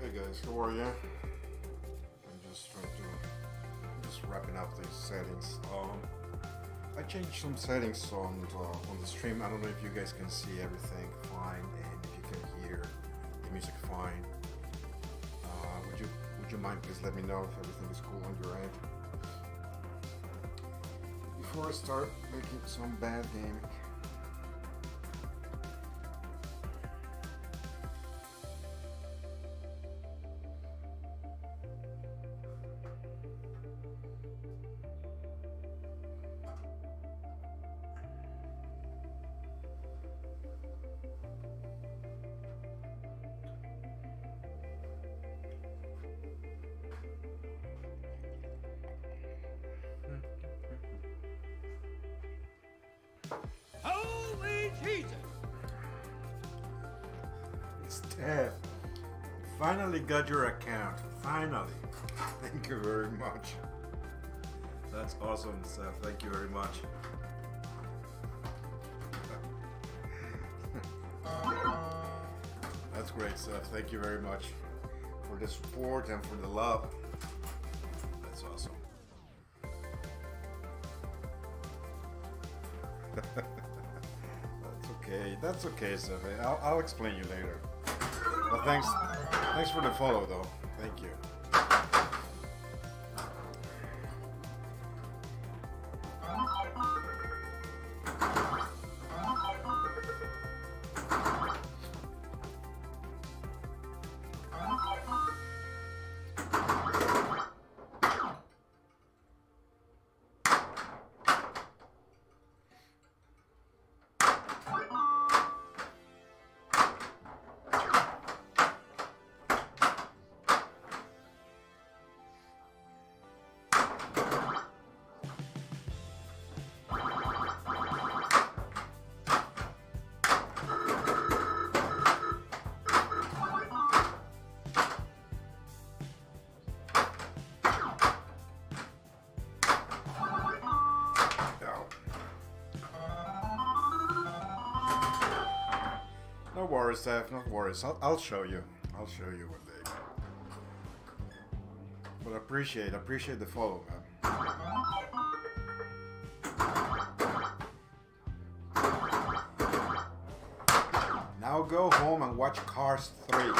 Hey guys, how are you? I'm just wrapping up these settings. I changed some settings on the stream. I don't know if you guys can see everything fine and if you can hear the music fine. Would you mind please let me know if everything is cool on your end? Before I start making some bad gaming. Holy Jesus! Steph, finally got your account. Finally. Thank you very much. That's awesome, Steph. Thank you very much. That's great, Steph. Thank you very much for the support and for the love. That's awesome. That's okay, Steph. I'll explain you later. But thanks for the follow, though. Thank you. worries, Dave. No worries. I'll show you. I'll show you one day. But appreciate the follow, man. Now go home and watch Cars 3.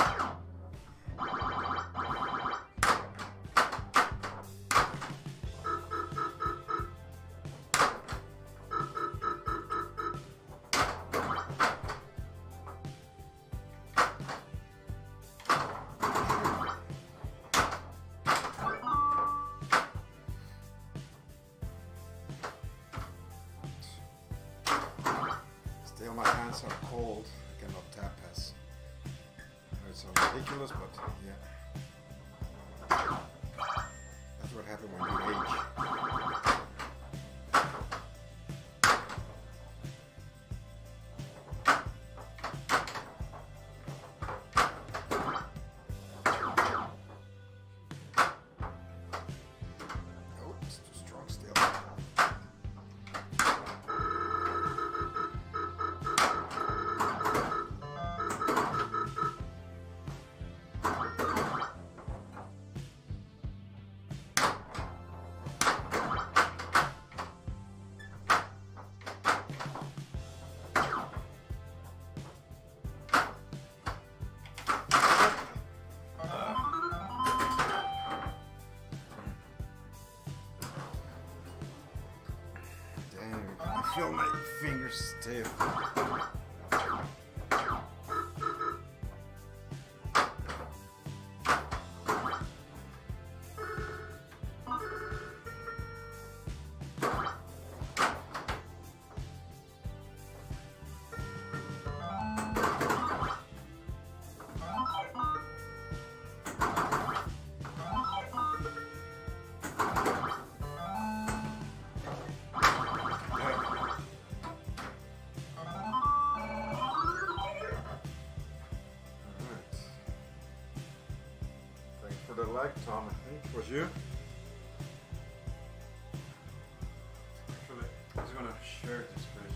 Still, my hands are cold. I cannot tap as. It's so ridiculous, but yeah. That's what happens when you age. Oh, it's too strong still. I feel my fingers stiff. For the like, Tom, I think was you. Actually, I was gonna share this page.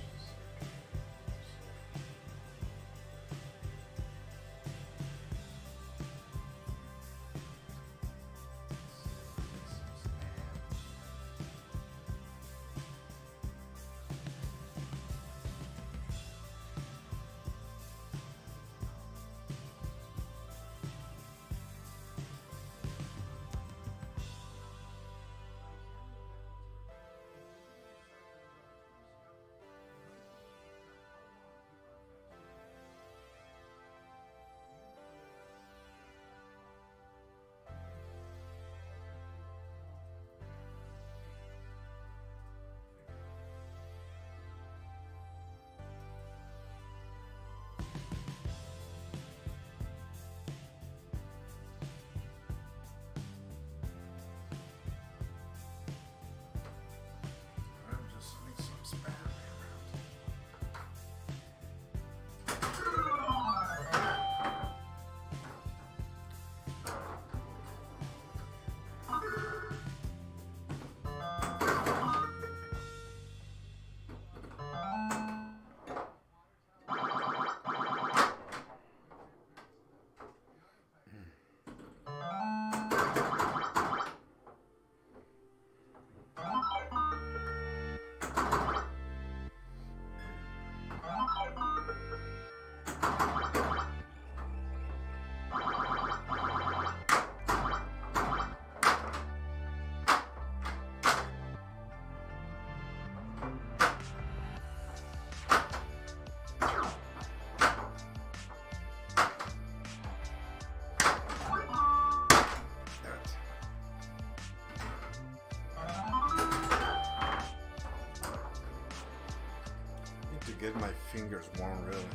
Get my fingers warm, really.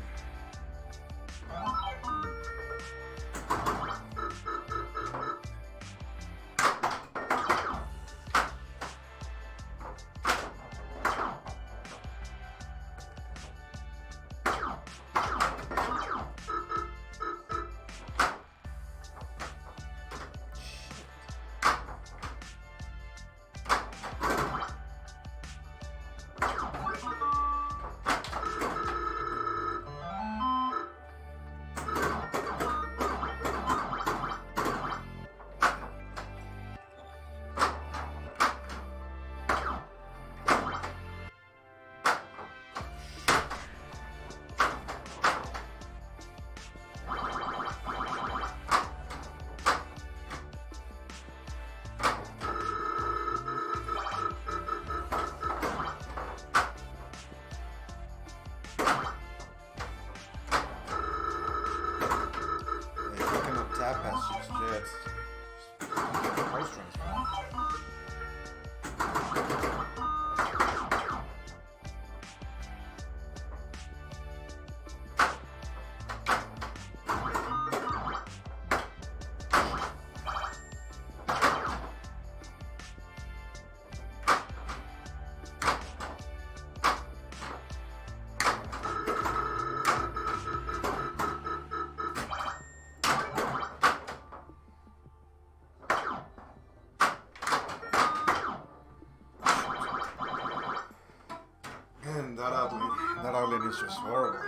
Man, that outlet is just horrible.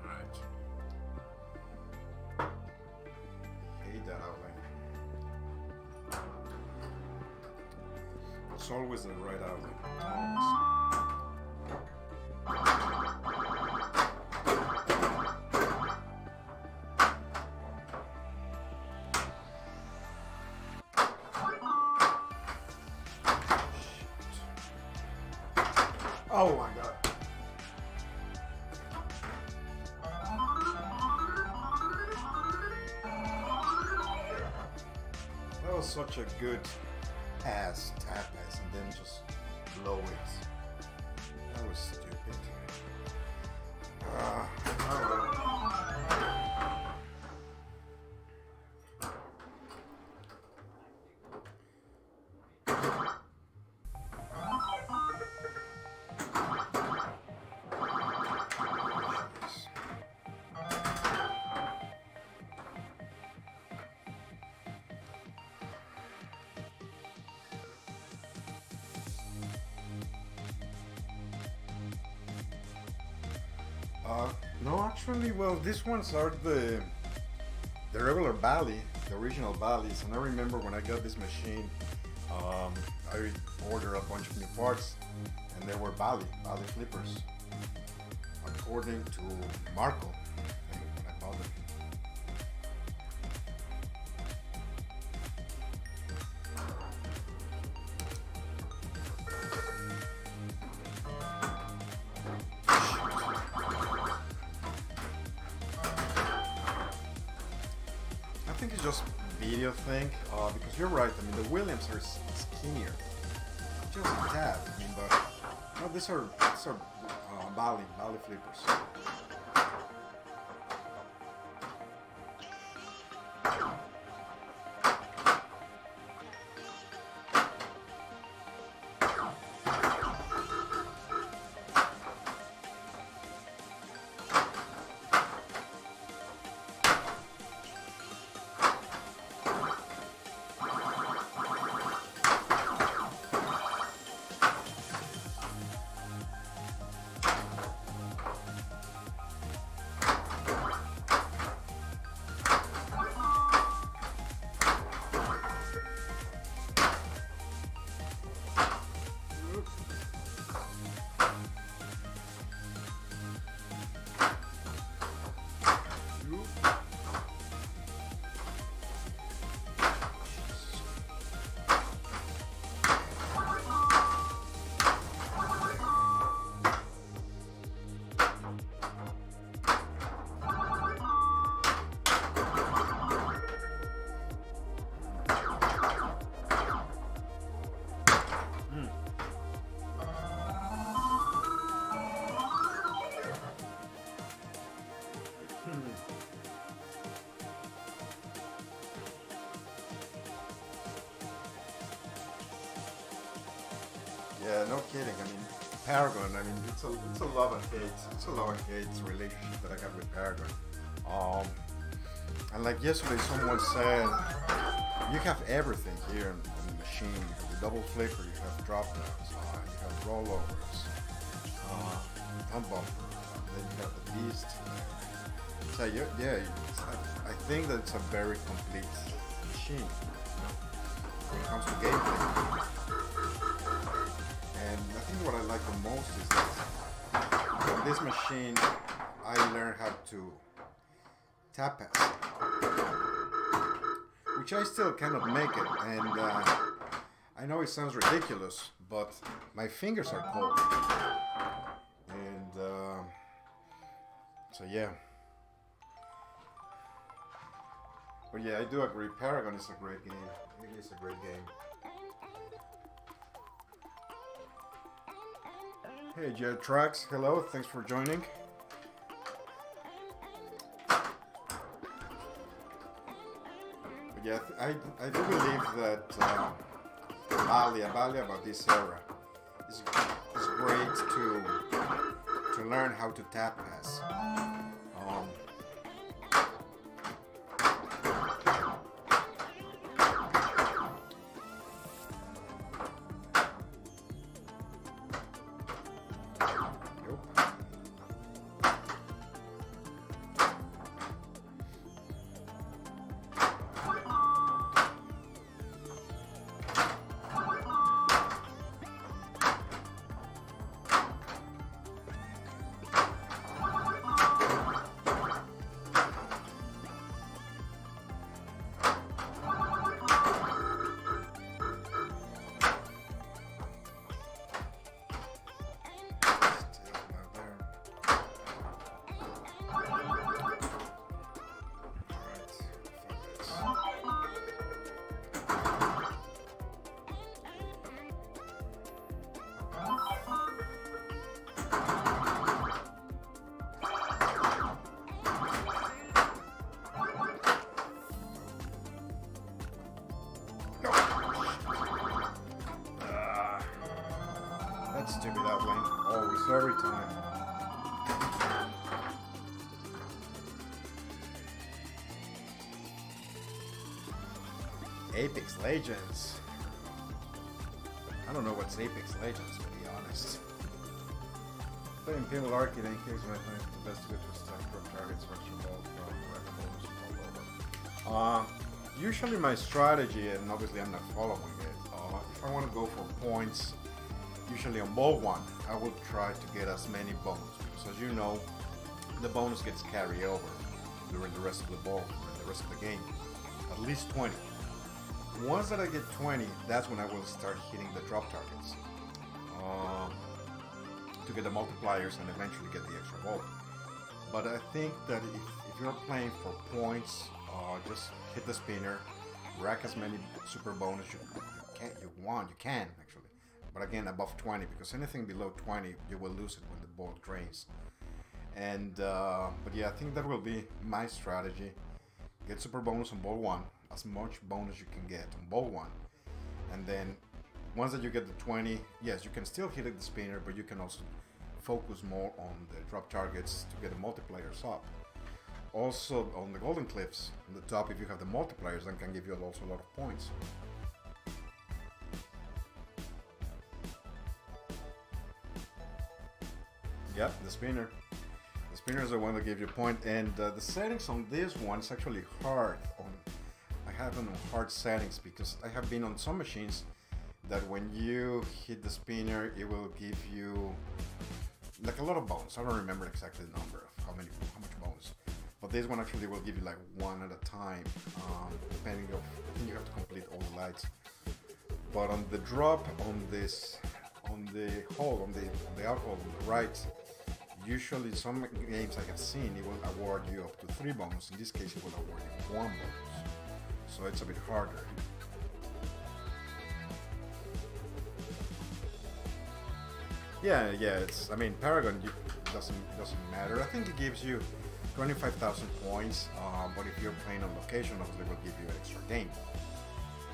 Alright. Hate that outlet. It's always the right outlet. Always. Oh my god. That was such a good pass, tap pass, and then just blow it. That was stupid. Alright. No, actually, well, these ones are the regular Bally, the original Bally's, and I remember when I got this machine, I ordered a bunch of new parts, and they were Bally flippers, according to Marco, when I bought them. I think it's just video thing, because you're right. I mean, the Williams are skinnier, just a tad. I mean, but no, these are Bally flippers. Yeah, no kidding. I mean, Paragon. I mean, it's a love and hate. It's a love and hate relationship that I have with Paragon. And like yesterday, someone said, you have everything here on the machine. You have the double flipper, you have drop downs, you have rollovers, thumb bumper, then you have the beast. So yeah, I think that it's a very complete machine, when it comes to gameplay. And I think what I like the most is that on this machine I learned how to tap pass, which I still cannot make it, and I know it sounds ridiculous, but my fingers are cold, and so yeah. But yeah, I do agree, Paragon is a great game. It is a great game. Hey Jet Tracks, hello, thanks for joining. But yeah, I do believe that Bally about this era is great to learn how to tap pass. Apex Legends. I don't know what's Apex Legends, to be honest. Playing Pinball Arcade in case my plan is the best way to stack drop targets for extra ball from all over. Usually my strategy, and obviously I'm not following it, if I want to go for points, usually on ball one, I will try to get as many bonus, because as you know, the bonus gets carried over during the rest of the ball, during the rest of the game. At least 20. Once that I get 20, that's when I will start hitting the drop targets to get the multipliers and eventually get the extra ball. But I think that if you're playing for points, just hit the spinner, rack as many super bonus you can actually. But again, above 20, because anything below 20, you will lose it when the ball drains. And but yeah, I think that will be my strategy. Get super bonus on ball one, as much bonus you can get on ball one, and then once that you get the 20, yes, you can still hit the spinner, but you can also focus more on the drop targets to get the multipliers up. Also on the golden cliffs, on the top, if you have the multipliers, then can give you also a lot of points. Yep, the spinner. The spinner is the one that gives you a point, and the settings on this one is actually hard. I have them on hard settings because I have been on some machines that when you hit the spinner, it will give you like a lot of bonus. I don't remember exactly the number of how much bonus, but this one actually will give you like one at a time, depending on, I think you have to complete all the lights. But on the drop, on the hole, on the out hole on the right, usually some games I have seen, it will award you up to 3 bonus. In this case, it will award you 1 bonus. So it's a bit harder. Yeah, it's, I mean, Paragon doesn't matter. I think it gives you 25,000 points, but if you're playing on location, obviously it will give you an extra game.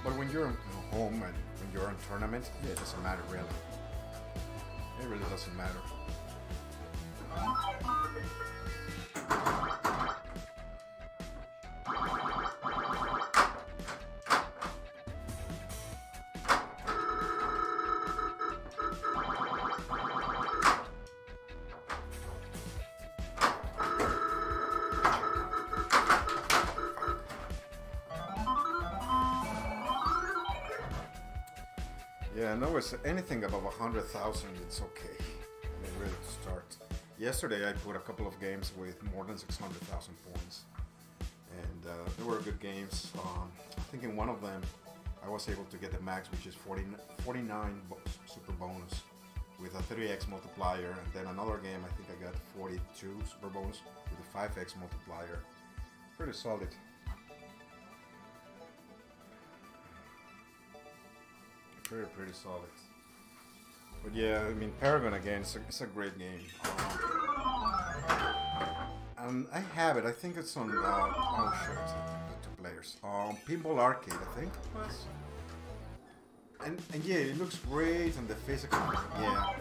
But when you're home and when you're in tournament, yeah, it doesn't matter really. It really doesn't matter. Yeah, no, it's anything above 100,000, it's okay. I mean, really to start. Yesterday I put a couple of games with more than 600,000 points, and they were good games. I think in one of them I was able to get the max, which is 49 super bonus with a 3x multiplier, and then another game I think I got 42 super bonus with a 5x multiplier. Pretty solid. Pretty solid. But yeah, I mean, Paragon again, it's a great game. And I have it. I think it's on. Oh shit, the 2 players. Pinball Arcade, I think it was. And yeah, it looks great, and the physical. Yeah,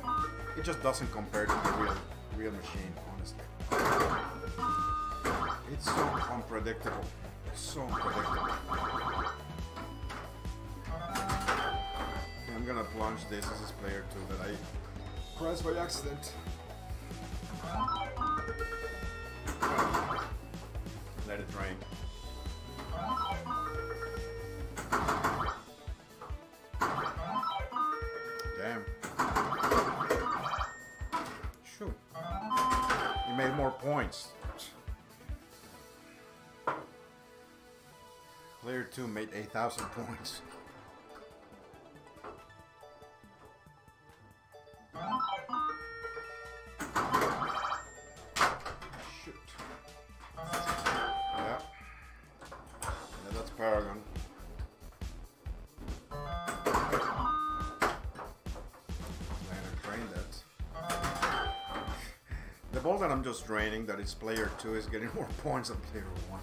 it just doesn't compare to the real machine, honestly. It's so unpredictable. So unpredictable. I'm gonna plunge this as player 2 that I pressed by accident. Let it drain. Damn. Shoot. You made more points. Player 2 made 8,000 points. Paragon. Drain that. The ball that I'm just draining, that is player 2, is getting more points than player 1.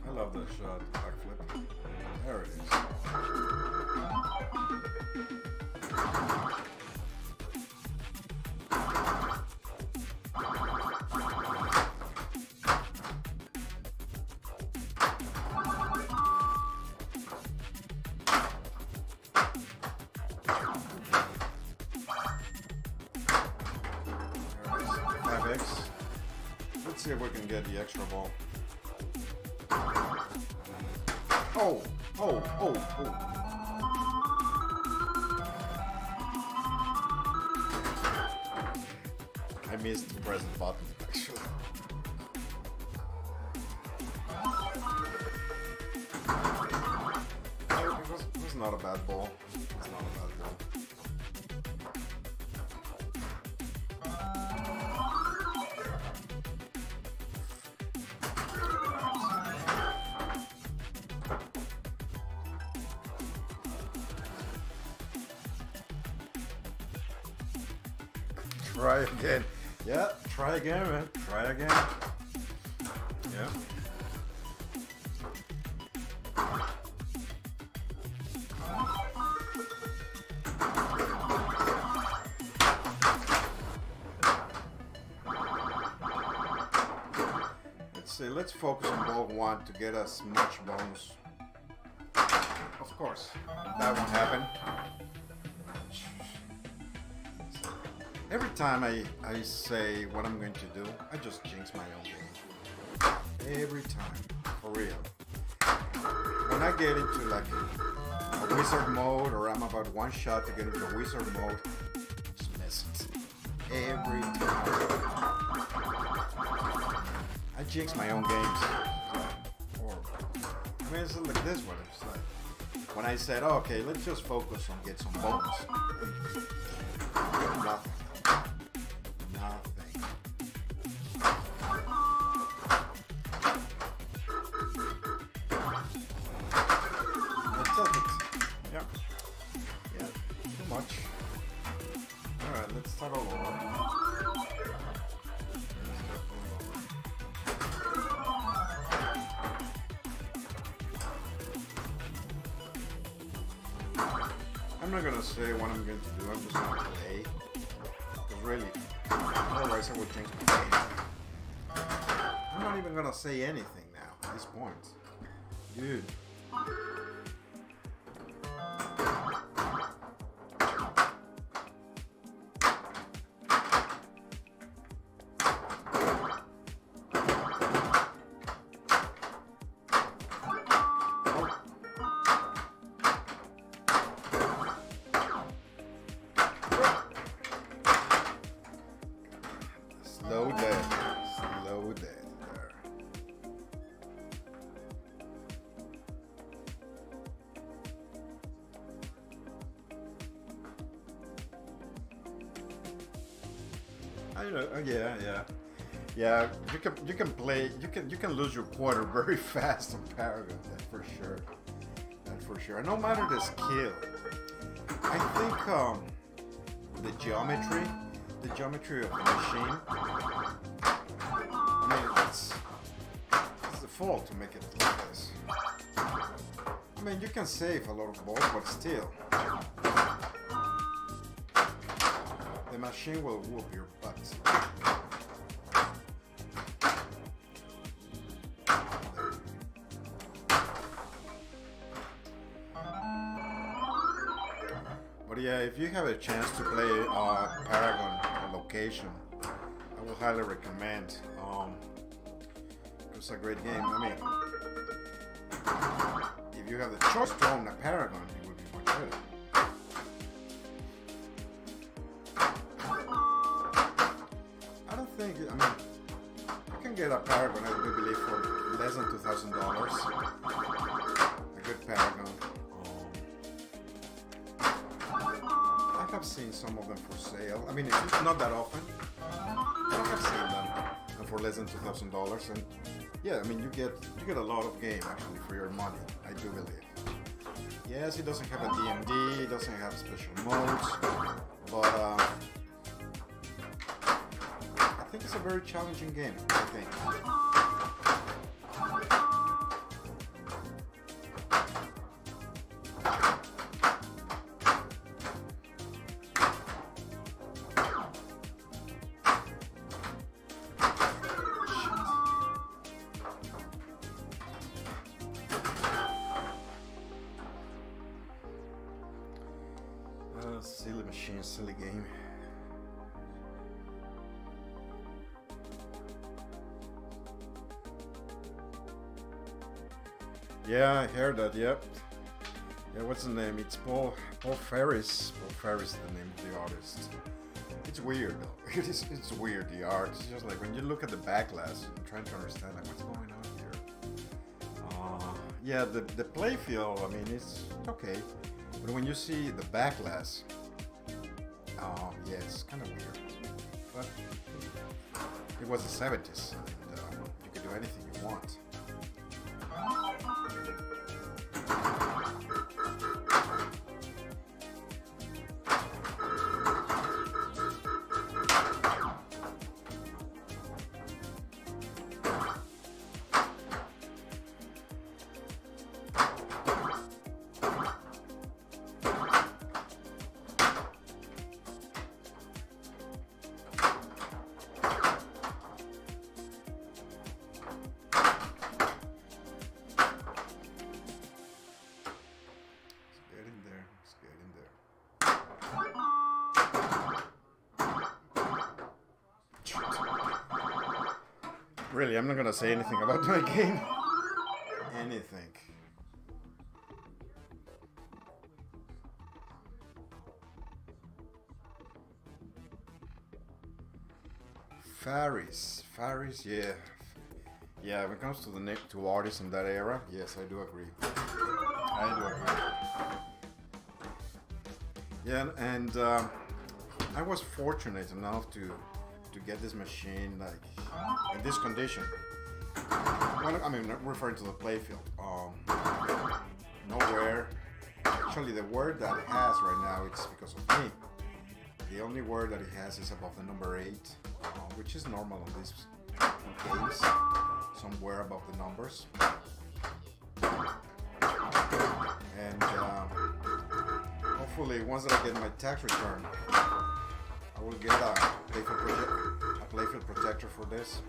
I love that shot, backflip. There it is. Let's see if we can get the extra ball. Oh, oh, oh, oh. I missed the press the button, actually. It was not a bad ball. It was not a bad ball. Try again. Yeah, try again, man. Try again. Yeah. Let's see, let's focus on ball one to get as much bonus. Of course, that won't happen. Every time I say what I'm going to do, I just jinx my own game. Every time, for real. When I get into like a wizard mode, or I'm about one shot to get into a wizard mode, just miss it. Every time. I jinx my own games. It's horrible. I mean, it's like this one. It's like when I said, oh, okay, let's just focus on get some bonus. Nothing. Start all over. I'm not gonna say what I'm going to do, I'm just gonna play. Because really, otherwise I would change my game. I'm not even gonna say anything now at this point. Dude. Slow dead there. I know. Yeah. You can play. You can lose your quarter very fast on Paragon. That's for sure. That's for sure. And no matter the skill, I think the geometry of the machine. I mean, it's the fault to make it like this. I mean, you can save a lot of balls, but still, the machine will whoop your butt. But yeah, if you have a chance to play Paragon on location, I will highly recommend. It's a great game. I mean, if you have the choice to own a Paragon, it would be much better. I don't think. I mean, you can get a Paragon, I do believe, for less than $2,000. A good Paragon. I have seen some of them for sale. I mean, it's not that often. I have seen them for less than $2,000, and yeah, I mean, you get a lot of game actually for your money. I do believe. Yes, it doesn't have a DMD, it doesn't have special modes, but I think it's a very challenging game, I think. Silly machine, silly game. Yeah, I heard that. Yep. Yeah, what's the name? It's Paul Ferris. Paul Ferris is the name of the artist. It's weird though. It's weird, the art. It's just like when you look at the backlash, I'm trying to understand like what's going on here. Yeah, the playfield, I mean, it's okay. But when you see the backlash, yeah, it's kind of weird. But it was the 70s, and you could do anything you want. Really, I'm not gonna say anything about my game. Anything. Faris, yeah. Yeah, when it comes to the two artists in that era, yes, I do agree. I do agree. Yeah, and I was fortunate enough to get this machine like in this condition. Well, I mean, referring to the playfield. Nowhere. Actually, the word that it has right now, it's because of me. The only word that it has is above the number 8, which is normal on these games. Somewhere above the numbers. And hopefully, once that I get my tax return, I will get a playfield protector for this.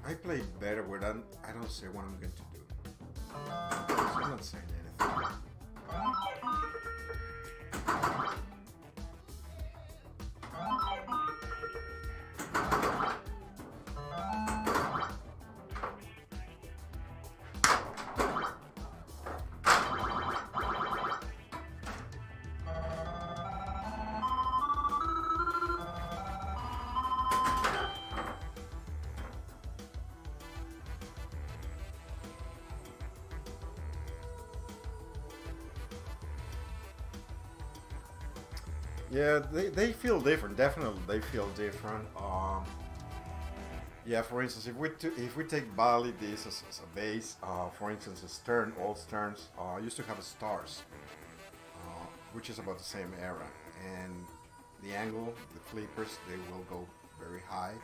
I play better when I don't say what I'm going to do. So I'm not saying anything. Yeah, they feel different. Definitely, they feel different. Yeah, for instance, if we take Bali this as a base, for instance, a stern, all sterns used to have stars, which is about the same era, and the angle, the flippers, they will go very high,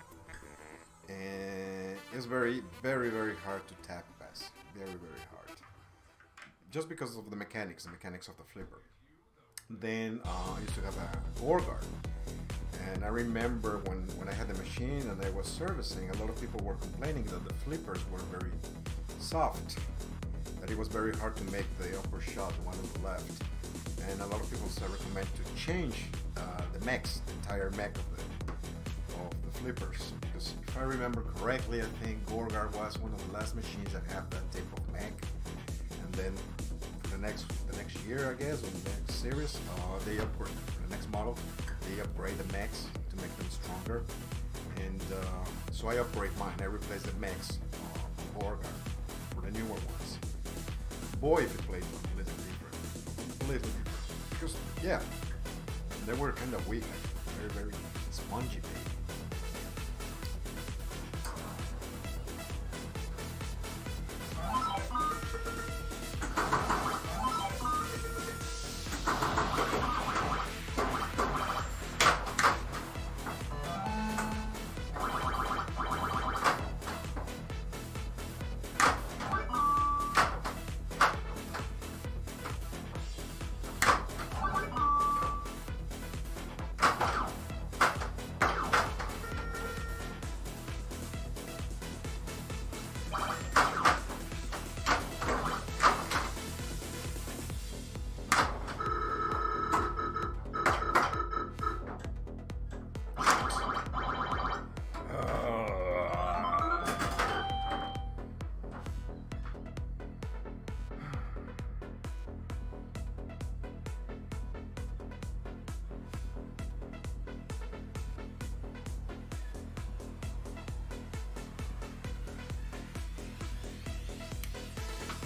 and it's very, very, very hard to tap pass. Very, very hard, just because of the mechanics of the flipper. Then I used to have a door guard, and I remember when I had the machine and I was servicing, a lot of people were complaining that the flippers were very soft, that it was very hard to make the upper shot, the one on the left, and a lot of people recommend to change the mechs, the entire mech of the flippers, because if I remember correctly, I think Gorgar was one of the last machines that had that type of mech, and then the next year, I guess, or the next series, they upgrade the next model. They upgrade the mechs to make them stronger, and so I upgrade mine. I replace the mechs before that, for the newer ones. Boy, if it played completely different. Completely different. Because, yeah, they were kind of weak, like very, very spongy, baby.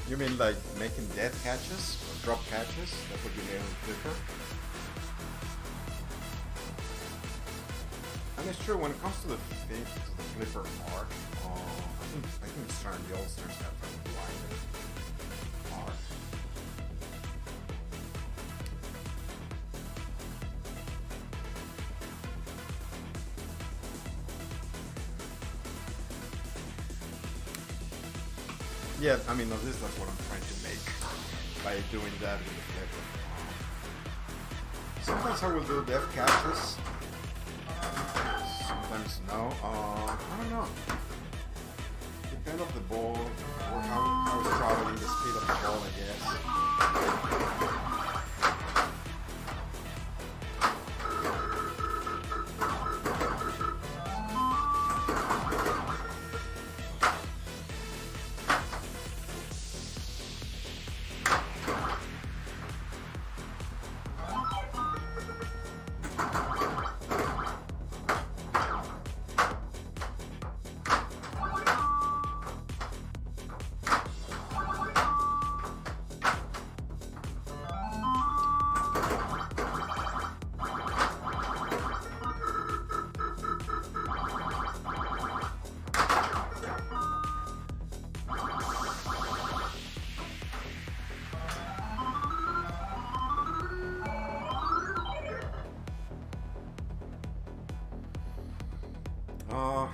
You mean like making dead catches or drop catches? That would be made on flipper. And it's true when it comes to the flipper arc. I think Stern, the old Sterns have a wider arc. Yeah, I mean, at least that's what I'm trying to make by doing that with the flipper. Sometimes I will do death catches. Sometimes no. I don't know. Depend on the ball or how it's traveling, the speed of the ball, I guess.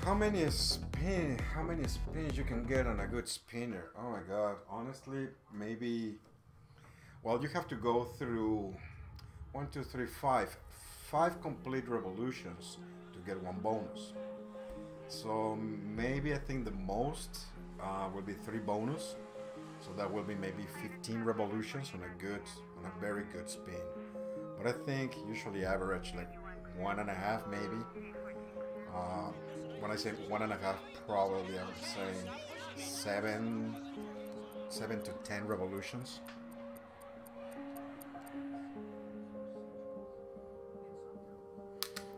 How many spins you can get on a good spinner? Oh my god, honestly, maybe, well, you have to go through 1, 2, 3, 5 complete revolutions to get one bonus. So maybe I think the most will be 3 bonus. So that will be maybe 15 revolutions on a very good spin. But I think usually average like 1.5 maybe. When I say 1.5, probably I would say 7 to 10 revolutions.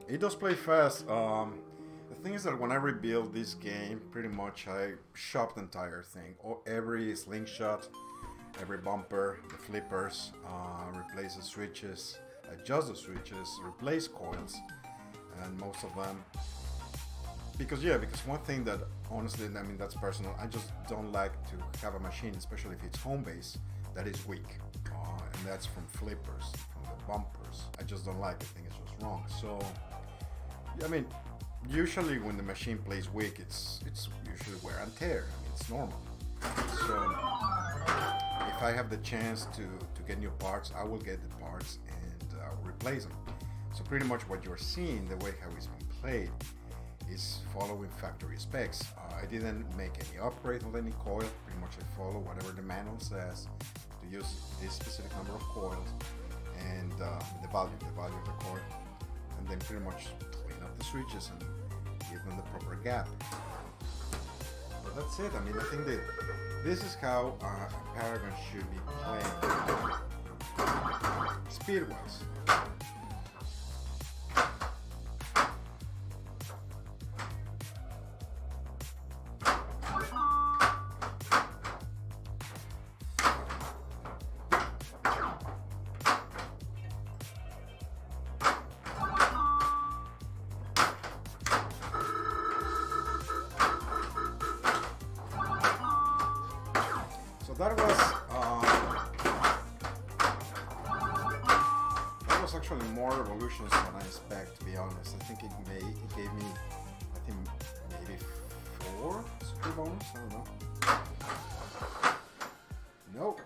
It does play fast. The thing is that when I rebuild this game, pretty much I shop the entire thing. Every slingshot, every bumper, the flippers, replace the switches, adjust the switches, replace coils, and most of them. Because one thing that honestly, I mean, that's personal, I just don't like to have a machine, especially if it's home base, that is weak. And that's from flippers, from the bumpers. I just don't like it, I think it's just wrong. So, I mean, usually when the machine plays weak, it's usually wear and tear. I mean, it's normal. So, if I have the chance to get new parts, I will get the parts and replace them. So pretty much what you're seeing, the way how it's been played, is following factory specs. I didn't make any upgrade on any coil. Pretty much I follow whatever the manual says to use this specific number of coils and the value of the coil, and then pretty much clean up the switches and give them the proper gap. But that's it. I mean, I think that this is how a Paragon should be playing speed-wise. that was actually more evolutions than I expect, to be honest. I think it gave me, I think maybe 4 super bonus. I don't know. Nope.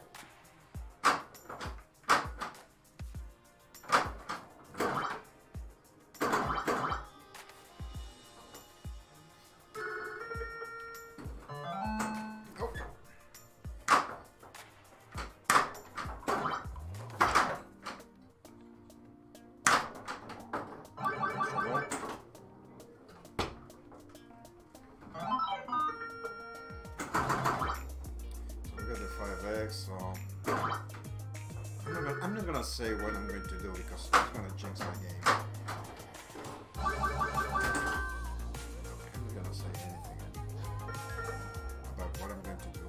So I'm not gonna say what I'm going to do because it's gonna jinx my game. I'm not gonna say anything about what I'm going to do.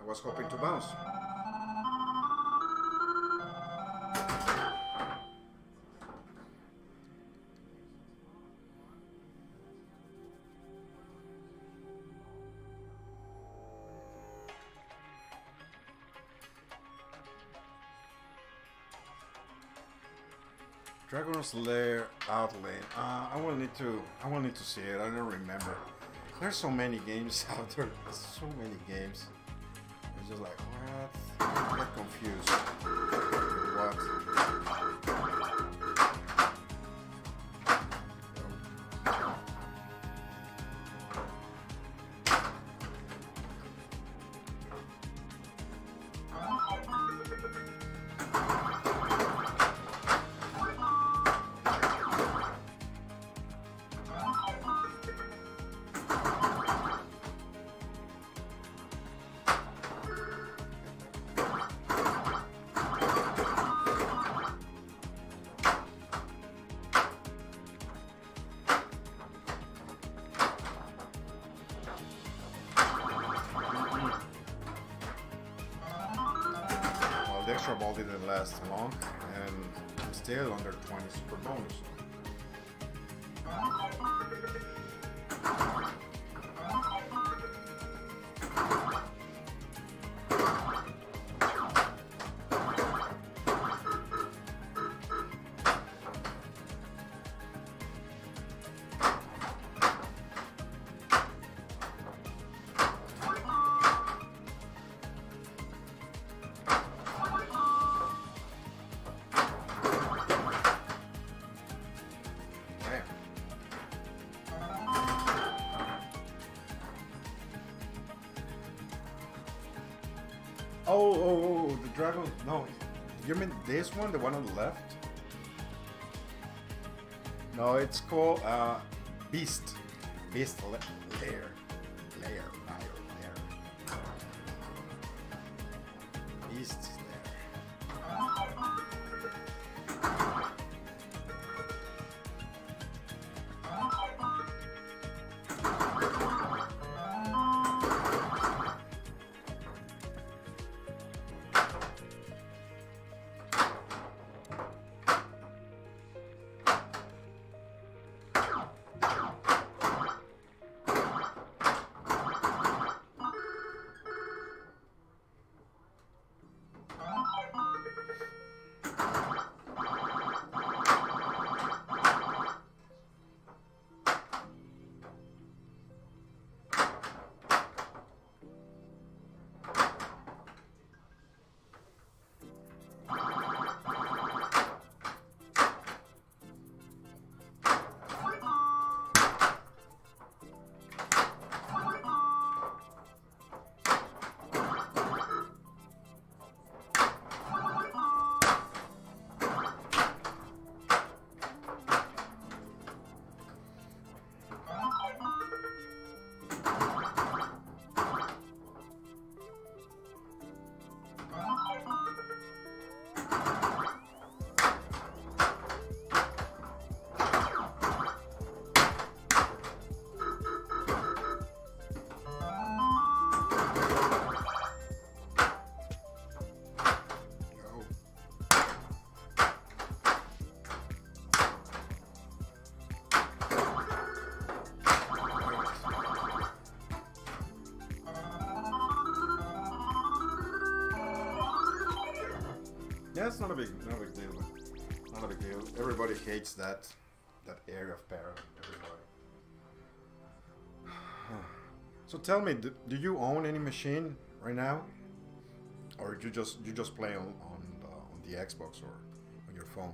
I was hoping to bounce. Dragon's Lair outlane. I will need to see it. I don't remember. There's so many games out there. So many games. It's just like, what? I get confused. What? The extra ball didn't last long, and I'm still under 20 super bonus. Oh, the dragon. No, you mean this one, the one on the left? No, it's called Beast. Beast Lair. Beast Lair. it's not a big deal. Not a big deal. Everybody hates that area of Paragon. Everybody. So tell me, do you own any machine right now, or you just play on the Xbox or on your phone?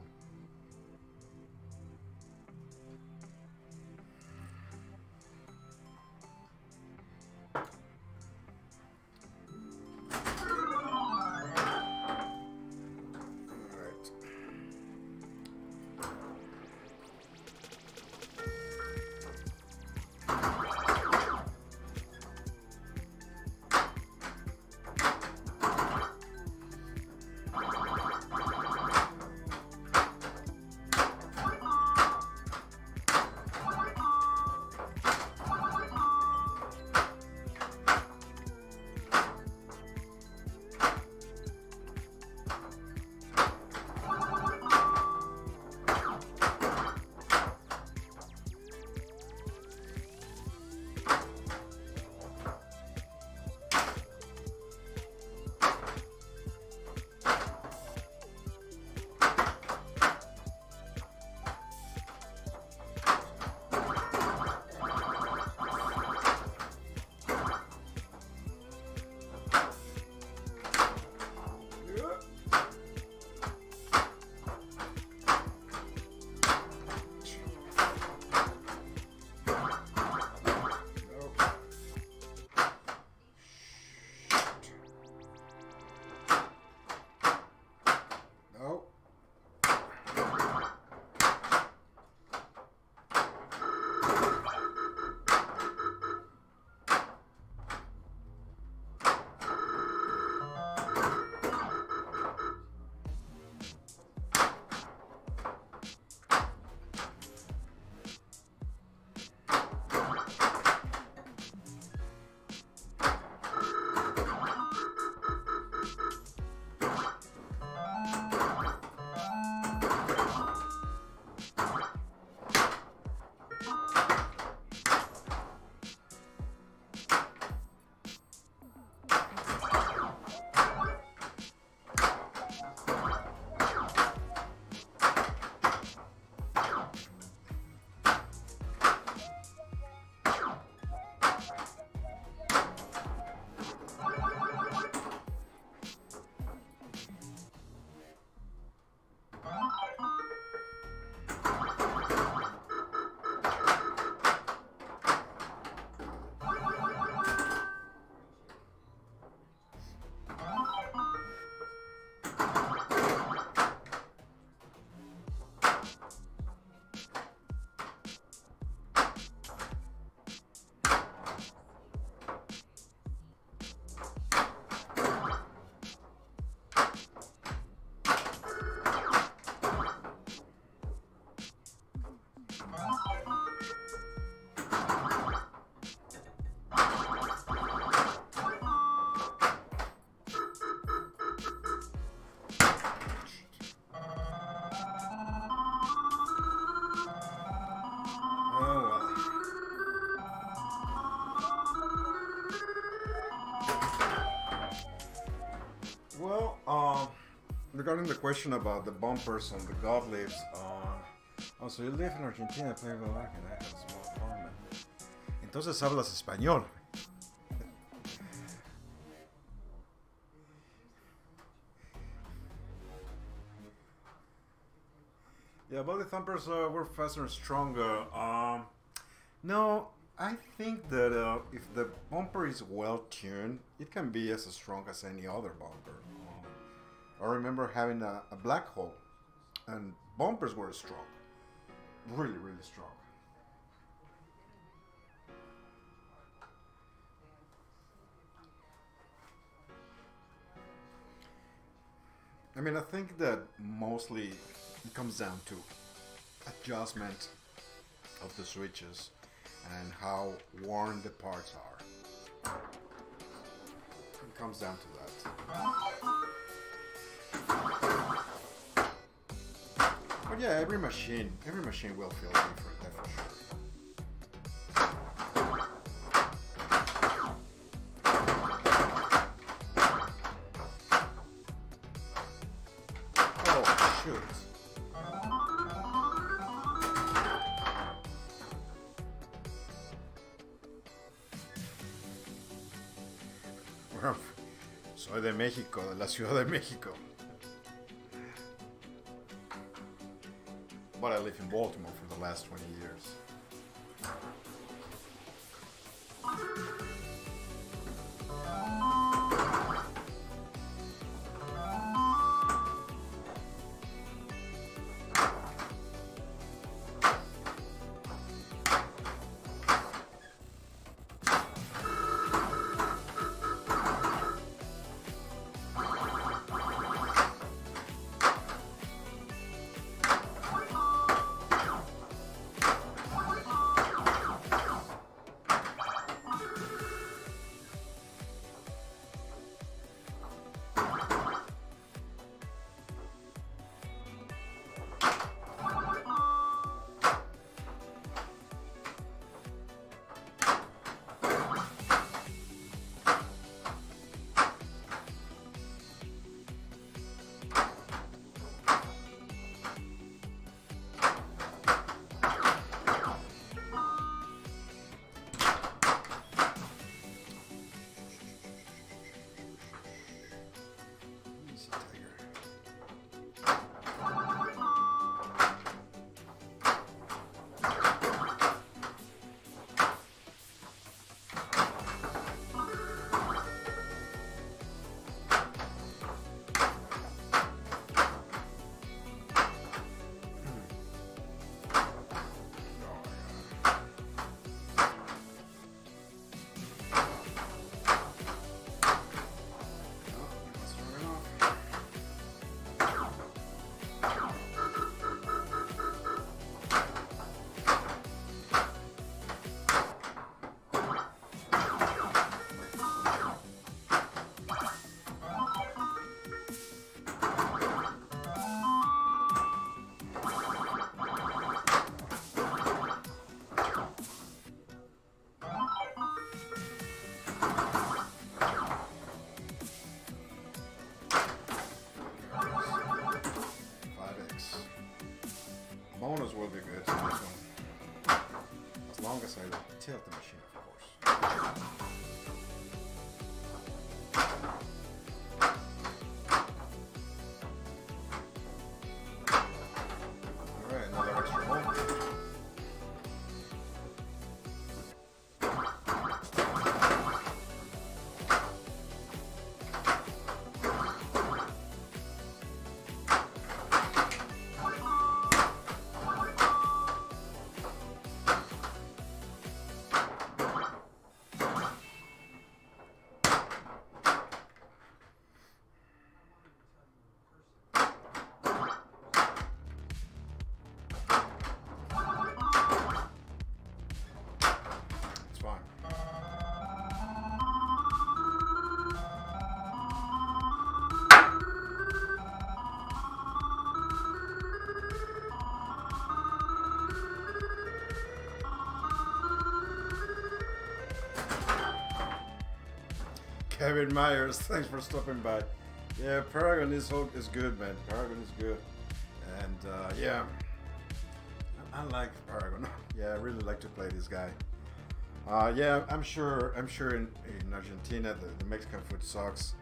Regarding the question about the bumpers on the Gottliebs, oh, so you live in Argentina, play back, and I have a small apartment. Entonces hablas español. Yeah, body thumpers were faster and stronger. No, I think that if the bumper is well tuned, it can be as strong as any other bumper. I remember having a black hole, and bumpers were strong, really, really strong. I mean, I think that mostly it comes down to adjustment of the switches and how worn the parts are. It comes down to that. But yeah, every machine will feel different, that's for sure. Soy de México, de la Ciudad de México. But I live in Baltimore for the last 20 years. Bonus will be good for this one. As long as I tilt the machine, of course. Alright, another extra ball. Kevin Myers, thanks for stopping by. Yeah, Paragon is good, man. Paragon is good, and yeah, I like Paragon. Yeah, I really like to play this guy. Yeah, I'm sure in Argentina the Mexican food sucks.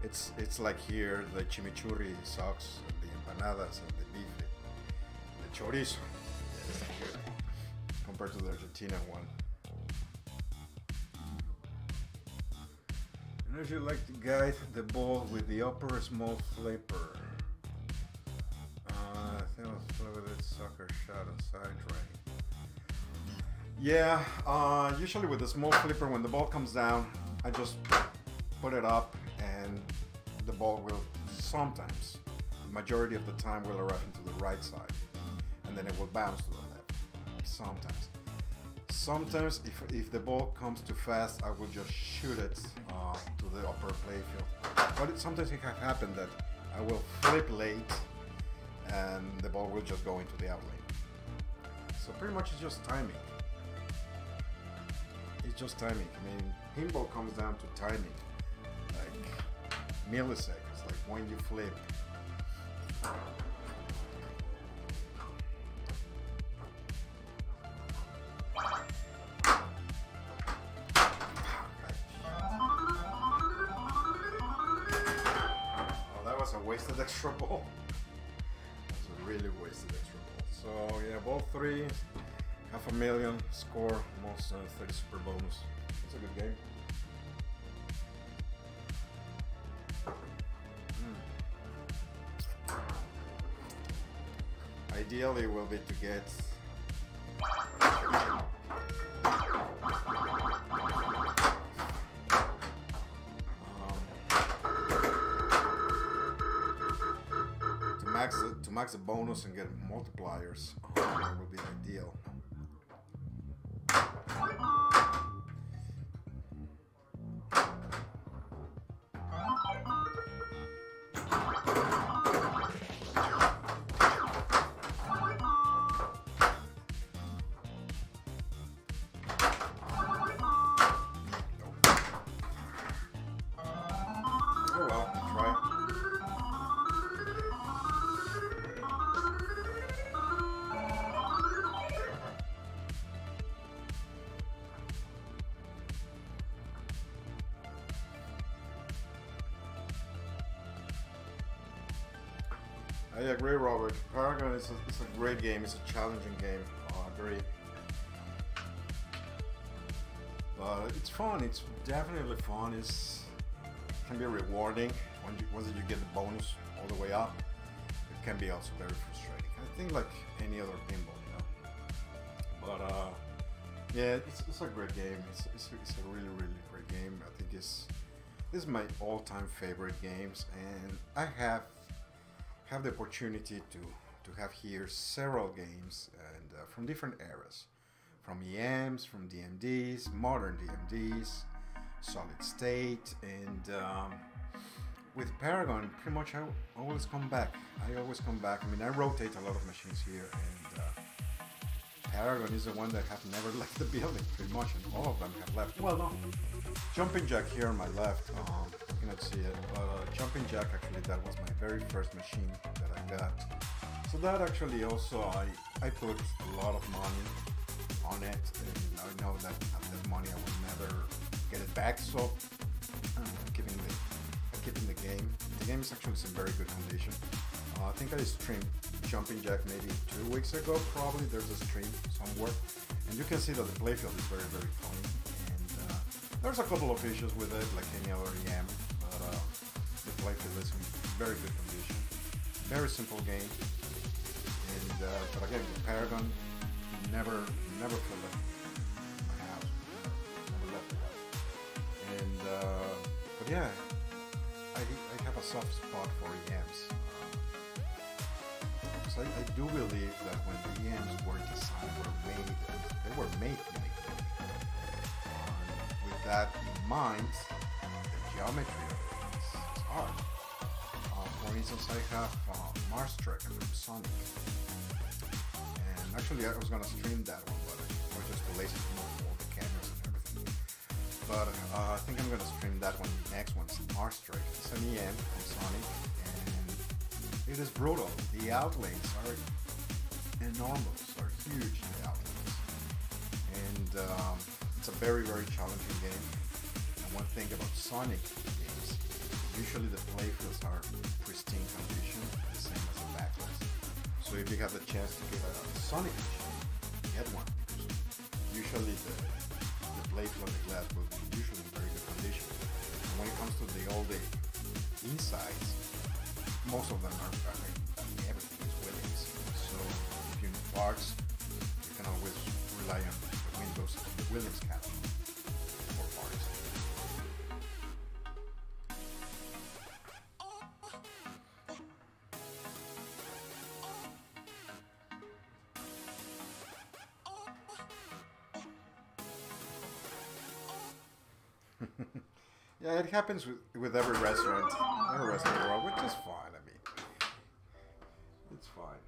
It's like here the chimichurri sucks, the empanadas and the bife, the chorizo. Yeah, it's good compared to the Argentina one. And if you like to guide the ball with the upper small flipper. I think I'll play with it soccer shot on side drain. Yeah, usually with the small flipper, when the ball comes down, I just put it up and the ball will sometimes, the majority of the time, will arrive into the right side. And then it will bounce to the left, sometimes. Sometimes, if the ball comes too fast, I will just shoot it to the upper playfield. But sometimes it can happen that I will flip late and the ball will just go into the out lane. So pretty much it's just timing. It's just timing. I mean, pinball comes down to timing, like milliseconds, like when you flip. wasted extra ball. It's a really wasted extra ball. So yeah, ball 3, 500,000 score, almost 30 super bonus. It's a good game. Ideally will be to get to max the bonus and get multipliers. That would be ideal. I agree, Robert. Paragon is a great game. It's a challenging game. I agree. But it's fun. It's definitely fun. It can be rewarding once you get the bonus all the way up. It can be also very frustrating. I think like any other pinball, you know. But yeah, it's a great game. It's a really great game. I think this is my all-time favorite games, and I have the opportunity to have here several games and from different eras, from EMs, from DMDs, modern DMDs, solid state, and with Paragon, pretty much I always come back. I mean, I rotate a lot of machines here, and Paragon is the one that have never left the building, pretty much, and all of them have left. Well, no, Jumping Jack here on my left, you cannot see it, but Jumping Jack, actually, that was my very first machine that I got. So that actually also, I put a lot of money on it, and I know that that money I will never get it back, so I'm keeping the game. The game is actually in very good condition. I think I streamed Jumping Jack maybe 2 weeks ago, probably. There's a stream somewhere, and you can see that the playfield is very clean. There's a couple of issues with it, like any other EM, but the playfield is in very good condition. Very simple game, and but again, the Paragon never filled up my house, never left the house. And but yeah, I have a soft spot for EMs. So I do believe that when the EMs were designed, they were made. That in mind, the geometry of it is hard. For instance, I have Mars Trek from Sonic, and actually I was gonna stream that one, but I was just too lazy to move all the cameras and everything. But I think I'm gonna stream that one. The next one's Mars Trek. It's an EM from Sonic, and it is brutal. The outlays are enormous, are huge. The outlays, and it's a very challenging game. And one thing about Sonic games, usually the playfields are pristine condition, the same as the backlist. So if you have the chance to get a Sonic machine, get one. Because usually the playfield, the glass will be usually in very good condition. And when it comes to the insides, most of them are, everything is Williams. So if you need parts, you can always rely on Windows Williams catalog for parts. Yeah, it happens with every restaurant in the world, which is fine. I mean, it's fine.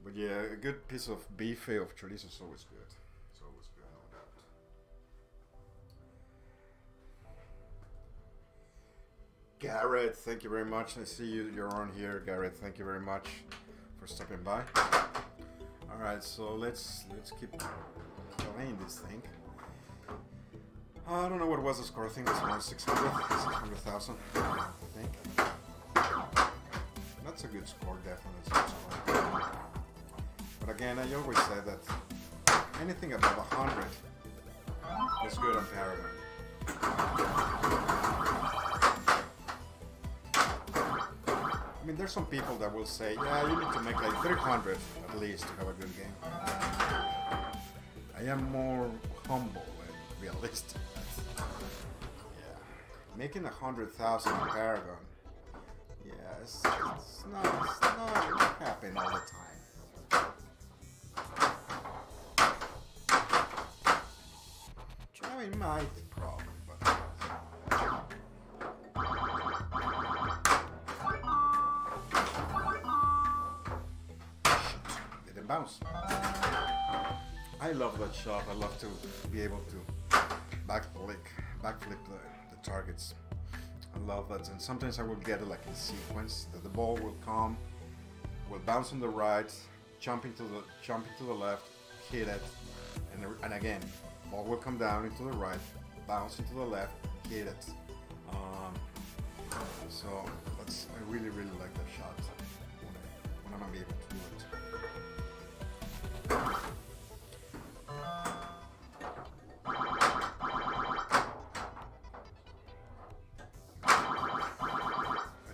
But yeah, a good piece of beef of chorizo is always good. It's always good, no doubt. Garrett, thank you very much. I see you're on here, Garrett. Thank you very much for stopping by. All right, so let's keep playing this thing. I don't know what was the score. I think it's around 600,000, I think. that's a good score, definitely. It's a good score. But again, I always say that anything above 100 is good on Paragon. I mean, there's some people that will say, yeah, you need to make like 300 at least to have a good game. I am more humble and realistic. Yeah, making 100,000 in Paragon, yeah, it's not happening all the time. I mean, might problem, but didn't bounce. I love that shot. I love to be able to backflip the targets. I love that, and sometimes I will get it like in sequence. That the ball will come, will bounce on the right, jump into the left, hit it, and again, ball will come down into the right, bounce into the left, hit it. So I really like that shot when I'm able to do it.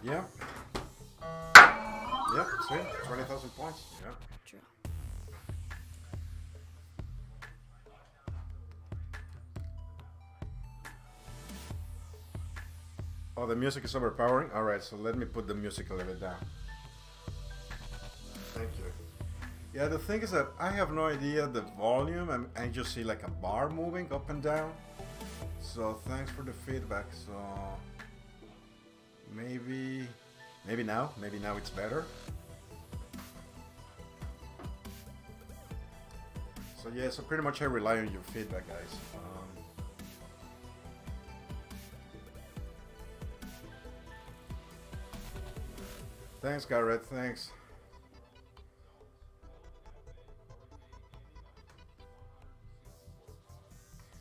Yeah. Yep, see? 20,000 points. Yeah. True. Oh, the music is overpowering? Alright, so let me put the music a little bit down. Thank you. Yeah, the thing is that I have no idea the volume. I just see like a bar moving up and down. So thanks for the feedback. So maybe now it's better. So yeah, so pretty much I rely on your feedback, guys. Thanks, Garrett. Thanks.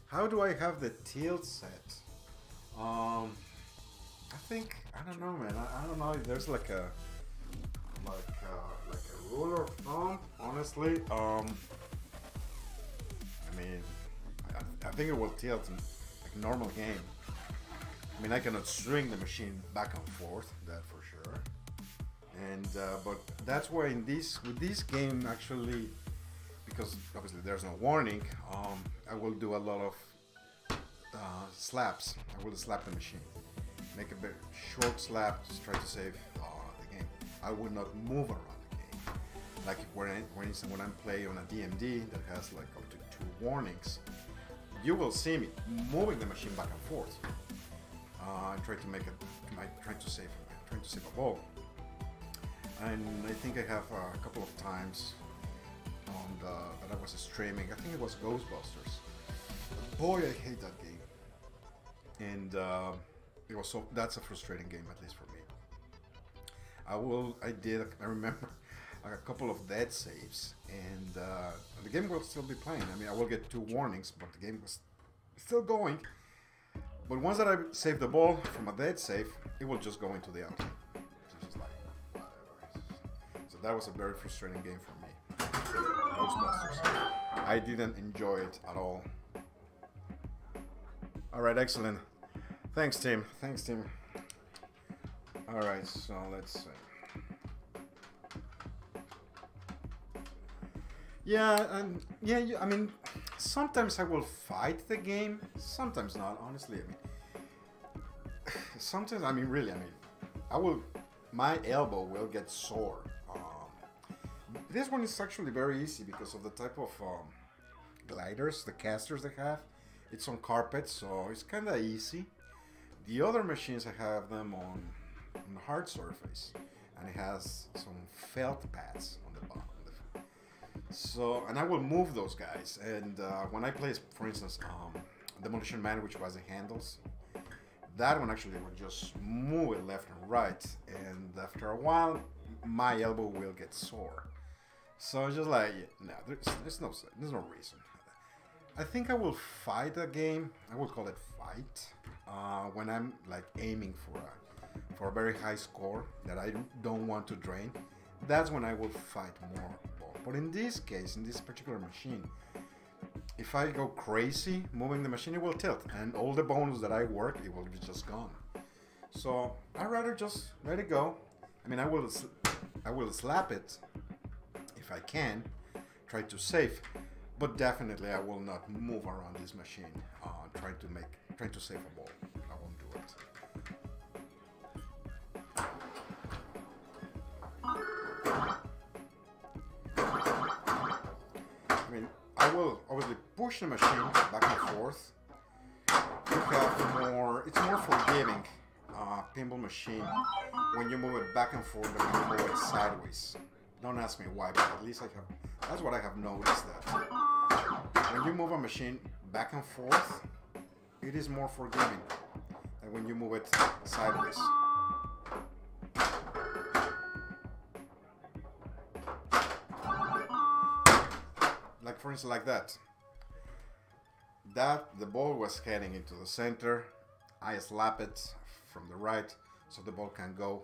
How do I have the tilt set? I think I don't know, man. I don't know if there's like a rule of thumb. Honestly, I mean, I think it will tilt in like normal game. I mean, I cannot swing the machine back and forth, that for sure. And but that's why with this game actually, because obviously there's no warning, I will do a lot of slaps. I will slap the machine, make a bit short slap, just try to save the game. I will not move around the game. Like for instance, when I'm playing on a DMD that has like up to 2 warnings, you will see me moving the machine back and forth. I'm trying to trying to save a ball. And I think I have a couple of times that I was streaming. I think it was Ghostbusters. But boy, I hate that game. And it was that's a frustrating game, at least for me. I remember a couple of dead saves, and the game will still be playing. I mean, I will get 2 warnings, but the game was still going. But once that I save the ball from a dead save, it will just go into the outside. That was a very frustrating game for me. Ghostbusters. I didn't enjoy it at all. Alright, excellent. Thanks, team. Thanks, team. Alright, so let's see. Yeah, I mean, sometimes I will fight the game, sometimes not, honestly. I mean, sometimes, I mean, really, my elbow will get sore. This one is actually very easy because of the type of gliders, the casters they have. It's on carpet, so it's kind of easy. The other machines, I have them on hard surface, and it has some felt pads on the bottom. So, and I will move those guys. And when I play, for instance, Demolition Man, which was the handles, that one actually would just move it left and right. And after a while, my elbow will get sore. So it's just like, no, there's no reason. I think I will fight a game. I will call it fight when I'm like aiming for for a very high score that I don't want to drain, that's when I will fight more ball. But in this case, in this particular machine, if I go crazy moving the machine, it will tilt, and all the bonus that I work, it will be just gone. So I'd rather just let it go. I mean, I will slap it if I can, try to save, but definitely I will not move around this machine trying to save a ball. I won't do it. I mean, I will obviously push the machine back and forth. You have more, it's more forgiving pinball machine when you move it back and forth than when you move it sideways. Don't ask me why, but at least that's what I have noticed, that when you move a machine back and forth, it is more forgiving than when you move it sideways. Like for instance, like that. The ball was heading into the center. I slap it from the right so the ball can go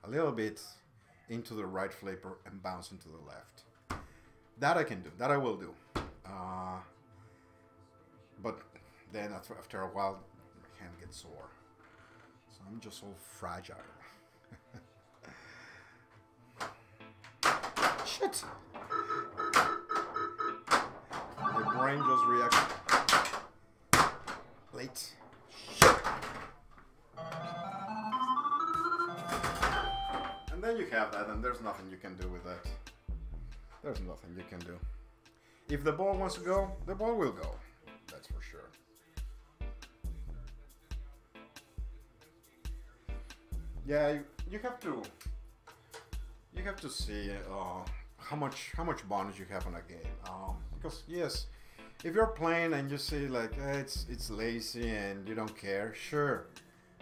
a little bit into the right flipper and bounce into the left. That I can do. That I will do. But then after a while, my hand gets sore. So I'm just so fragile. Shit! My brain just reacted late. Shit! And then you have that, and there's nothing you can do with that. There's nothing you can do. If the ball wants to go, the ball will go. That's for sure. Yeah, you have to see how much bonus you have on a game. Because yes, if you're playing and you see like it's lazy and you don't care, sure,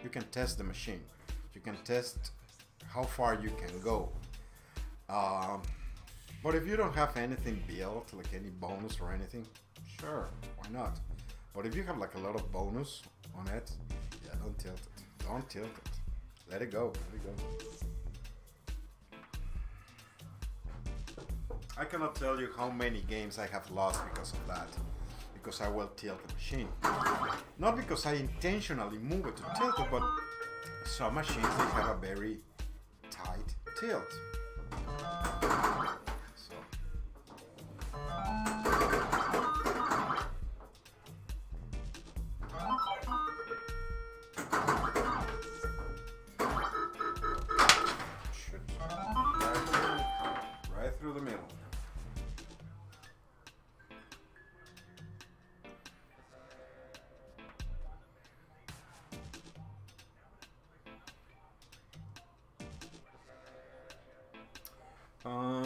you can test the machine. You can test how far you can go. But if you don't have anything built, like any bonus or anything, sure, why not? But if you have like a lot of bonus on it, yeah, don't tilt it. Don't tilt it. Let it go. Let it go. I cannot tell you how many games I have lost because of that. Because I will tilt the machine. Not because I intentionally move it to tilt it, but some machines, they have a very tight tilt.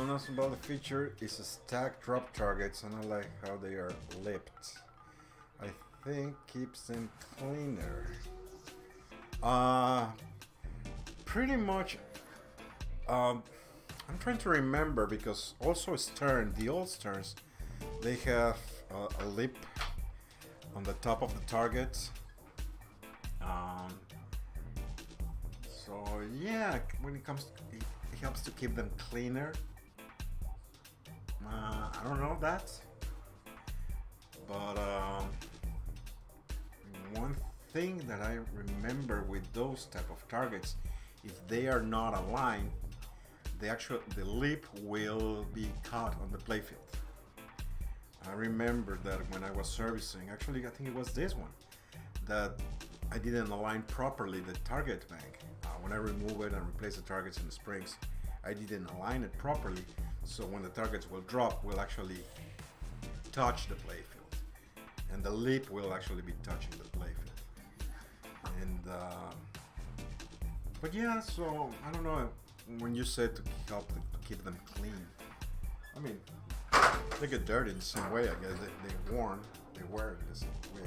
Nothing about the feature is a stack drop targets, and I like how they are lipped. I think keeps them cleaner. Pretty much. I'm trying to remember because also Stern, the old Sterns, they have a lip on the top of the target. So yeah, when it comes to it helps to keep them cleaner. I don't know that, but one thing that I remember with those type of targets, if they are not aligned, the lip will be caught on the playfield. I remember that when I was servicing, actually I think it was this one, that I didn't align properly the target bank. When I remove it and replace the targets in the springs, I didn't align it properly, so when the targets will drop, will actually touch the playfield, and the lip will actually be touching the playfield. And but yeah, so I don't know, when you said to help to keep them clean, I mean, they get dirty in the same way, I guess. They wear it the same way.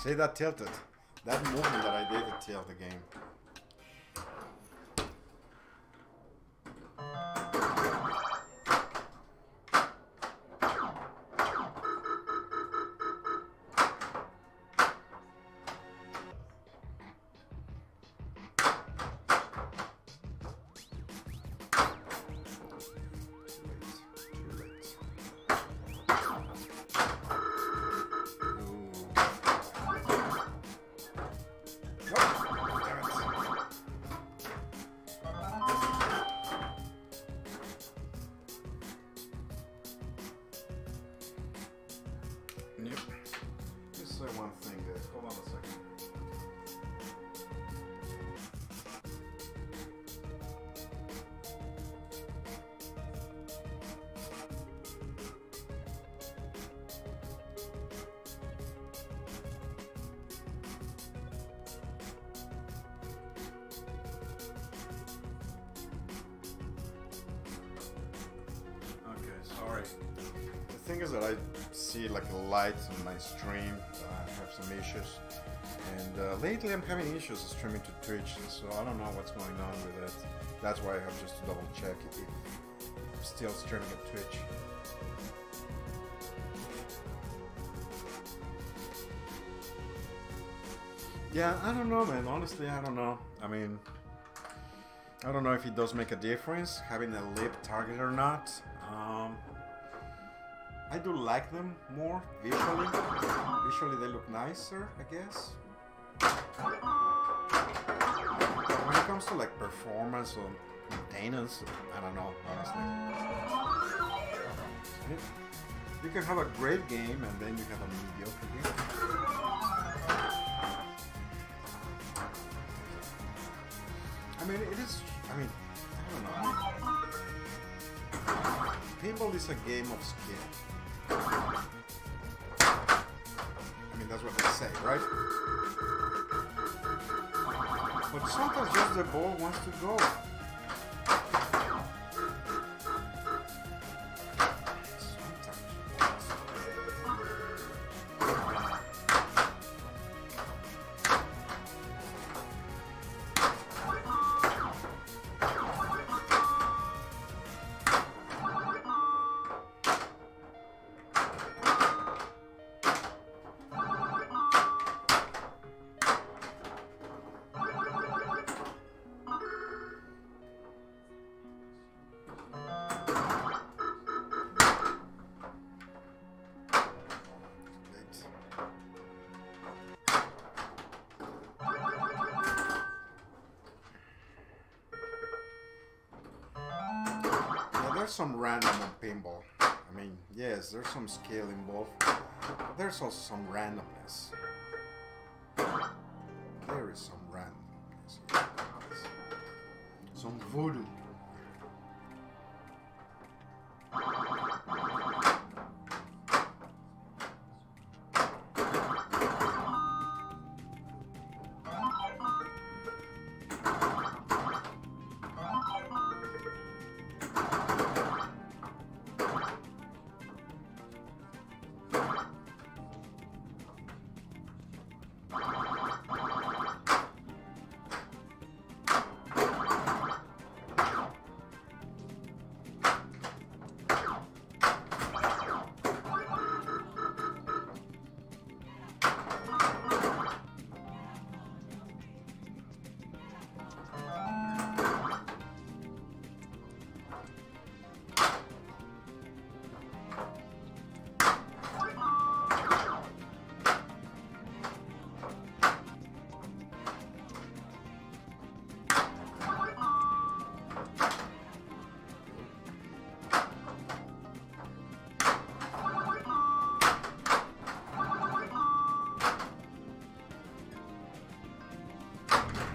See, that tilted. That movement that I did to tilt the game. Yep. Just say one thing, guys. Hold on a second. Okay, sorry. The thing is that I see like a light on my stream. I have some issues, and lately I'm having issues streaming to Twitch, so I don't know what's going on with it. That's why I have just to double check if I'm still streaming at Twitch. Yeah, I don't know, man. Honestly, I don't know. I mean, I don't know if it does make a difference having a lip target or not. I do like them more visually. Visually they look nicer, I guess. But when it comes to like performance or maintenance, I don't know, honestly. You can have a great game and then you have a mediocre game. I mean, it is, I don't know. Pinball is a game of skill. I mean, that's what they say, right? But sometimes just the ball wants to go. There's some random on pinball. I mean, yes, there's some skill involved, but there's also some randomness. There is some randomness. Some voodoo.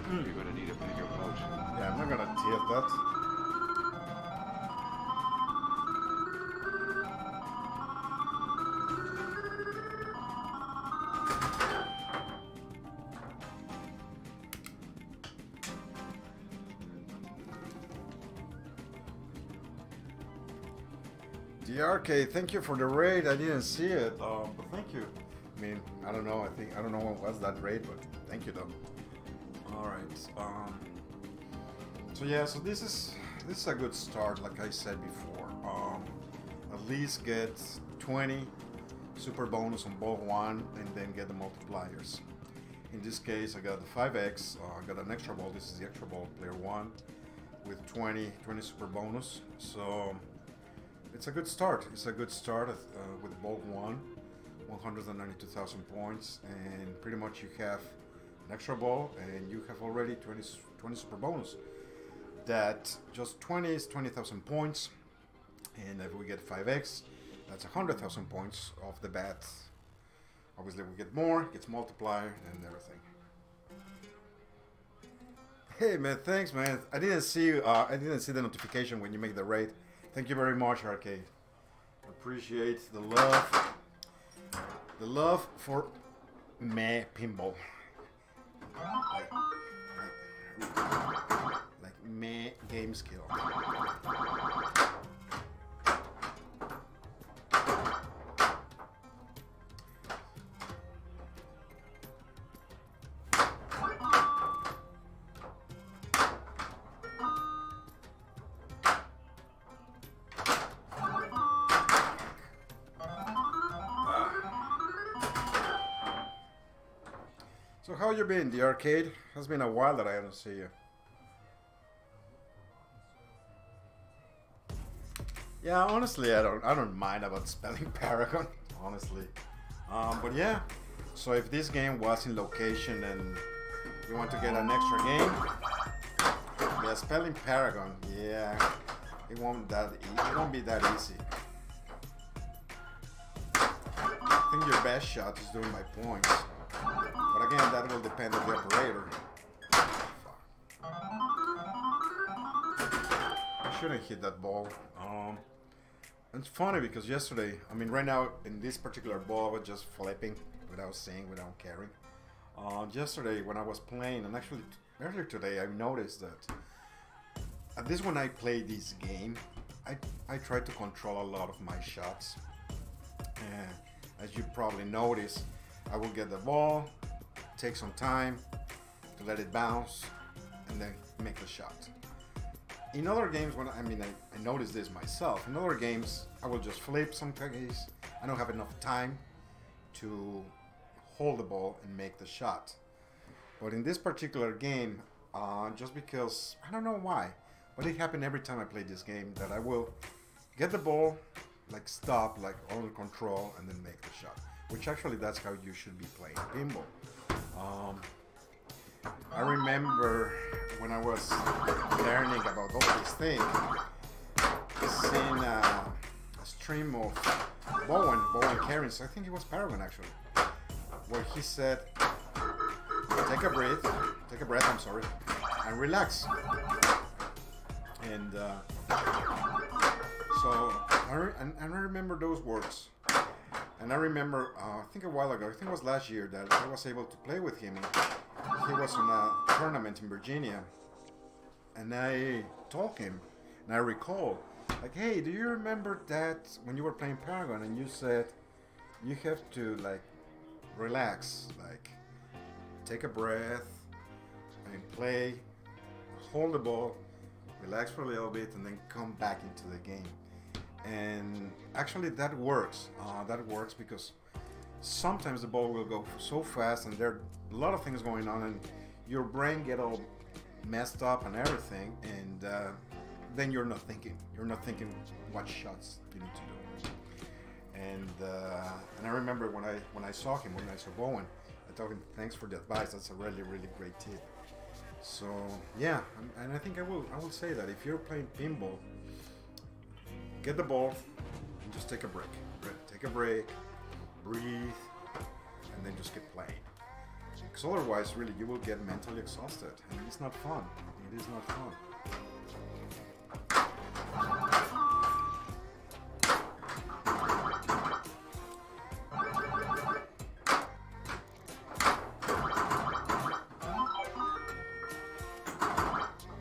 You're going to need a bigger boat. Yeah, I'm not gonna tilt that. DRK, thank you for the raid. I didn't see it, but thank you. I mean, I don't know. I don't know what was that rate, but thank you though. All right. So yeah, so this is a good start, like I said before. At least get 20 super bonus on ball 1, and then get the multipliers. In this case, I got the 5x. I got an extra ball. This is the extra ball, player 1, with 20 super bonus. So it's a good start. It's a good start with ball 1, 192,000 points, and pretty much you have an extra ball, and you have already 20 super bonus. That just 20 is 20,000 points, and if we get 5x, that's 100,000 points off the bat. Obviously, we get more, gets multiplier, and everything. Hey man, thanks man. I didn't see the notification when you make the raid. Thank you very much, Arcade. Appreciate the love. The love for meh pinball. Like meh game skill. So how you been, the Arcade? Has been a while that I haven't seen you. Yeah, honestly, I don't mind about spelling Paragon, honestly. But yeah, so if this game was in location and you want to get an extra game, yeah, spelling Paragon, yeah, it won't be that easy. I think your best shot is doing my points. But again, that will depend on the operator. I shouldn't hit that ball. It's funny because yesterday, I mean right now in this particular ball I was just flipping without seeing, without caring. Yesterday when I was playing, and actually earlier today, I noticed that at least when I play this game, I try to control a lot of my shots. And as you probably noticed, I will get the ball, take some time to let it bounce, and then make the shot. In other games, I noticed this myself. In other games, I will just flip some case. I don't have enough time to hold the ball and make the shot. But in this particular game, just because, I don't know why, but it happened every time I play this game, that I will get the ball, like stop, like under control, and then make the shot. Which actually, that's how you should be playing pinball. I remember when I was learning about all these things, seeing a stream of Bowen Cairns, I think it was Paragon actually, where he said, take a breath, I'm sorry, and relax. And so I remember those words. And I remember, I think a while ago, I think it was last year, that I was able to play with him. He was on a tournament in Virginia, and I told him, and I recall, like, hey, do you remember that when you were playing Paragon and you said you have to like relax, like take a breath and play, hold the ball, relax for a little bit, and then come back into the game. And actually that works. That works because sometimes the ball will go so fast and there are a lot of things going on and your brain get all messed up and everything, and then you're not thinking what shots you need to do. And I remember when I saw him, when I saw Bowen, I told him, thanks for the advice, that's a really great tip. So yeah, and I think I will say that if you're playing pinball, get the ball and just take a break. Take a break, breathe, and then just keep playing. Because otherwise, really, you will get mentally exhausted, and it's not fun. It is not fun.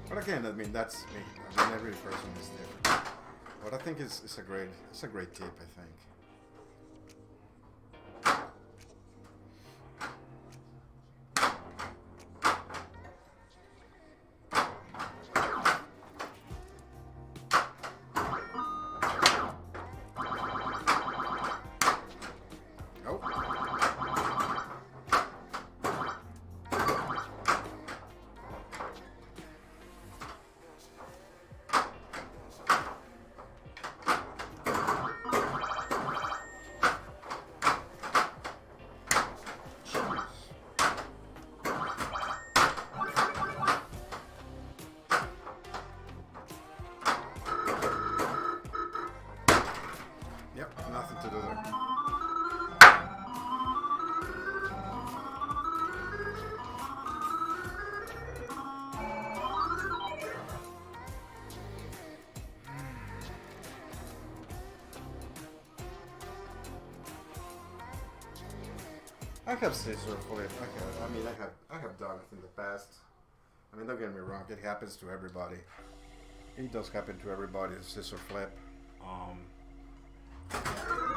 But again, I mean, that's me. I mean, every person is different. But I think it's a great tip, I think. I have scissor flip. I have done it in the past. I mean, don't get me wrong. It happens to everybody. It does happen to everybody. Scissor flip. It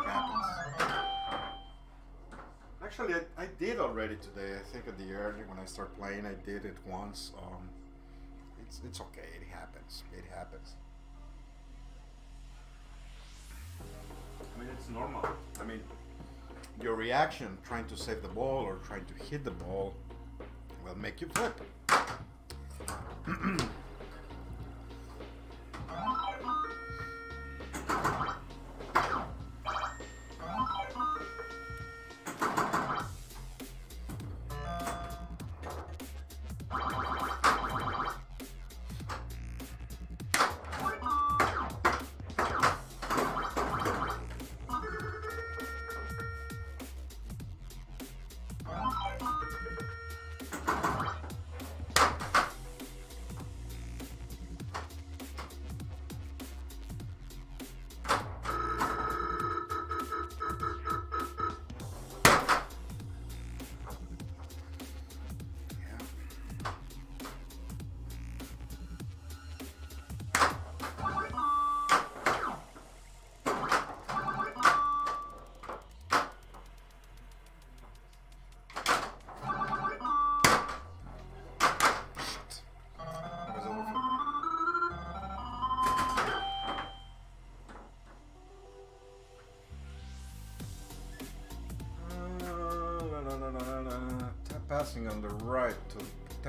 happens. Actually, I did already today. I think at the early when I start playing, I did it once. It's okay. It happens. It happens. I mean, it's normal. I mean, your reaction trying to save the ball or trying to hit the ball will make you flip.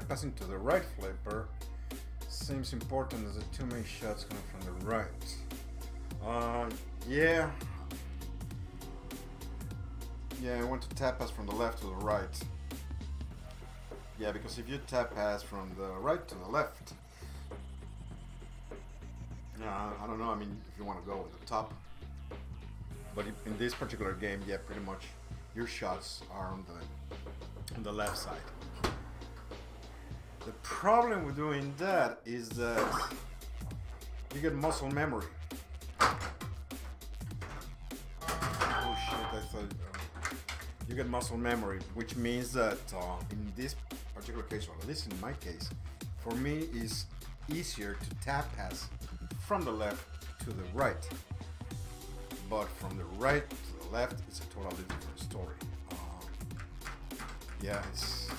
Passing to the right flipper seems important as the too many shots coming from the right. Yeah, I want to tap pass from the left to the right. Yeah, because if you tap pass from the right to the left, I don't know. I mean, if you want to go with the top, but in this particular game, yeah, pretty much your shots are on the left side. The problem with doing that is that you get muscle memory. Oh shit, I thought... you get muscle memory, which means that in this particular case, or at least in my case, for me it's easier to tap pass from the left to the right. But from the right to the left, it's a totally different story. Yeah, it's...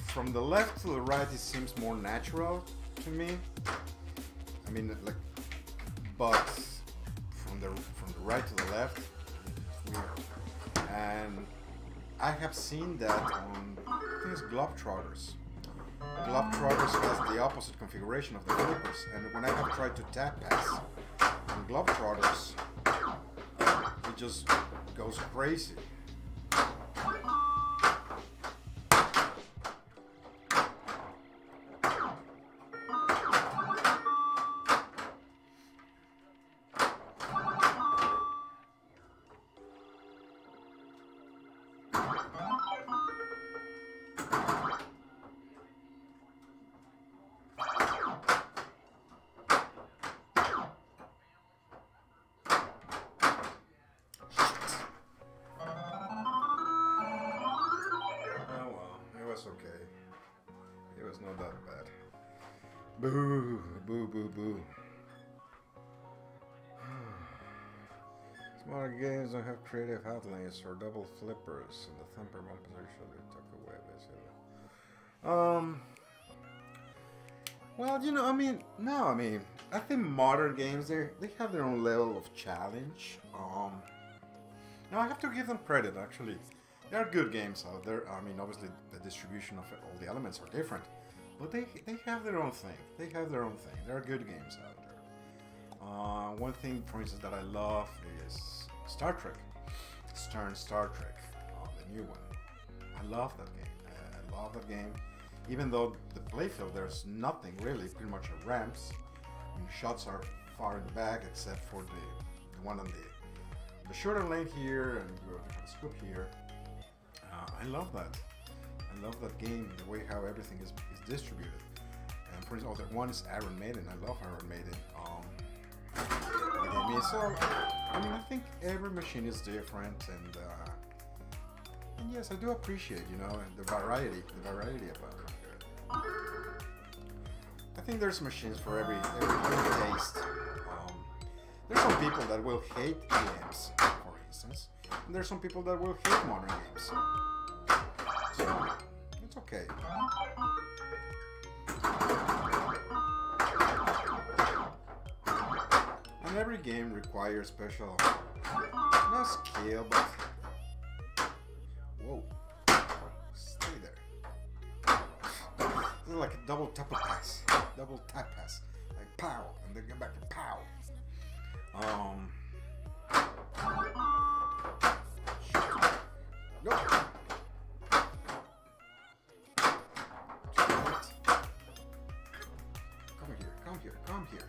From the left to the right, it seems more natural to me. I mean, like, but from the right to the left, it's weird. And I have seen that on, I think it's Globetrotters. Globetrotters has the opposite configuration of the flippers, and when I have tried to tap pass on Globetrotters, it just goes crazy. Okay, it was not that bad. Boo, boo, boo, boo. Smaller games don't have creative outlines or double flippers, and the thumper one position they took away basically. Well, you know, I mean, no, I mean, I think modern games they have their own level of challenge. Now I have to give them credit actually. There are good games out there. I mean, obviously the distribution of all the elements are different, but they have their own thing. They have their own thing. There are good games out there. One thing, for instance, that I love is Star Trek. Star Trek, the new one. I love that game. I love that game. Even though the playfield, there's nothing really, pretty much ramps. I mean, shots are far in the back, except for the one on the shorter lane here and the scoop here. I love that. I love that game, the way how everything is distributed. And for instance, the one is Iron Maiden. I love Iron Maiden. So, I mean, I think every machine is different, and And yes, I do appreciate, you know, the variety about it. I think there's machines for every taste. There's some people that will hate games, for instance, and there's some people that will hate modern games. So it's okay. And every game requires special, not skill, but whoa, stay there. This is like a double tap pass, like pow, and then get back to pow. Nope. Come here.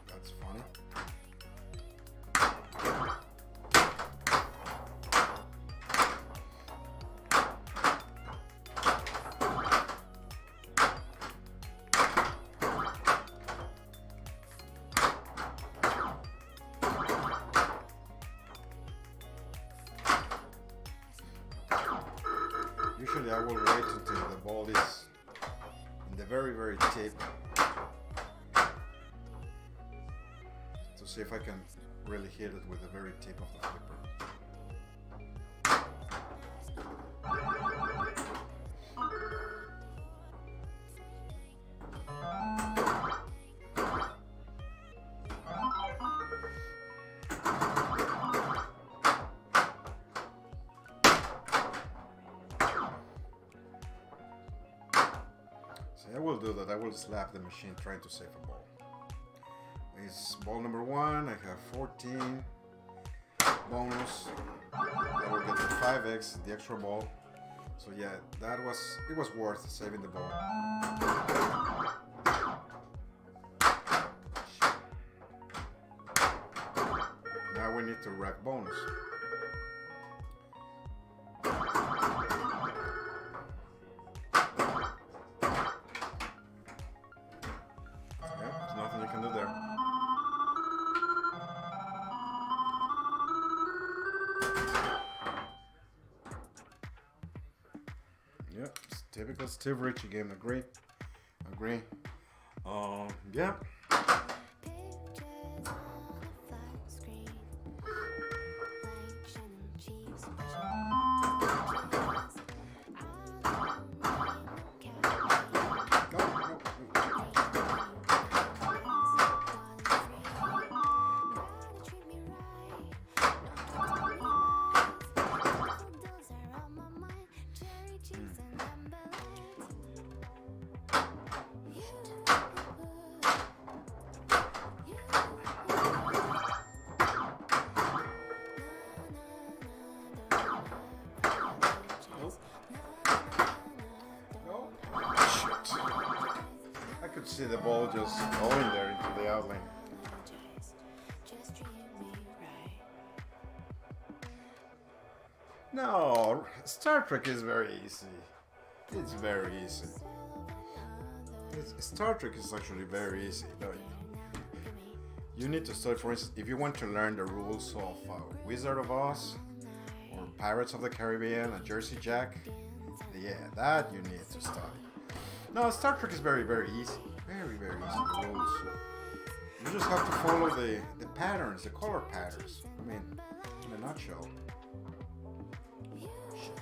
That's funny. Usually I will wait until the ball is in the very tip to see if I can really hit it with the very tip of the flipper. I will do that. I will slap the machine trying to save a ball. It's ball number 1. I have 14 bonus. I will get the 5x, the extra ball. So yeah, it was worth saving the ball. Now we need to rack bonus. Yep, it's typical Steve Ritchie game. Agree. Yeah. See the ball just going there into the outline. No, Star Trek is very easy. It's very easy. Star Trek is actually very easy. You need to study, for instance, if you want to learn the rules of Wizard of Oz or Pirates of the Caribbean and Jersey Jack, yeah, that you need to study. No, Star Trek is very easy. Very easy, the rules. You just have to follow the patterns, the color patterns. I mean, in a nutshell. Shit.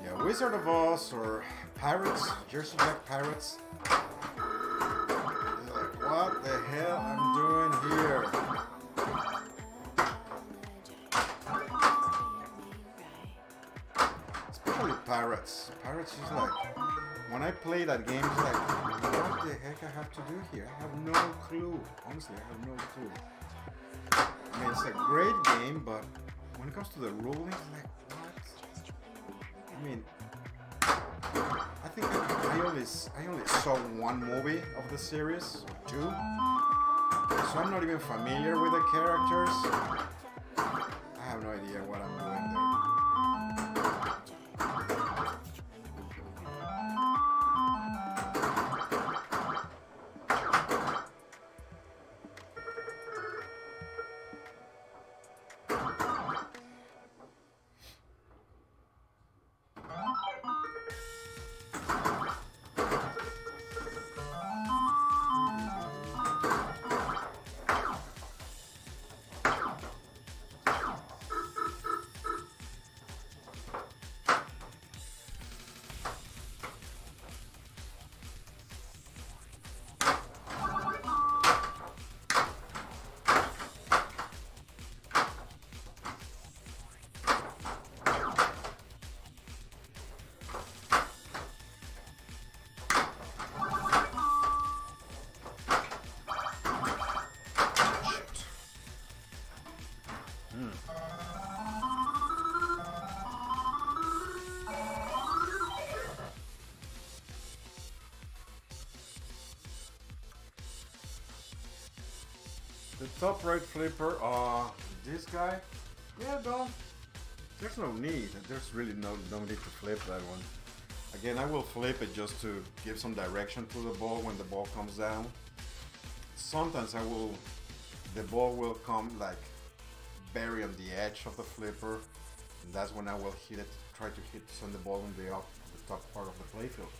Yeah, Wizard of Oz or Pirates, Jersey Jack Pirates. It's like, what the hell I'm doing here? Pirates is like, when I play that game, it's like, what the heck I have to do here? I have no clue. Honestly, I have no clue. I mean, it's a great game, but when it comes to the ruling, it's like, what? I mean, I think I only saw one movie of the series, or two, so I'm not even familiar with the characters. top right flipper, this guy, yeah, don't. There's no need. There's really no need to flip that one. Again, I will flip it just to give some direction to the ball when the ball comes down. Sometimes the ball will come like bury on the edge of the flipper, and that's when I will hit it, try to send the ball on the top part of the playfield.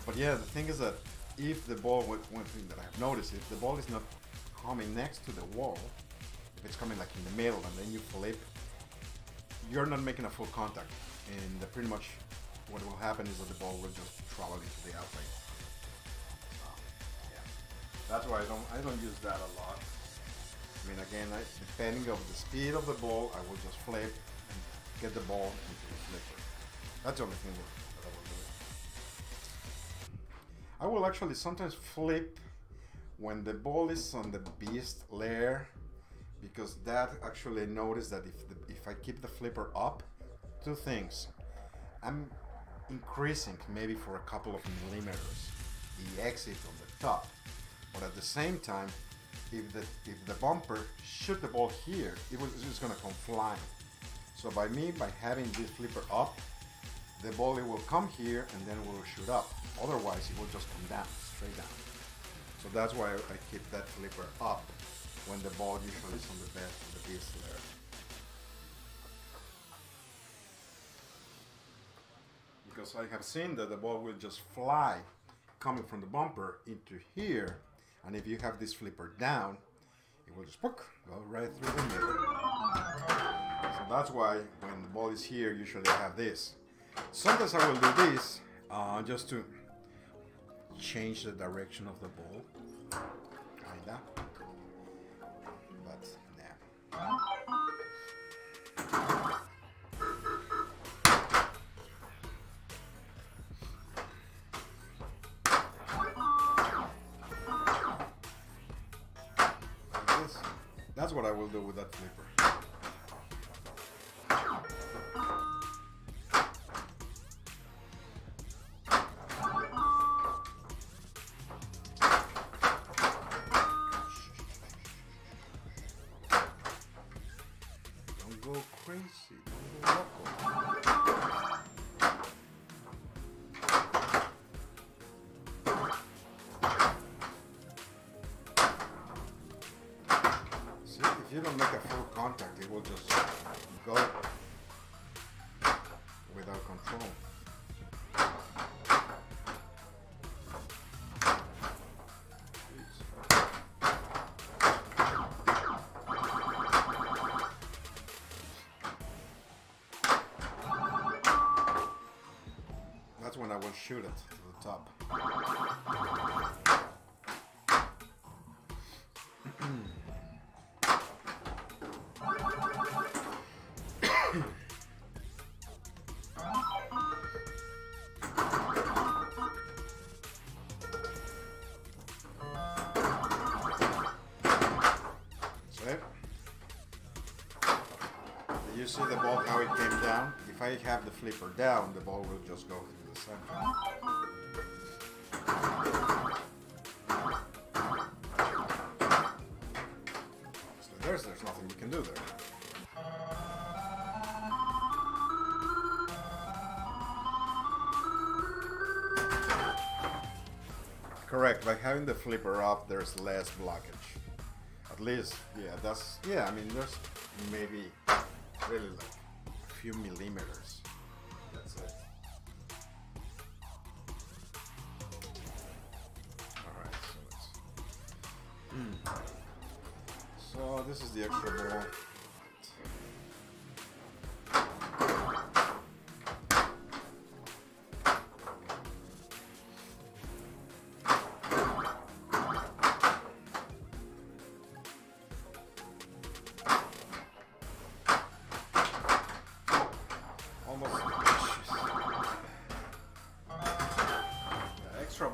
But yeah, the thing is that if the ball, one thing that I've noticed, if the ball is not coming next to the wall, if it's coming like in the middle and then you flip, you're not making a full contact, and pretty much what will happen is that the ball will just travel into the outside. Yeah, that's why I don't use that a lot. I mean, again, depending on the speed of the ball, I will just flip and get the ball into the flipper. That's the only thing that I will do. I will actually sometimes flip when the ball is on the beast layer, because that actually notice that if I keep the flipper up, two things. I'm increasing maybe for a couple of millimeters the exit on the top, but at the same time, if the bumper shoot the ball here, it's just gonna come flying. So by having this flipper up, the ball will come here and then it will shoot up. Otherwise, it will just come down, straight down. So that's why I keep that flipper up when the ball usually is on the beast layer. Because I have seen that the ball will just fly coming from the bumper into here, and if you have this flipper down, it will just go right through the middle. So that's why when the ball is here, usually I have this. Sometimes I will do this just to change the direction of the ball, kinda. But nah. That's what I will do with that flipper. Don't go crazy. Don't go loco. If you don't make a full contact, it will just go without control. That's when I will shoot it to the top. You see the ball how it came down? If I have the flipper down, the ball will just go to the center. Obviously, there's nothing you can do there. Correct, by having the flipper up, there's less blockage. At least, yeah, I mean, there's maybe really like a few millimeters. That's it. Alright, so this is the extra ball.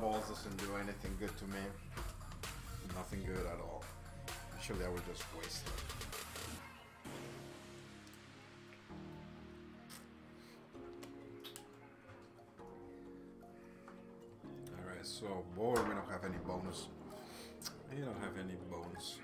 Balls doesn't do anything good to me. Nothing good at all. Actually, I would just waste it. Alright, so boy, we don't have any bonus. You don't have any bones.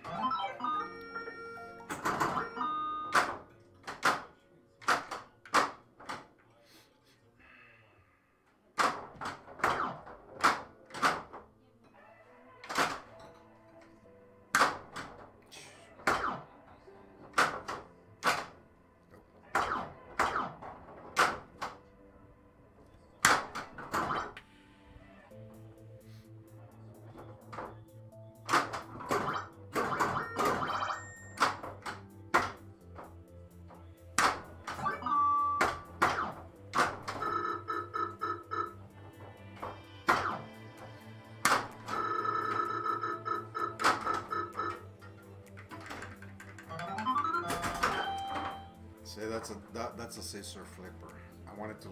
See, that's a scissor flipper. I wanted to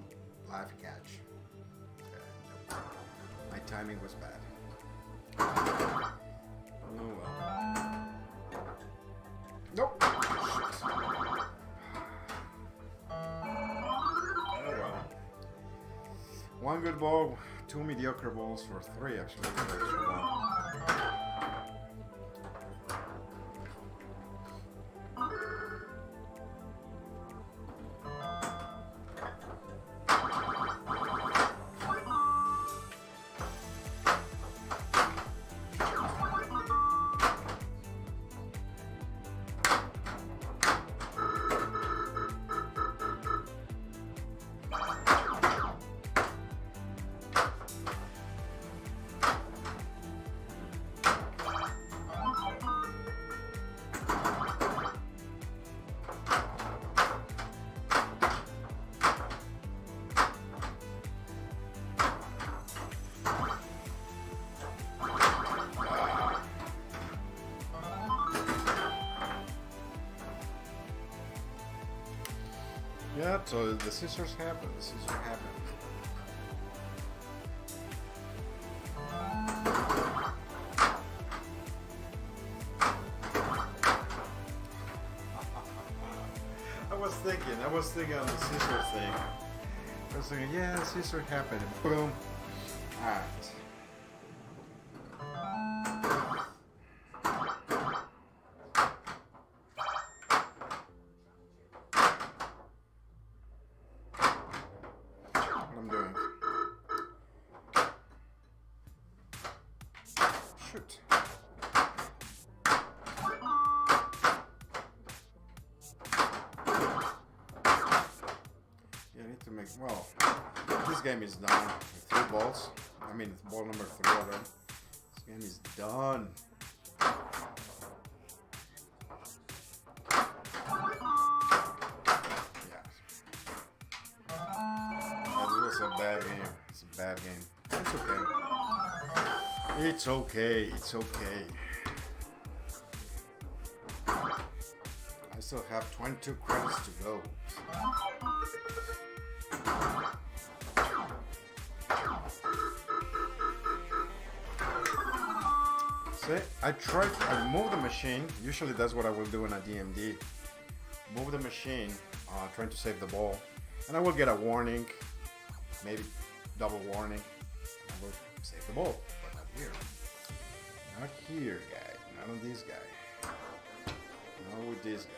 live catch. My timing was bad. Oh well. Nope. Shit. Oh well. One good ball, two mediocre balls, or three actually. Extra ball. Yeah, so the scissors happen. The scissors happen. I was thinking on the scissor thing. I was thinking, yeah, the scissor happened. Boom. Alright. Shoot. Yeah, I need to make, well, this game is done with 3 balls. I mean, it's ball number 3 already. This game is done. Yeah. That was a bad game. It's a bad game. It's okay. It's okay, it's okay. I still have 22 credits to go. See, I move the machine. Usually that's what I will do in a DMD. Move the machine, trying to save the ball. And I will get a warning, maybe double warning. I will save the ball. Here. Not here, guy. Not on this guy. Not with this guy.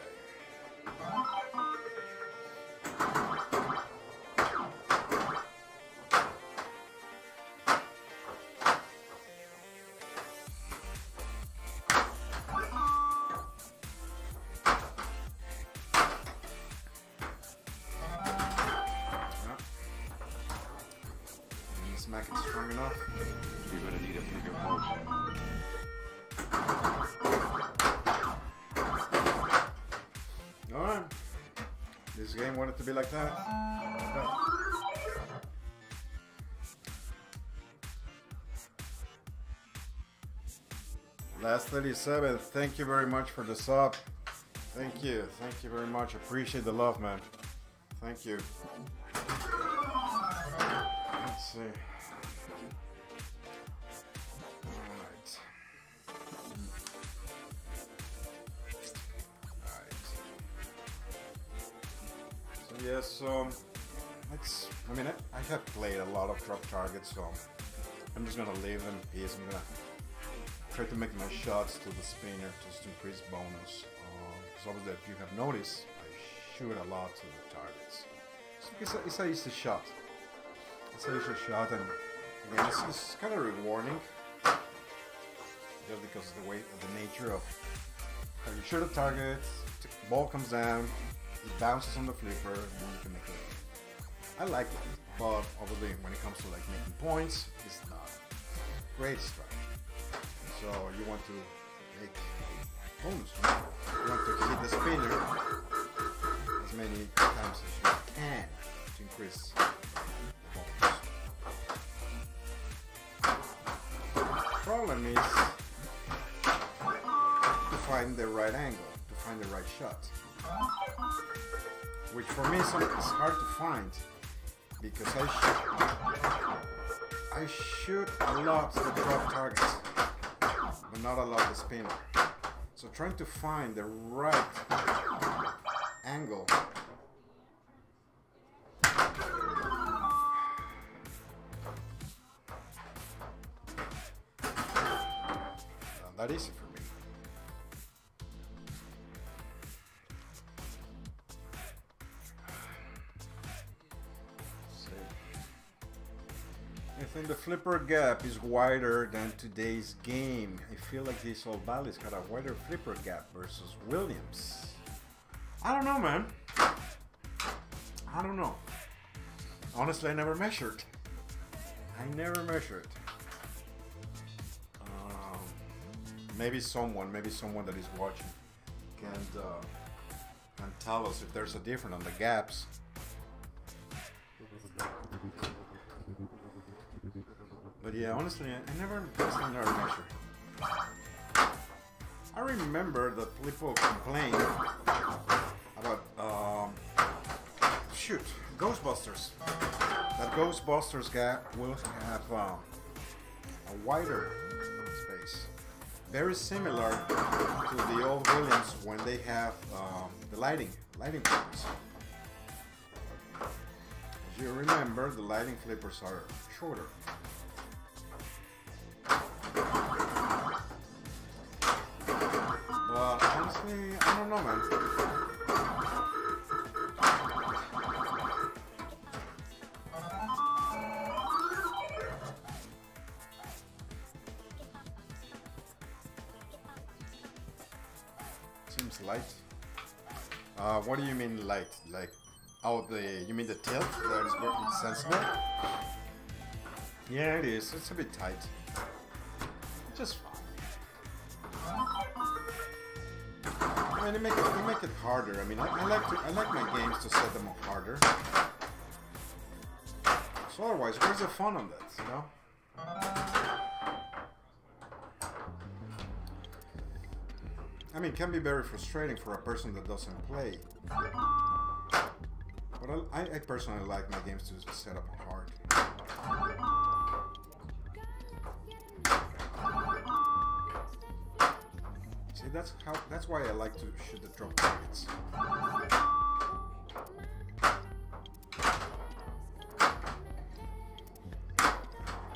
Smack it strong enough. You're gonna need a bigger potion. Alright. This game wanted to be like that. Last 37, thank you very much for the sub. Thank you very much. Appreciate the love, man. Thank you. Let's see. Yes, I mean, I have played a lot of drop targets, so I'm just gonna leave them in peace. I'm gonna try to make my shots to the spinner just to increase bonus. Because obviously, if you have noticed, I shoot a lot to the targets. So it's a easy shot. It's a easy shot, and again, it's kind of rewarding. Just because of the way, of the nature of how you shoot a target, the ball comes down, it bounces on the flipper, and then you can make it. I like it, but obviously when it comes to like making points, it's not a great strategy. So you want to make bonus. You want to hit the spinner as many times as you can to increase bonus. Problem is to find the right angle, to find the right shot, which for me is hard to find because I shoot a lot the drop targets, but not a lot the spinner. So trying to find the right angle not that easy for me. I think the flipper gap is wider than today's game. I feel like this old Bally's got a wider flipper gap versus Williams. I don't know, man. I don't know. Honestly, I never measured. I never measured. Maybe someone that is watching can tell us if there's a difference on the gaps. But yeah, honestly, I never measured. I remember that people complained about Ghostbusters. That Ghostbusters gap will have a wider space, very similar to the old Williams when they have the lighting flippers. As you remember, the lighting flippers are shorter. But honestly, I don't know, man. Seems light. What do you mean light? Like, you mean the tilt? That is where it's sensible? Yeah, it is. It's a bit tight. Just fine. I mean, you make it harder. I mean, I like my games to set them up harder. So otherwise, where's the fun on that? You know? I mean, it can be very frustrating for a person that doesn't play. But I personally like my games to set up hard. See, that's why I like to shoot the drop targets.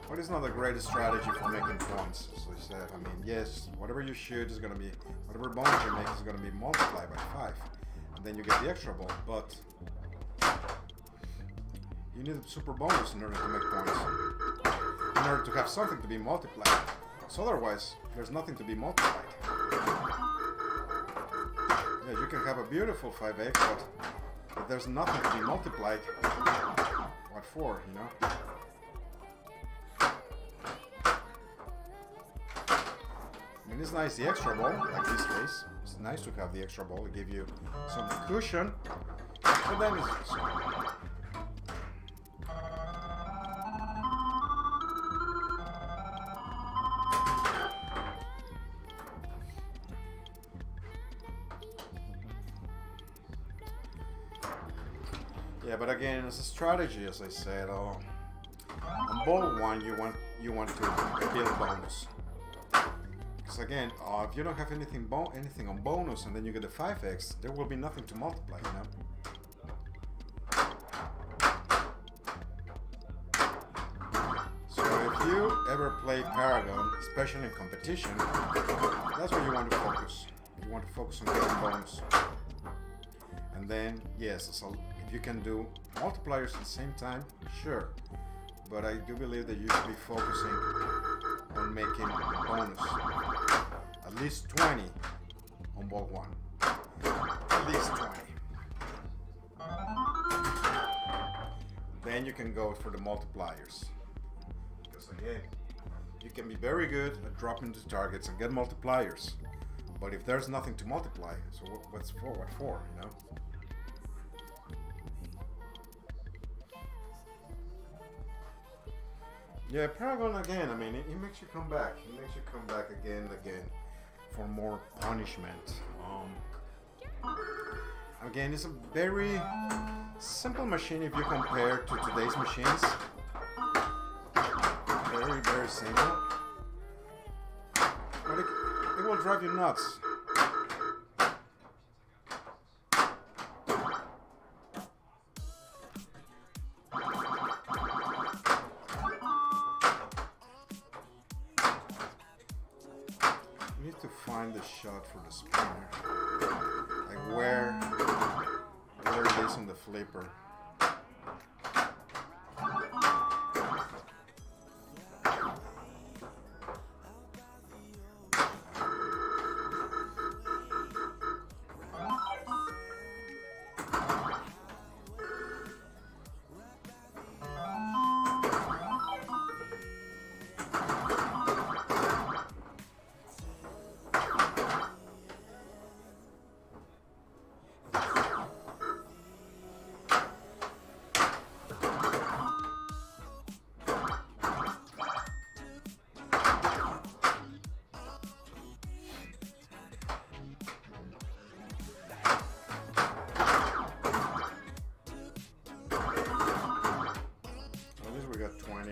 But it's not the greatest strategy for making points. So I said, I mean, yes, whatever you shoot is gonna be, whatever bonus you make is gonna be multiplied by 5, and then you get the extra ball. But you need a super bonus in order to make points, in order to have something to be multiplied. So otherwise, there's nothing to be multiplied. Yeah, you can have a beautiful 5x, but if there's nothing to be multiplied, what for, you know? I mean, it's nice, the extra ball, like this case. It's nice to have the extra ball, it gives you some cushion, but then it's just... Yeah, but again, it's a strategy, as I said. On ball 1, you want to build bonus. Because again, if you don't have anything on bonus, and then you get a 5x, there will be nothing to multiply, you know. So if you ever play Paragon, especially in competition, that's where you want to focus. You want to focus on getting bonus. And then, yes, so if you can do multipliers at the same time, sure. But I do believe that you should be focusing on making bonus. At least 20 on ball 1. At least 20. Then you can go for the multipliers. Because again, you can be very good at dropping the targets and get multipliers. But if there's nothing to multiply, so what's for? What for, you know? Yeah, Paragon again, I mean, it makes you come back. It makes you come back again and again for more punishment. Again, it's a very simple machine if you compare to today's machines. Very, very simple. But it will drive you nuts. You need to find the shot for the spinner. Like where it is on the flipper.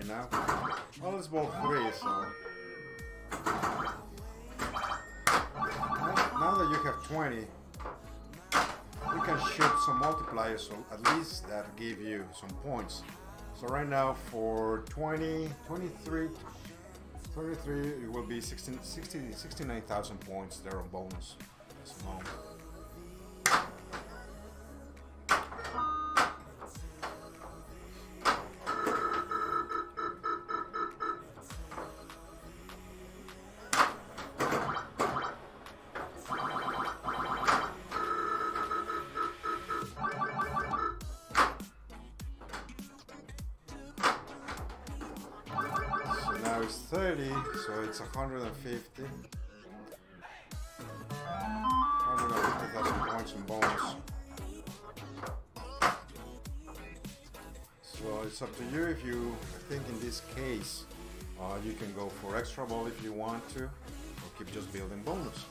Now. Well, it's ball 3, so now that you have 20, you can shoot some multipliers, so at least that give you some points. So right now for 23, it will be 69,000 points there on bonus. That's long. Now it's 30, so it's 150. 150,000 points in bonus. So it's up to you if you think in this case you can go for extra ball if you want to, or keep just building bonus.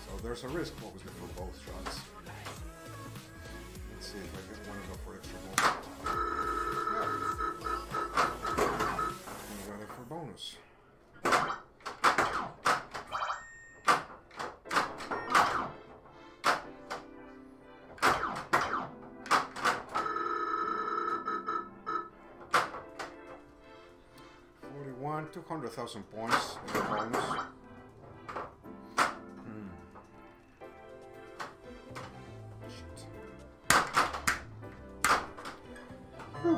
So there's a risk obviously for both shots. Let's see if I want to go for extra ball. Bonus. $41, 200,000 points in the bonus. Shit. Whew.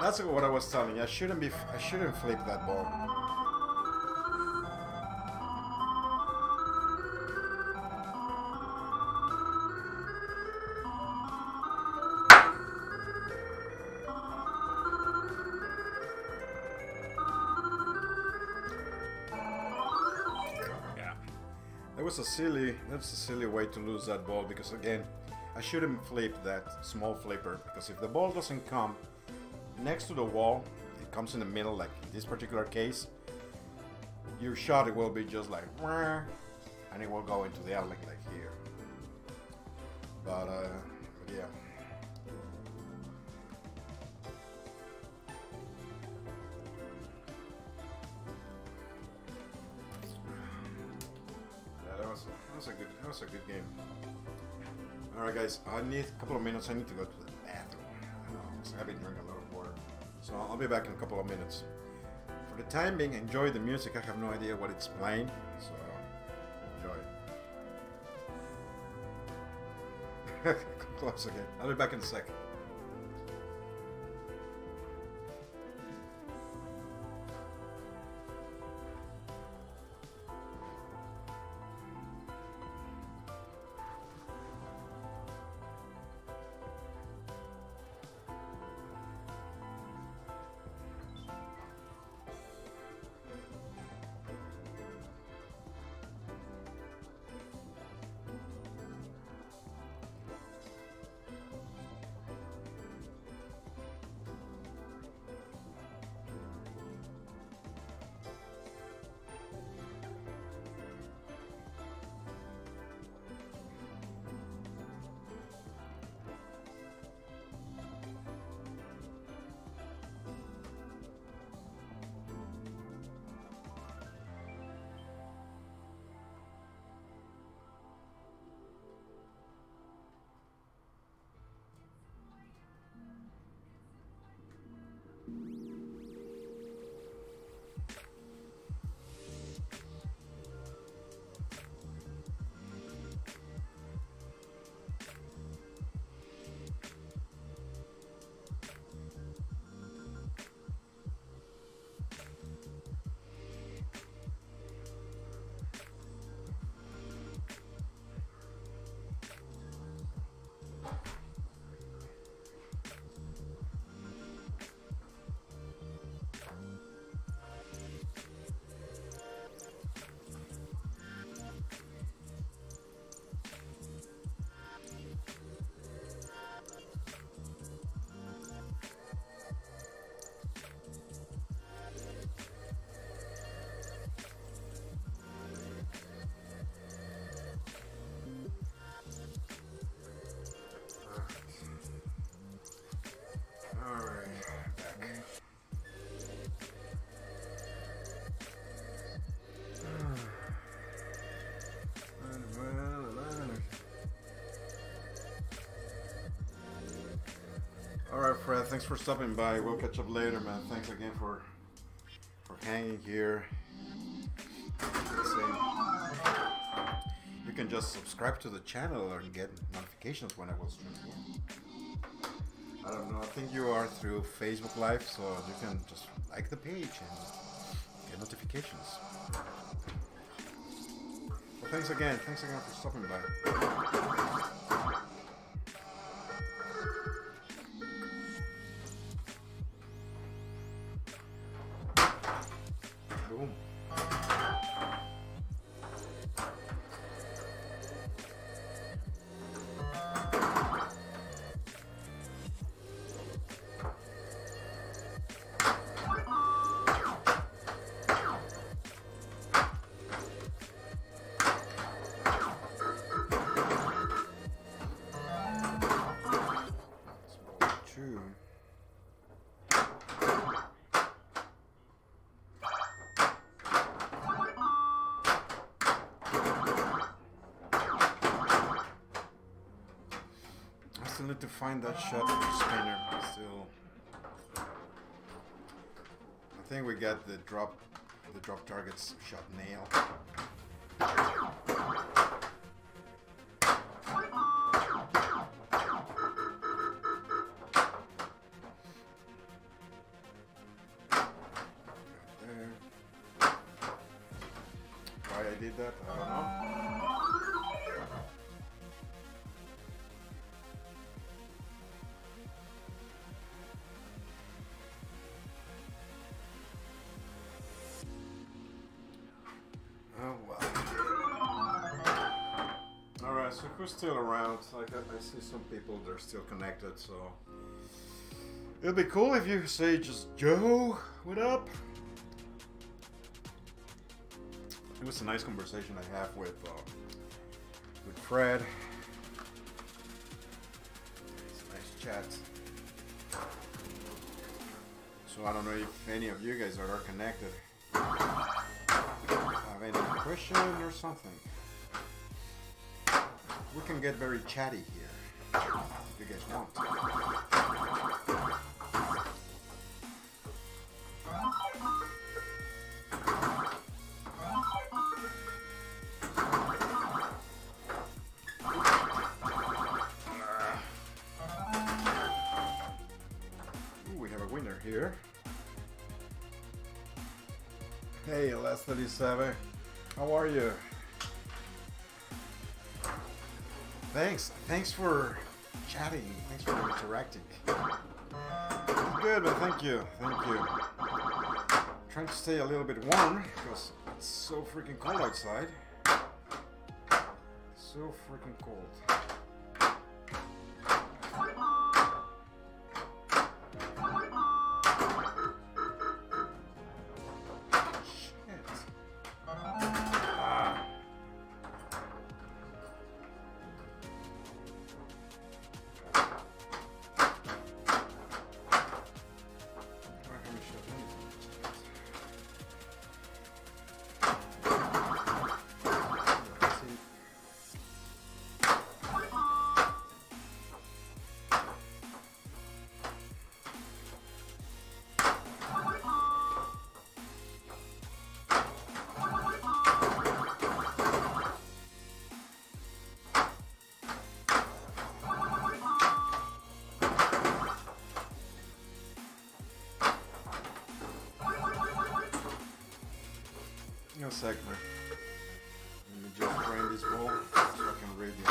That's what I was telling you. I shouldn't flip that ball. Yeah. That's a silly way to lose that ball, because again, I shouldn't flip that small flipper, because if the ball doesn't come next to the wall, it comes in the middle, like in this particular case, your shot, it will be just like, and it will go into the alley like here. But yeah. That was a good game. All right, guys. I need a couple of minutes. I need to go to the bathroom. I've been drinking a lot of water, so I'll be back in a couple of minutes. For the time being, enjoy the music. I have no idea what it's playing, so enjoy. Come close again. I'll be back in a second. Alright, Fred, thanks for stopping by. We'll catch up later, man. Thanks again for hanging here. You can just subscribe to the channel and get notifications when I will stream again. I don't know, I think you are through Facebook Live, so you can just like the page and get notifications. Well, thanks again for stopping by. Boom. I still need to find that shot spinner. Still, I think we got the drop targets shot nail. Why I did that, I don't know. Oh well. Alright, so who's still around? Like I see some people, they're still connected, so it'll be cool if you say just Joe, what up? It was a nice conversation I have with Fred. It's a nice chat. So I don't know if any of you guys that are connected have any question or something. we can get very chatty here, if you guys want. Ooh, we have a winner here. Hey, last 37. How are you? Thanks for chatting. Thanks for interacting. Good, man. Thank you. Trying to stay a little bit warm because it's so freaking cold outside. So freaking cold. A sec, man. Let me just drain this bowl so I can read it.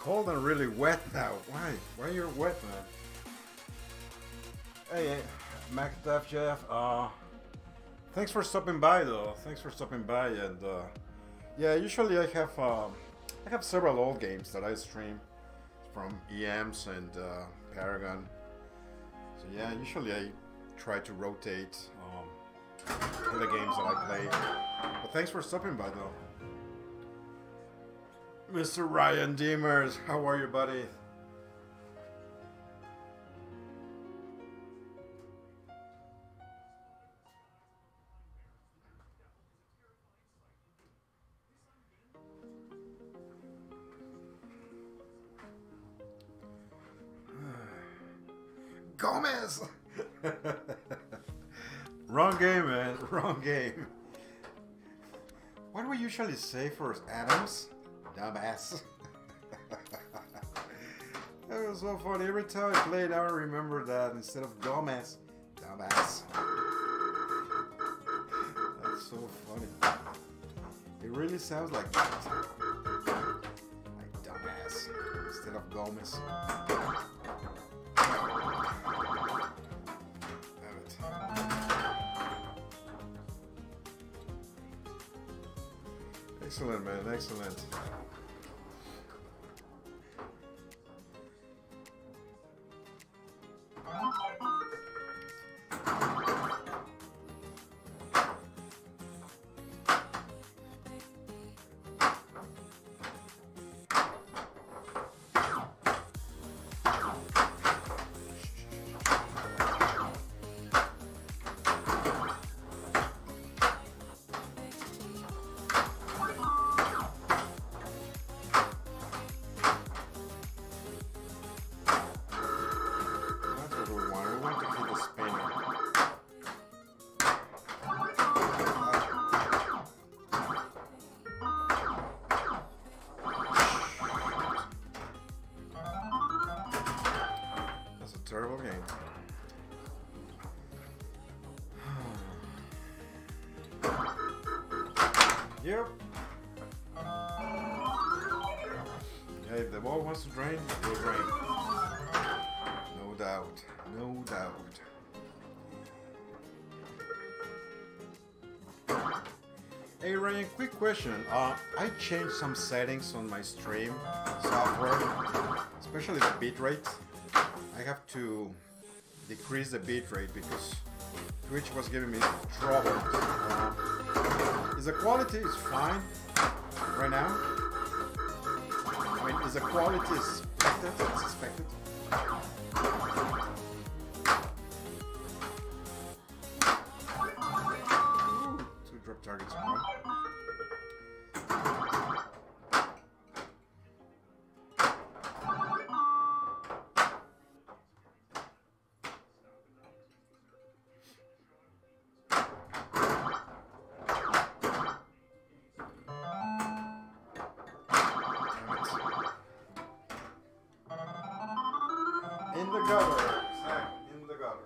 Cold and really wet now. Why? Why you're wet, man? Hey, MacDuff Jeff. Thanks for stopping by, though. Thanks for stopping by, and yeah, usually I have several old games that I stream from EMs and Paragon. So yeah, usually I try to rotate the games that I play. But thanks for stopping by, though. Mr. Ryan Deemers, how are you, buddy? Gomez! Wrong game, man. Wrong game. What do we usually say for Adams? Dumbass. That was so funny. Every time I play it, I remember that instead of Gomez. Dumbass. That's so funny. It really sounds like that. Like dumbass instead of Gomez. Excellent, man. Excellent. Terrible game. Yep. Yeah, if the ball wants to drain, it will drain. No doubt. No doubt. Hey Ryan, quick question. I changed some settings on my stream software, especially the bitrate. I have to decrease the bitrate because Twitch was giving me trouble. The quality is fine, right now. I mean, is the quality expected? It's expected. Ooh, 2 drop targets in one. In the gutter. In the gutter.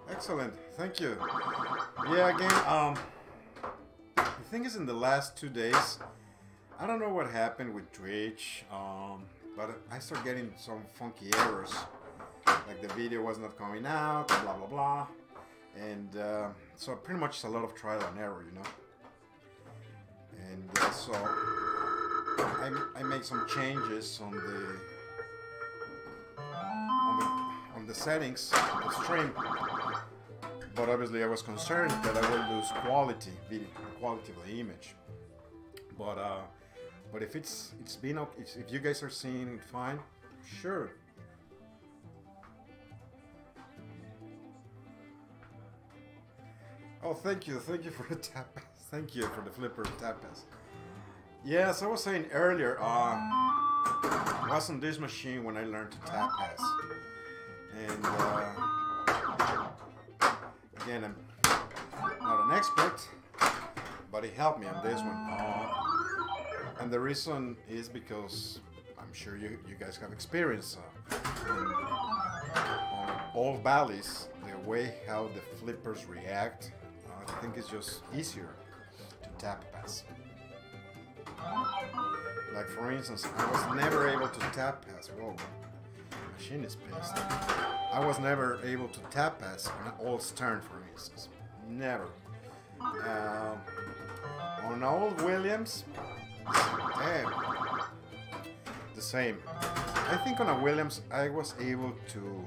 Excellent. Thank you. Yeah, again, the thing is, in the last 2 days, I don't know what happened with Twitch, but I started getting some funky errors. Like the video was not coming out, blah blah blah. And so pretty much it's a lot of trial and error, you know. And so I made some changes on the settings of the stream. But obviously I was concerned that I will lose quality of the image. But if it's been okay, if you guys are seeing it fine, sure. Oh, thank you for the tap pass. Thank you for the flipper tap pass. Yes, I was saying earlier, it was on this machine when I learned to tap pass, and again, I'm not an expert, but he helped me on this one. And the reason is because I'm sure you guys have experience on old valleys, the way how the flippers react. I think it's just easier to tap pass. Like for instance, I was never able to tap pass. Whoa, machine is pissed. I was never able to tap pass on an old Stern, for instance. Never. On old Williams, damn, the same. I think on a Williams I was able to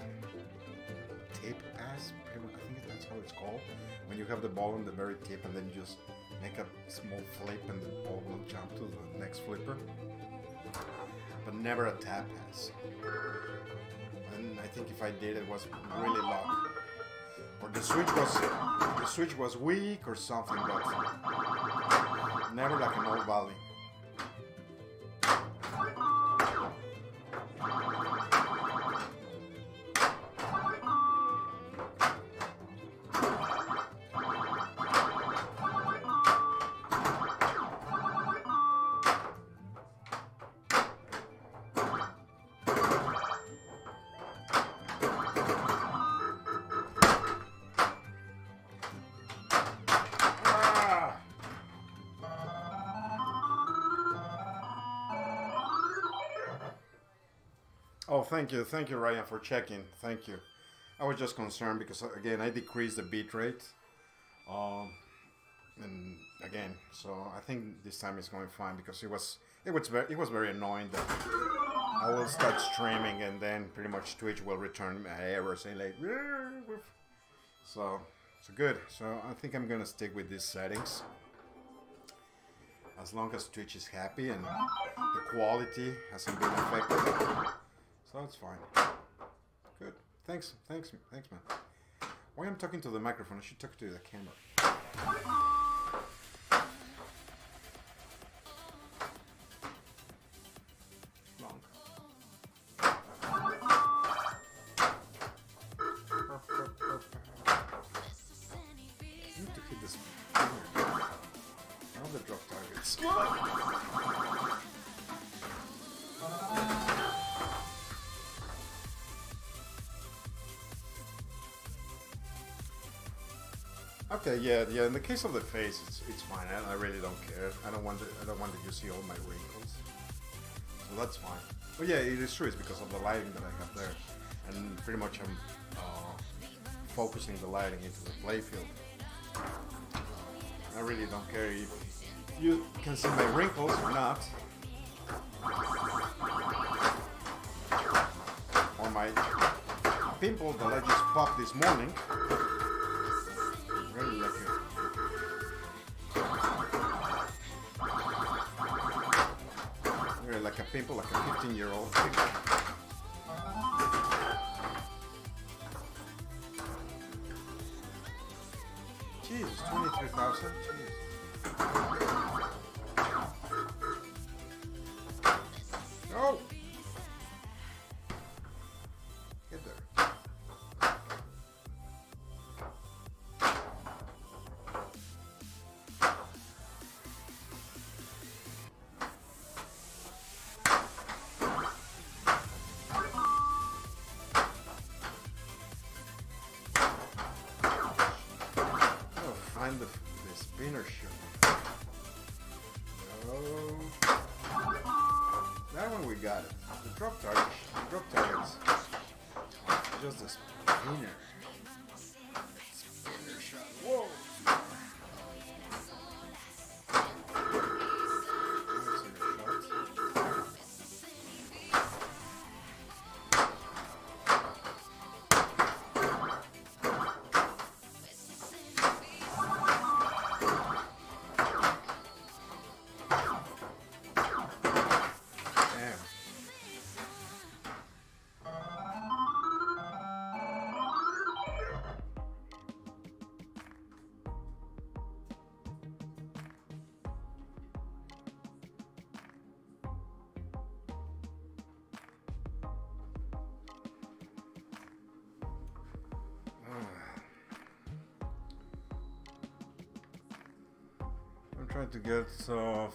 tape pass. I think that's how it's called. When you have the ball on the very tip and then you just make a small flip and the ball will jump to the next flipper. But never a tap pass. And I think if I did, it was really luck. Or the switch was weak or something, but never like an old volley. Oh, thank you, Ryan, for checking. Thank you. I was just concerned because again I decreased the bit rate, and again, so I think this time it's going fine because it was very annoying that I will start streaming and then pretty much Twitch will return my error saying like, so good. So I think I'm gonna stick with these settings as long as Twitch is happy and the quality hasn't been affected. So that's fine. Good. Thanks, man. Why I'm talking to the microphone? I should talk to the camera. Long. I need to hit this. Now the drop targets. Okay, yeah. In the case of the face, it's fine. I really don't care. I don't want that you see all my wrinkles, so that's fine. But yeah, it is true. It's because of the lighting that I have there, and pretty much I'm focusing the lighting into the playfield. I really don't care if you can see my wrinkles or not. Or my pimple that I just popped this morning. Really like a pimple, like a 15-year-old pimple. Jesus, 23,000. Oh! Get there. Find the spinner shot. Oh, that one we got it. The drop targets. Just a spinner. Spinner shot. Whoa. I'm trying to get I'm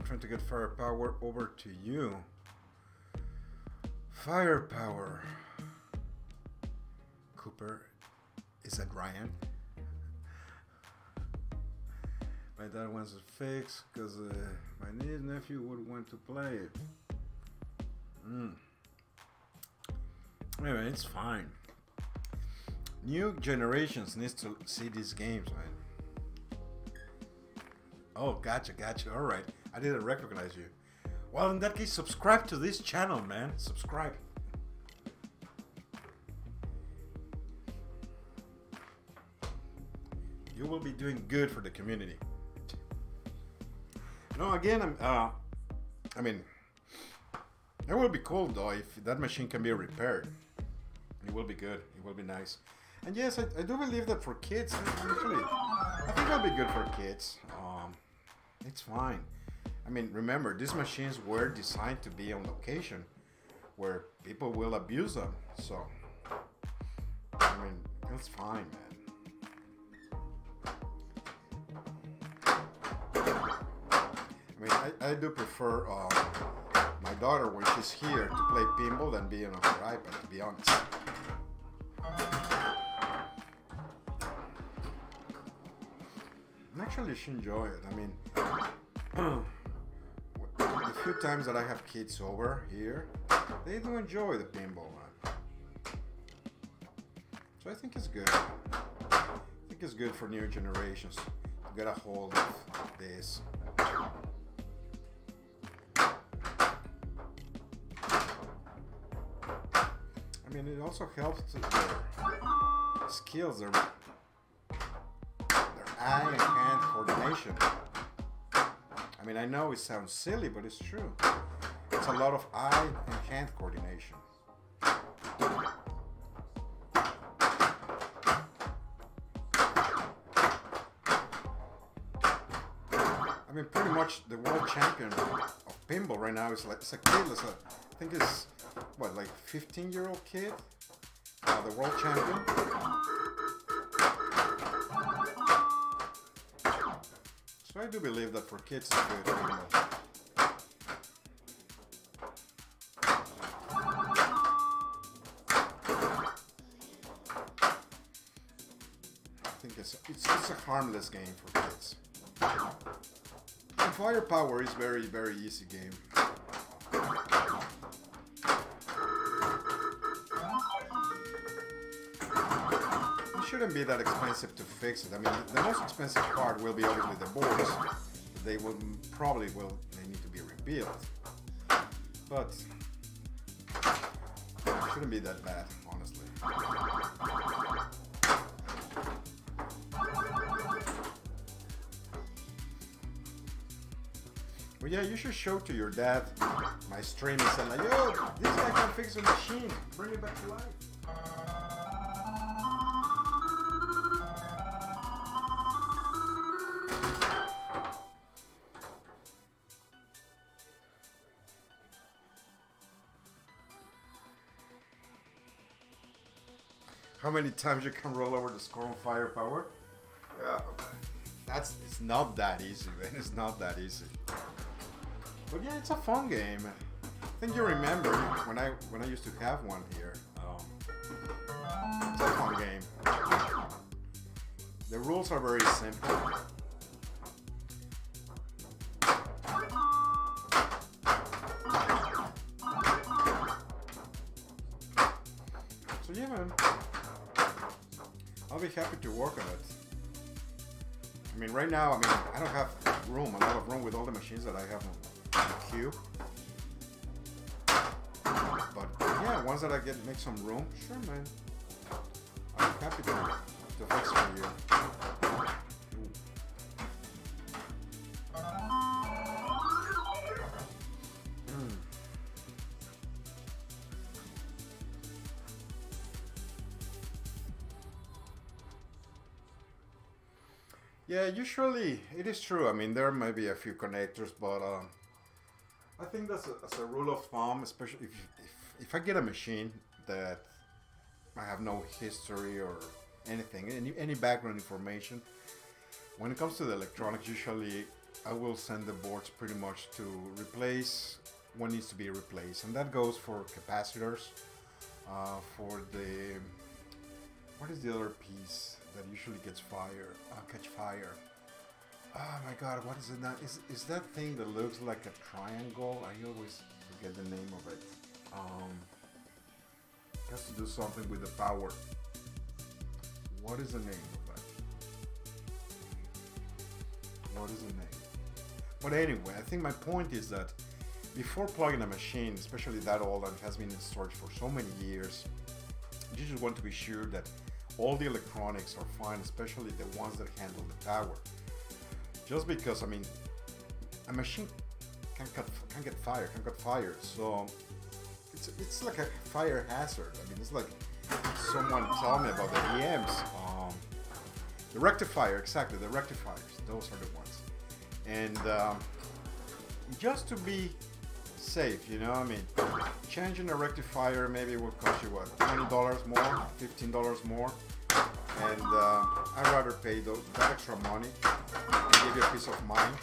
trying to get firepower over to you. Firepower. Cooper, is that Ryan? My dad wants it fixed because my niece nephew would want to play it. Anyway, it's fine. New generations needs to see these games, man. Oh, gotcha. All right, I didn't recognize you. Well, in that case, subscribe to this channel, man. Subscribe. You will be doing good for the community. No, again, I mean, it will be cool though if that machine can be repaired. It will be good. It will be nice. And yes, I do believe that for kids, actually, I think it'll be good for kids. It's fine. I mean, remember, these machines were designed to be on location where people will abuse them. So, I mean, it's fine, man. I mean, I do prefer my daughter when she's here to play pinball than being on her iPad, to be honest. Actually, she enjoy it. I mean, the few times that I have kids over here, they do enjoy the pinball, man. So I think it's good. I think it's good for new generations to get a hold of this. I mean, it also helps to their skills, their eye and hand coordination. I mean, I know it sounds silly, but it's true. It's a lot of eye and hand coordination. I mean, pretty much the world champion of pinball right now is like, it's a kid, I think it's, what, like 15-year-old kid? The world champion. So I do believe that for kids it's good. I think it's a harmless game for kids. And Firepower is very, very easy game. It shouldn't be that expensive to fix it. I mean, the most expensive part will be obviously the boards. they will probably they need to be rebuilt, but it shouldn't be that bad, honestly. But yeah, you should show to your dad my stream and say like, yo, this guy can fix a machine, bring it back to life. How many times you can roll over the score on firepower? Yeah, it's not that easy, man. It's not that easy. But yeah, it's a fun game. I think you remember when I used to have one here. It's a fun game. The rules are very simple. So yeah, man. I'll be happy to work on it. I mean, right now, I don't have a lot of room with all the machines that I have on the queue. But yeah, once that I make some room, sure, man. I'll be happy to fix for you. Yeah, usually it is true. I mean, there may be a few connectors, but I think that's a rule of thumb, especially if I get a machine that I have no history or anything, any background information. When it comes to the electronics, usually I will send the boards pretty much to replace what needs to be replaced, and that goes for capacitors, for the what is the other piece that usually catch fire? Oh my god, what is it now? Is that thing that looks like a triangle? I always forget the name of it. It has to do something with the power. What is the name of that? What is the name? But anyway, I think my point is that before plugging a machine, especially that old and has been in storage for so many years, you just want to be sure that all the electronics are fine, especially the ones that handle the power. Just because, I mean, a machine can get fired, so it's like a fire hazard. I mean, it's like someone told me about the EMs, the rectifier, exactly, the rectifiers. Those are the ones, and just to be safe, you know, I mean, changing a rectifier maybe will cost you what, $20 more, $15 more, and I'd rather pay that extra money and give you a peace of mind.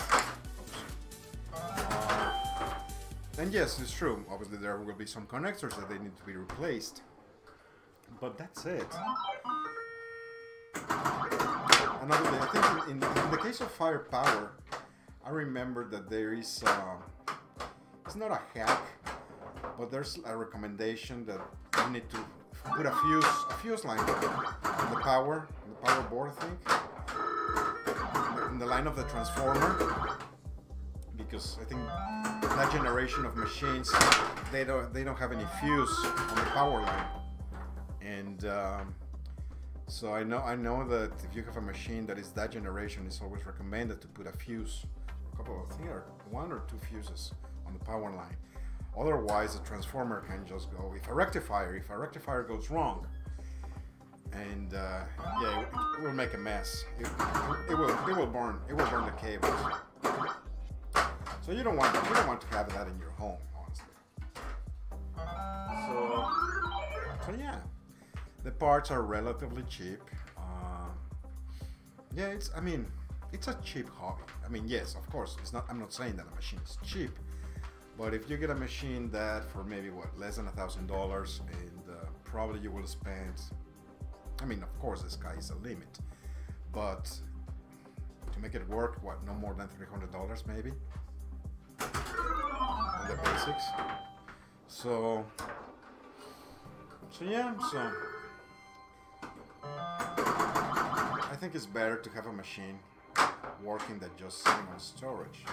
And yes, it's true, obviously there will be some connectors that they need to be replaced, but that's it. Another thing, I think in the case of firepower, I remember that there is it's not a hack, but there's a recommendation that you need to put a fuse line on the power board, I think, in the line of the transformer, because I think that generation of machines they don't have any fuse on the power line, and so I know that if you have a machine that is that generation, it's always recommended to put a fuse, a couple of, I think, one or two fuses on the power line. Otherwise, the transformer can just go. If a rectifier goes wrong, and yeah, it will make a mess. It will burn the cables. So you don't want to have that in your home, honestly. So yeah, the parts are relatively cheap. Yeah, it's a cheap hobby. I mean, yes, of course, it's not. I'm not saying that a machine is cheap. But if you get a machine that for maybe what, less than $1,000, and probably you will spend, I mean, of course the sky is a limit, but to make it work, what, no more than $300 maybe on the basics. So yeah, so I think it's better to have a machine working than just sitting on storage.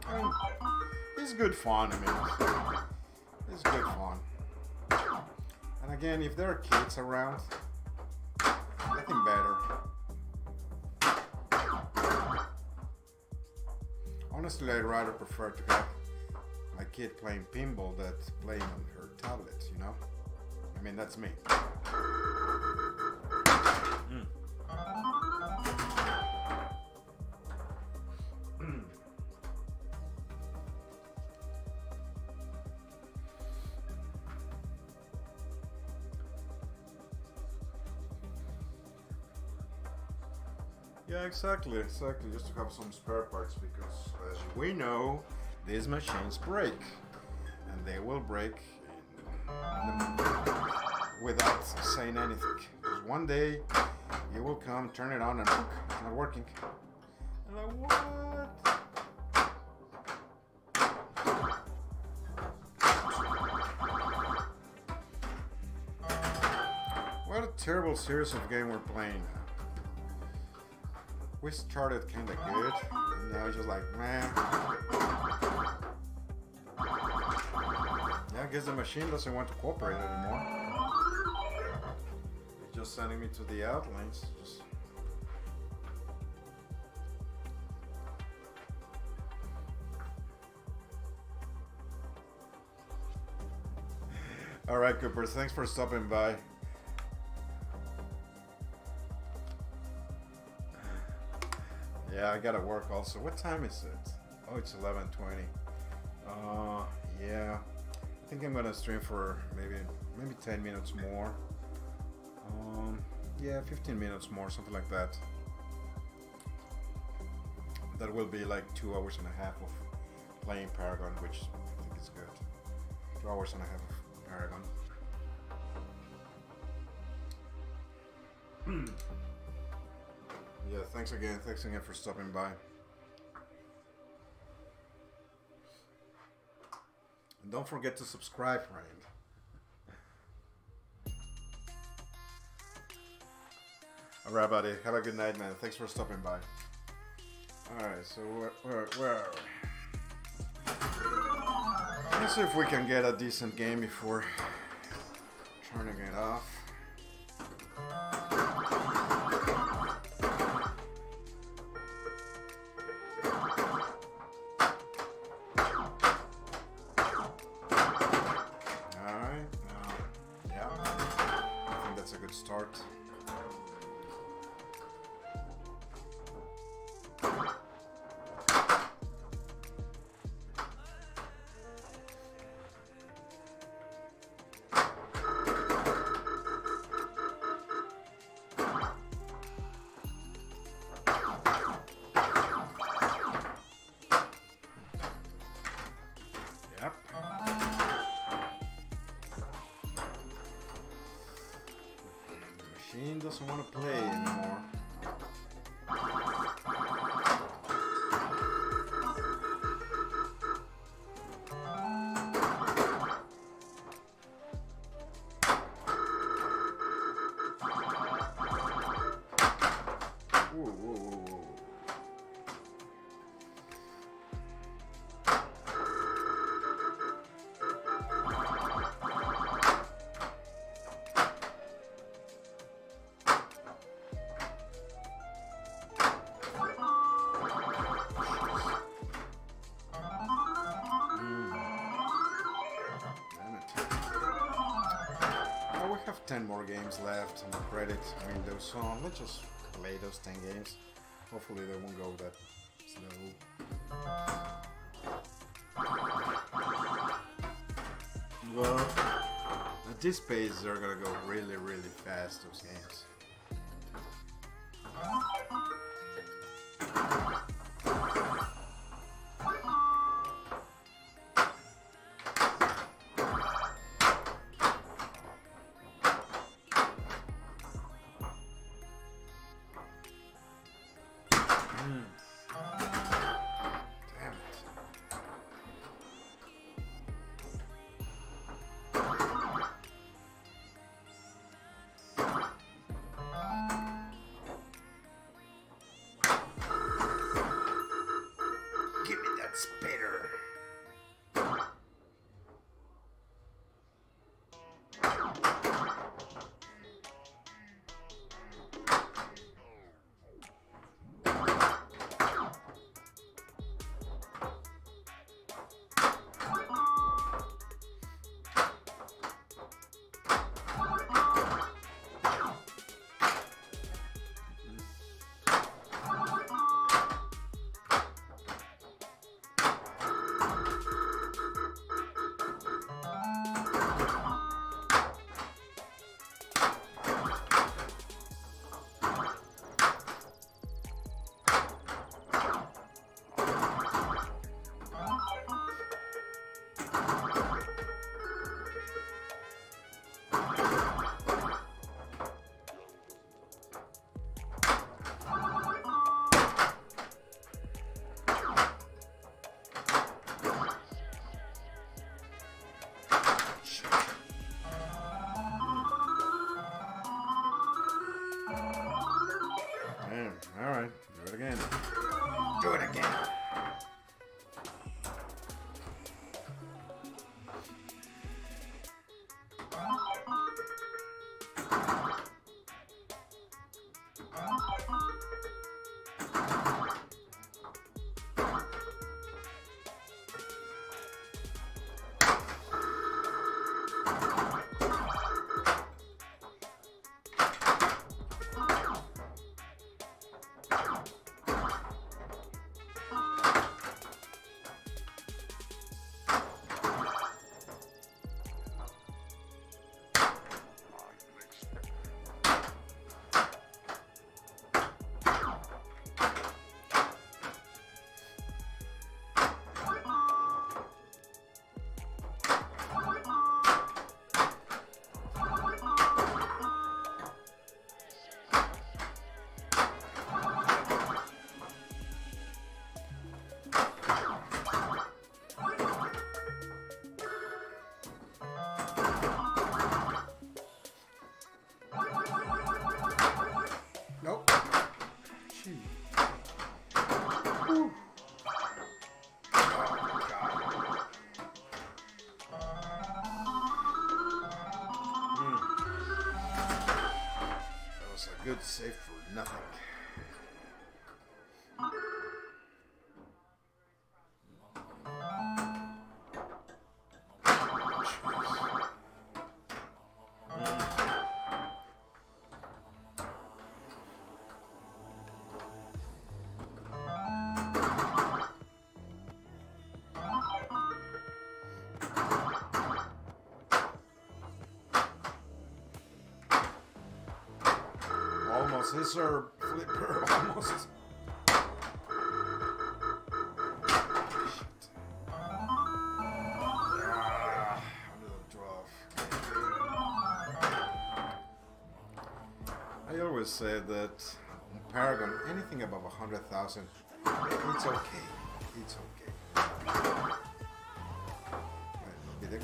And it's good fun. I mean, it's good fun. And again, if there are kids around, nothing better. Honestly, I'd rather prefer to have my kid playing pinball than playing on her tablet, you know? I mean, that's me. Yeah, exactly, just to have some spare parts, because as we know, these machines break, and they will break without saying anything. Because one day, you will come, turn it on, and look, it's not working. And like, what a terrible series of game we're playing. We started kind of good, and now it's just like, man. Yeah, I guess the machine doesn't want to cooperate anymore. It's just sending me to the outlines. All right, Cooper, thanks for stopping by. Yeah, I gotta work also. What time is it? Oh, it's 11:20. Yeah. I think I'm gonna stream for maybe 10 minutes more. Yeah, 15 minutes more, something like that. That will be like 2 hours and a half of playing Paragon, which I think is good. 2 hours and a half of Paragon. Yeah, thanks again for stopping by. And don't forget to subscribe, friend. Alright, buddy. Have a good night, man. Thanks for stopping by. Alright, so where are we? Let's see if we can get a decent game before turning it off. Start. Yep. Machine doesn't want to play anymore. Whoa, whoa, whoa, whoa. We have 10 more games left in the credit window, so let's just play those 10 games. Hopefully they won't go that slow. Well, at this pace they're gonna go really, really fast, those games. Damn it. Good save for nothing. Almost. This is our flipper. Almost. I always say that on Paragon, anything above 100,000, it's okay. It's okay. Might not be the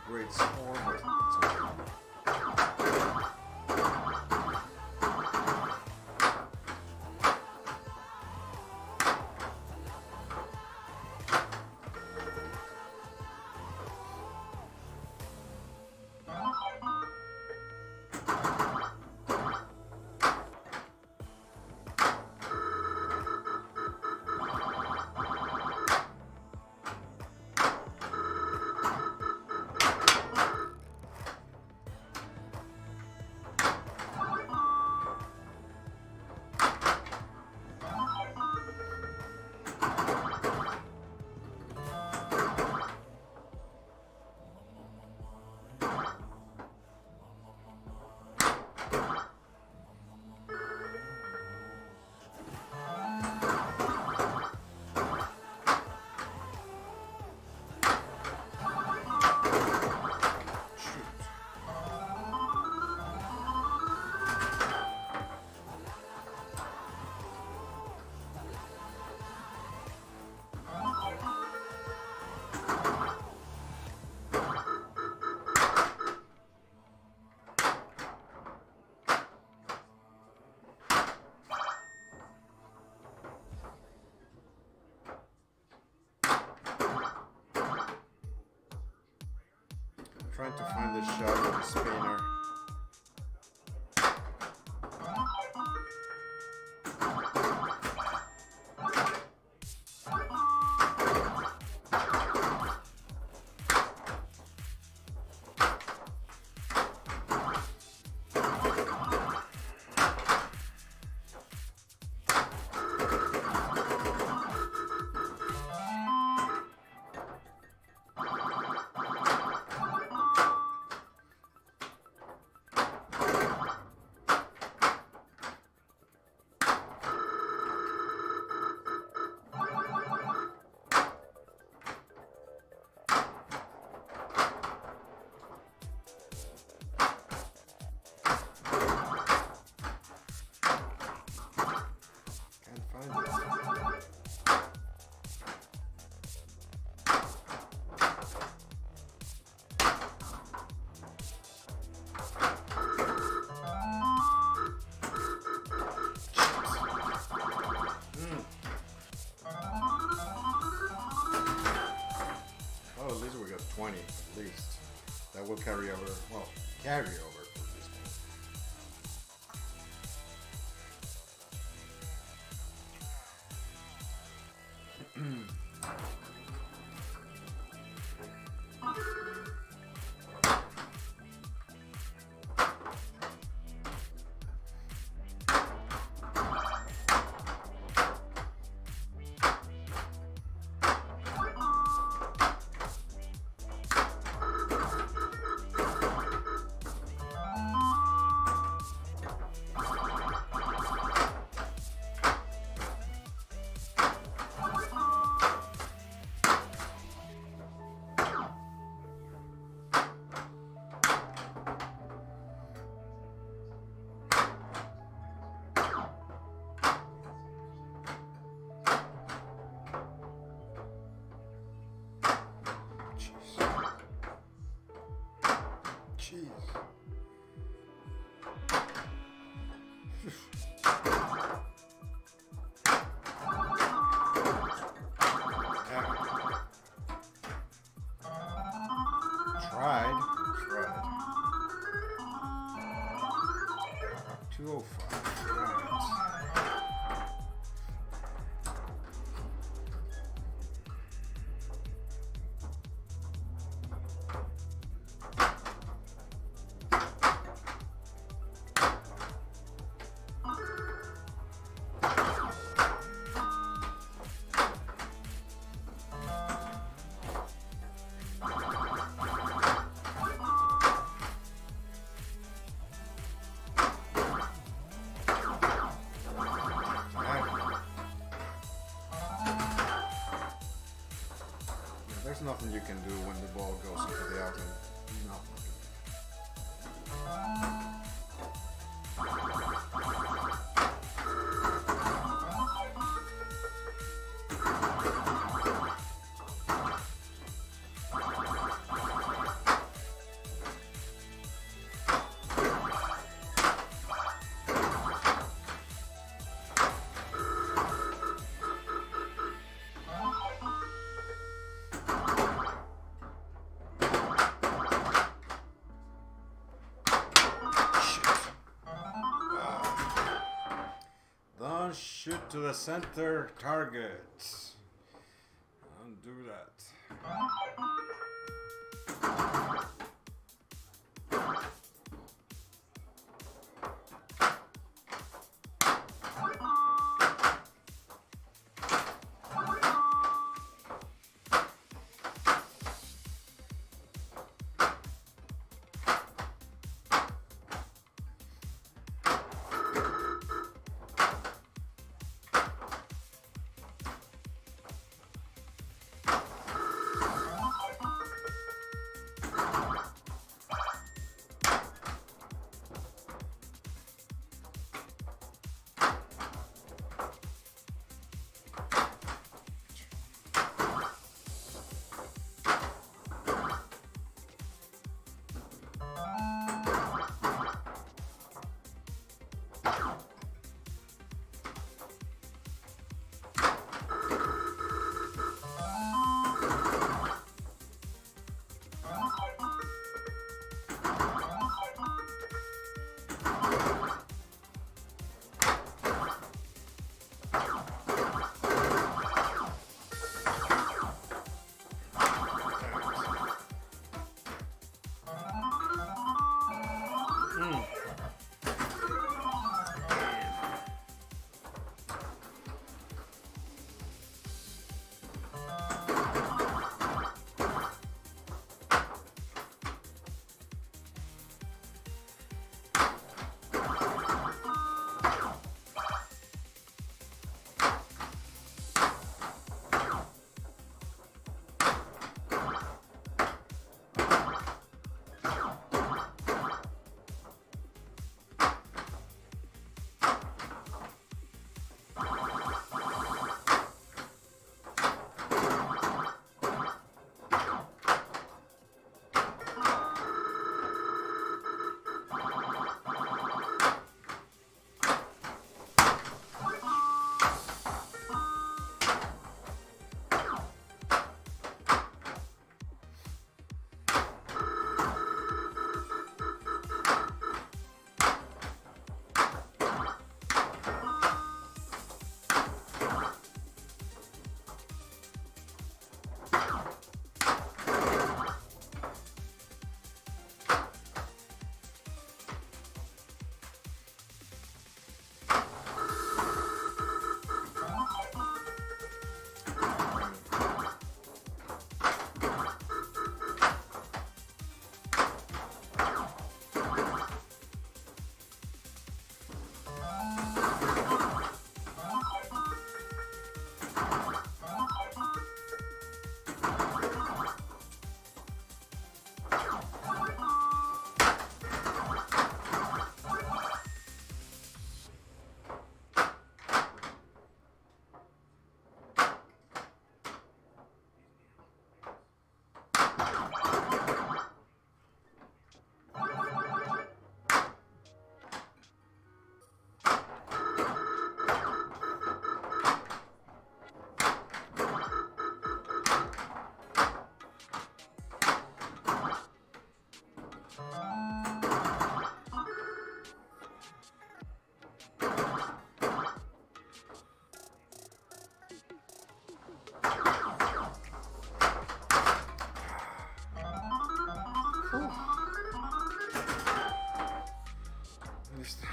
great score, but it's okay. Trying to find the shot of the spinner. At least that will carry over. Well, carry over for this game. Jeez. Tried. 205. Right. There's nothing you can do when the ball goes into the outlet. Nothing. Don't shoot to the center target. Don't do that.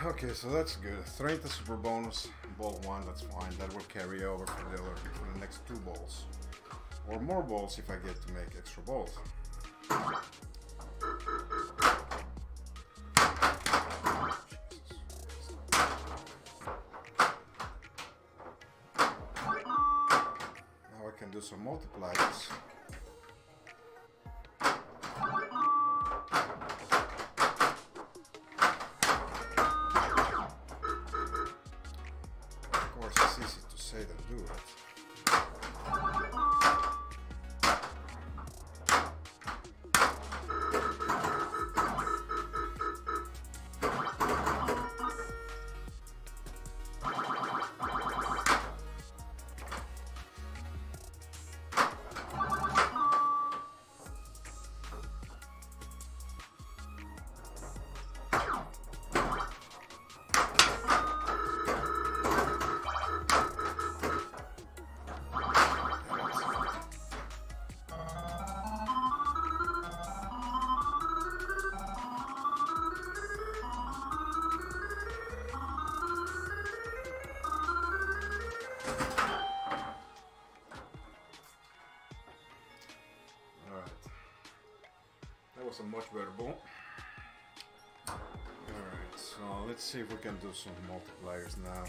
Okay, so that's good. 30 super bonus, ball 1, that's fine. That will carry over for the next 2 balls. Or more balls if I get to make extra balls. Now I can do some multipliers. It's easy to say than do it. Was a much better ball. Alright, so let's see if we can do some multipliers now.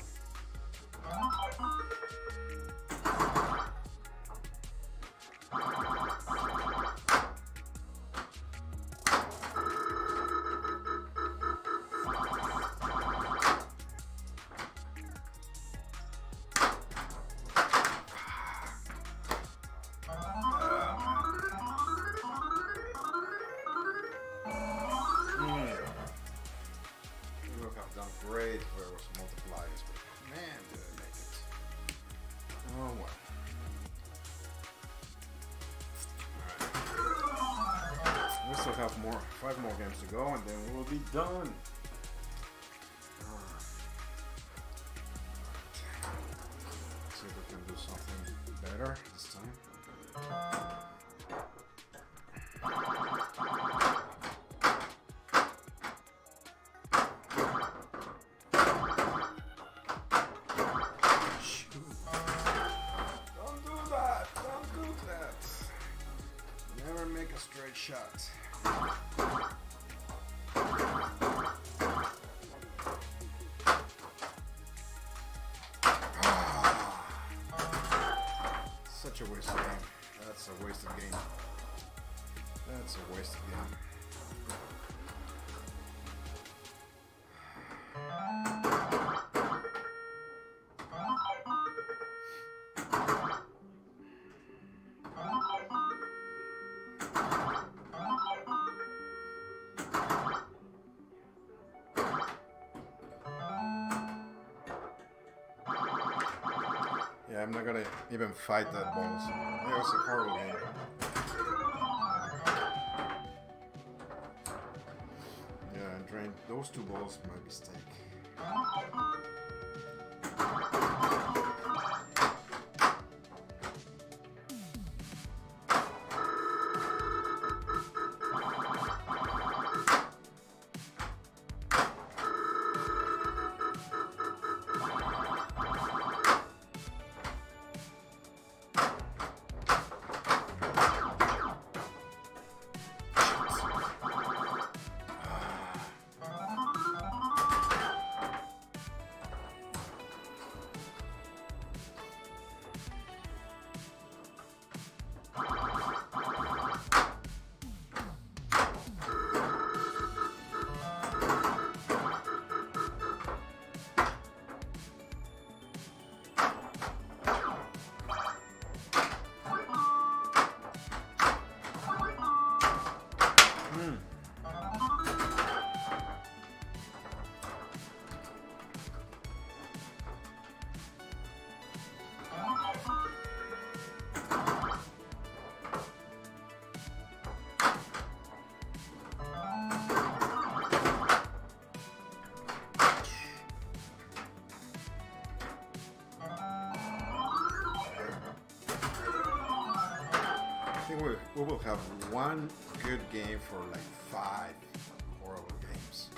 Great where it was multipliers, but man, did I make it. Oh well. Alright. We still have 5 more games to go and then we will be done. Let's see if we can do something better this time. Make a straight shot. Such a wasted game. That's a wasted game. That's a wasted game. Yeah, I'm not gonna even fight that ball. So it was a horrible game. Yeah, I drained those 2 balls by mistake. We will have 1 good game for like 5 horrible games.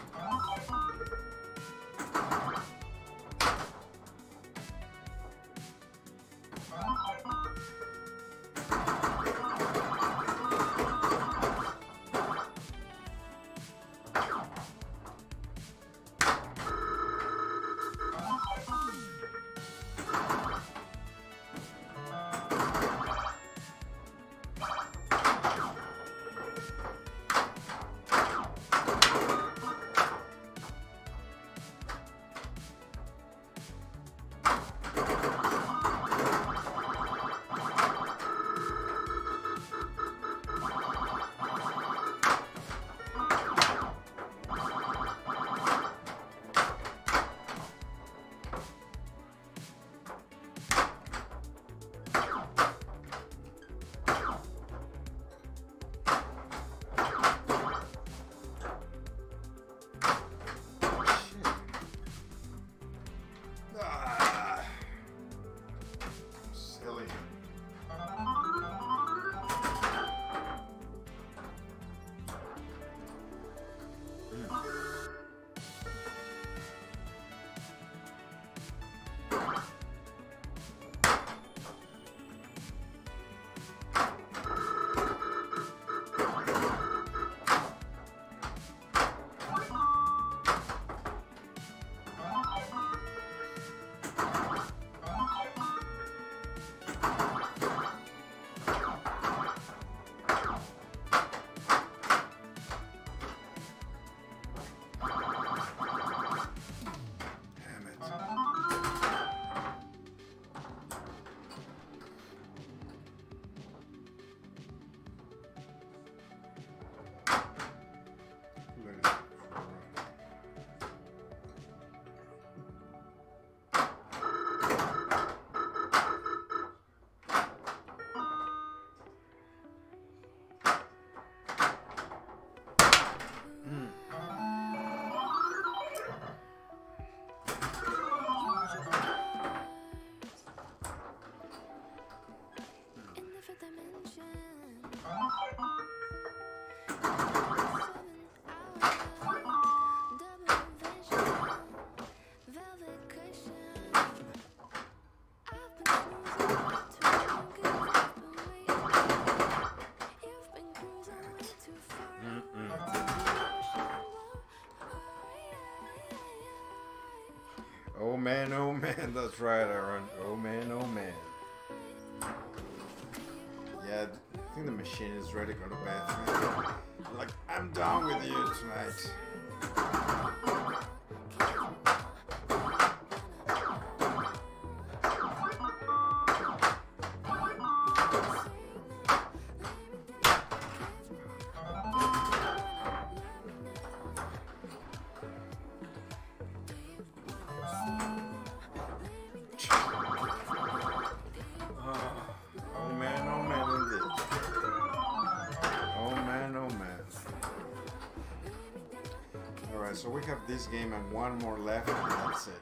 Oh man, that's right, Aaron. Oh man, oh man. Yeah, I think the machine is ready to go to bed. Like, I'm done with you tonight. So we have this game and one more left, and that's it.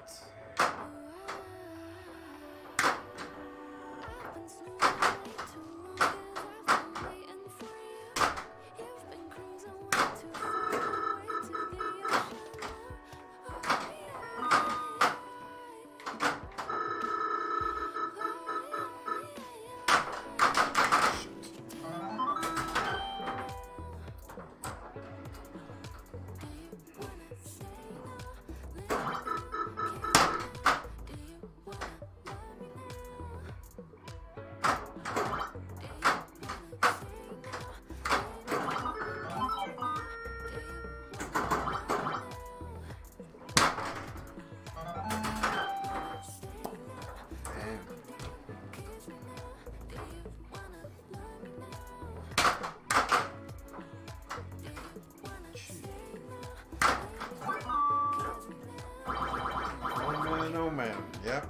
Oh man, yep.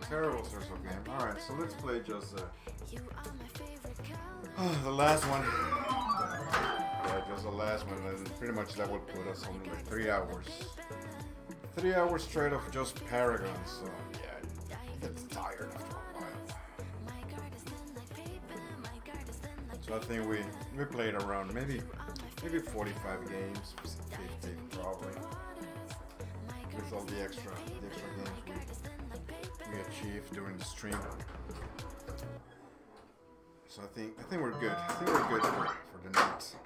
Terrible source of game. Alright, so let's play just the last one. Yeah, just the last one, and pretty much that would put us on like 3 hours. 3 hours straight of just Paragon, so yeah, it gets tired after a while. So I think we played around maybe 45 games, 50 probably, with all the extra games we achieved during the stream. So I think we're good. I think we're good for the night.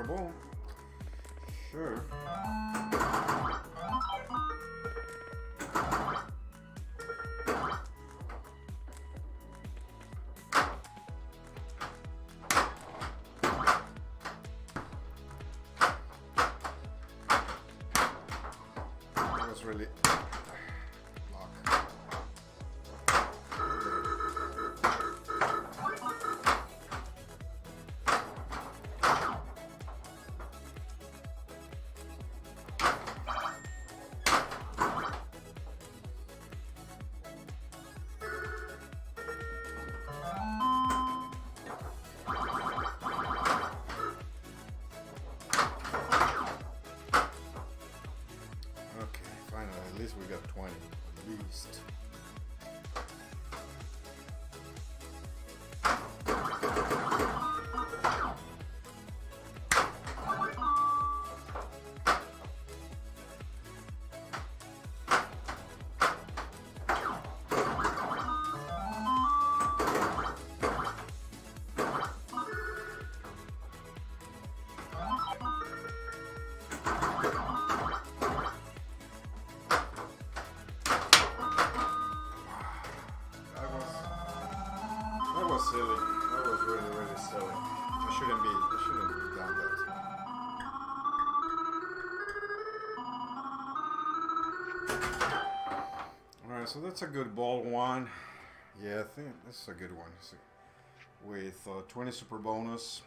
Ball. Sure. That was really lock. At least we got 20, at least. Silly. That was really silly. I shouldn't have done that. Alright, so that's a good ball one. Yeah, I think this is a good one. With 20 super bonus.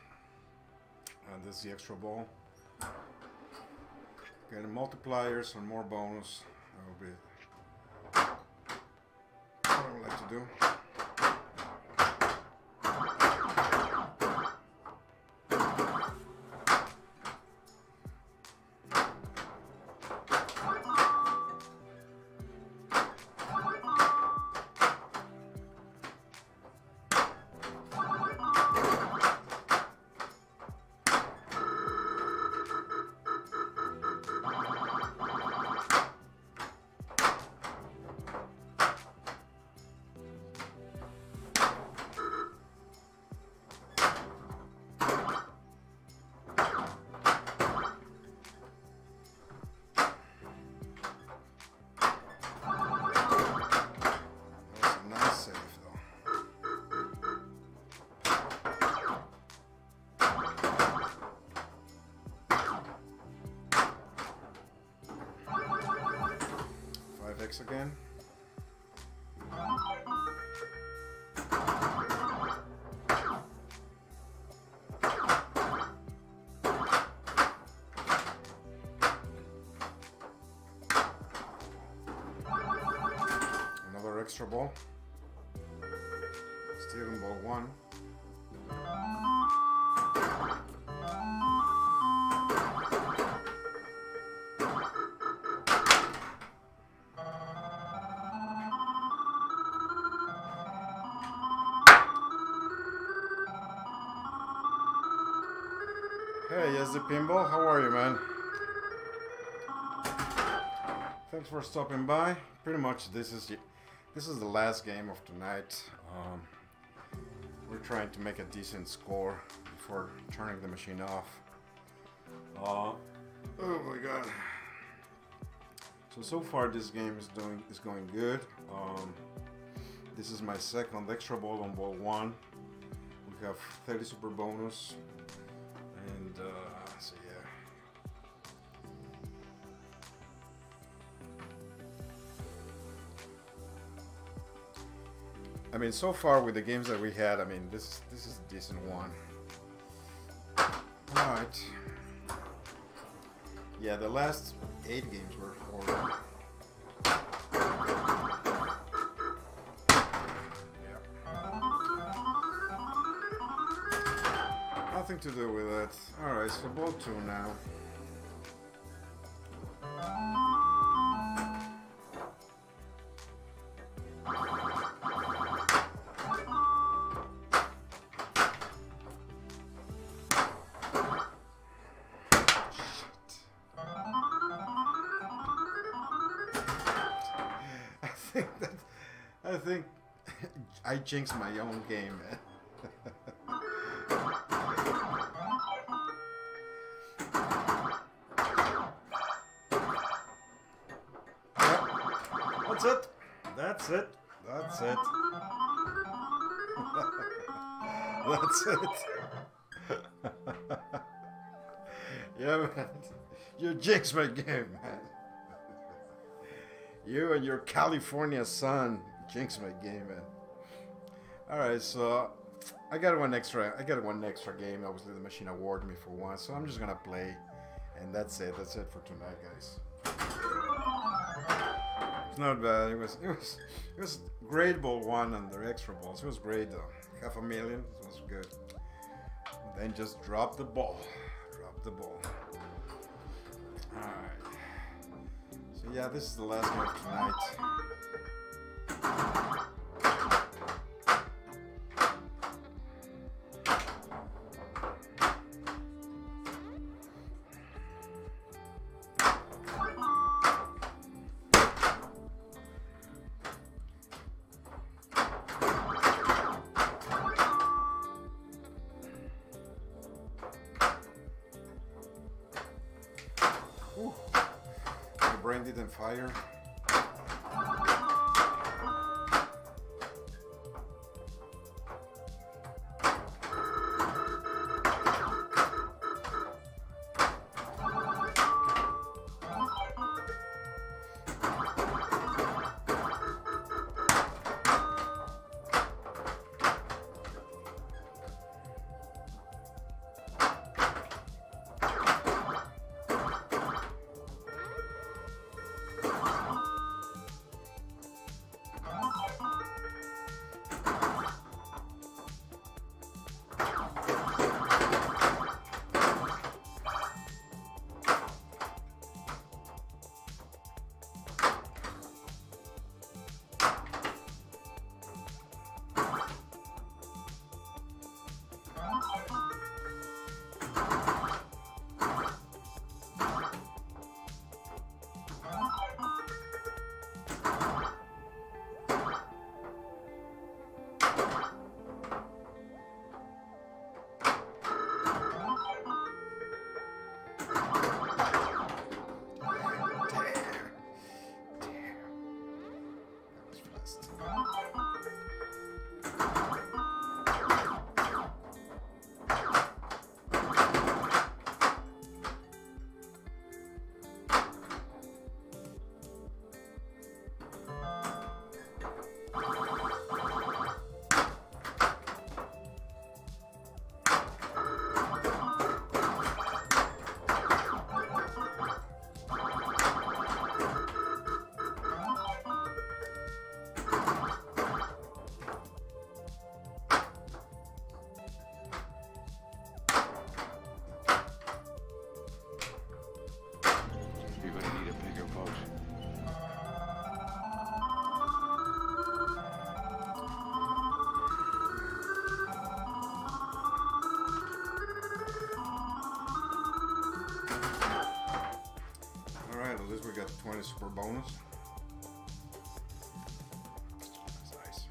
And this is the extra ball. Getting multipliers and more bonus. That will be what I would like to do. Again. extra ball. Steering ball 1. Hey, yes, the pinball. How are you, man? Thanks for stopping by. Pretty much, this is the last game of tonight. We're trying to make a decent score before turning the machine off. Oh my god! So far, this game is going good. This is my second extra ball on ball 1. We have 30 super bonus. And so yeah. I mean, so far with the games that we had, I mean, this is a decent one. All right. Yeah, the last 8 games were horrible. Nothing to do with it. Alright, so ball 2 now. I think I jinxed my own game, man. That's it. That's it. That's it. That's it. Yeah, man. You jinxed my game, man. You and your California sun jinxed my game, man. Alright, so I got one extra game. Obviously the machine awarded me for one, so I'm just gonna play, and that's it. That's it for tonight, guys. It's not bad. It was great ball 1 and the extra balls. It was great though. $500,000. It was good. Then just drop the ball. Drop the ball. Alright. So yeah, this is the last game of tonight. Ooh, my brain didn't fire. we got 20 super bonus. That's nice.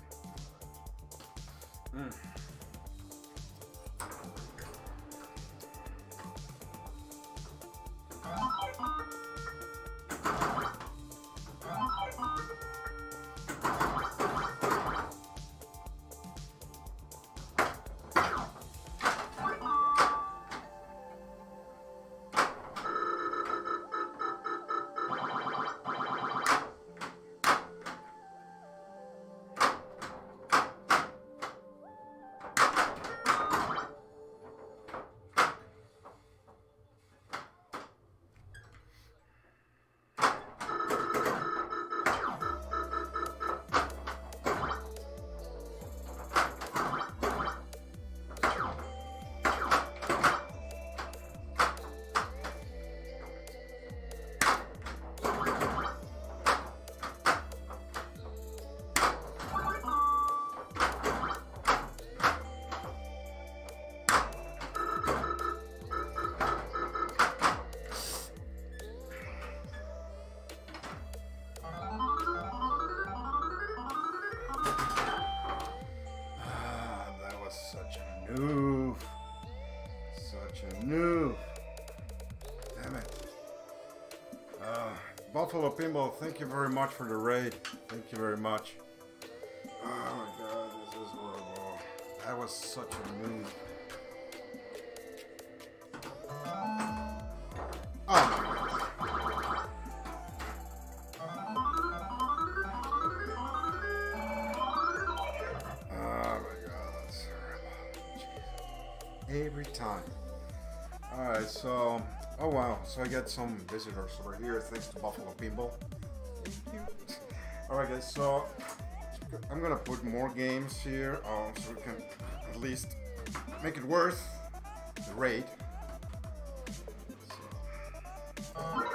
Noob. Such a noob. Damn it. Buffalo Pinball, thank you very much for the raid. Thank you very much. Oh my god, this is horrible. That was such a noob. Oh my god. Oh my god, that's horrible. Jeez. Every time. Alright, so... Oh wow, so I got some visitors over here thanks to Buffalo Pinball. Thank you. Alright guys, so I'm gonna put more games here so we can at least make it worth the raid. So. Alright,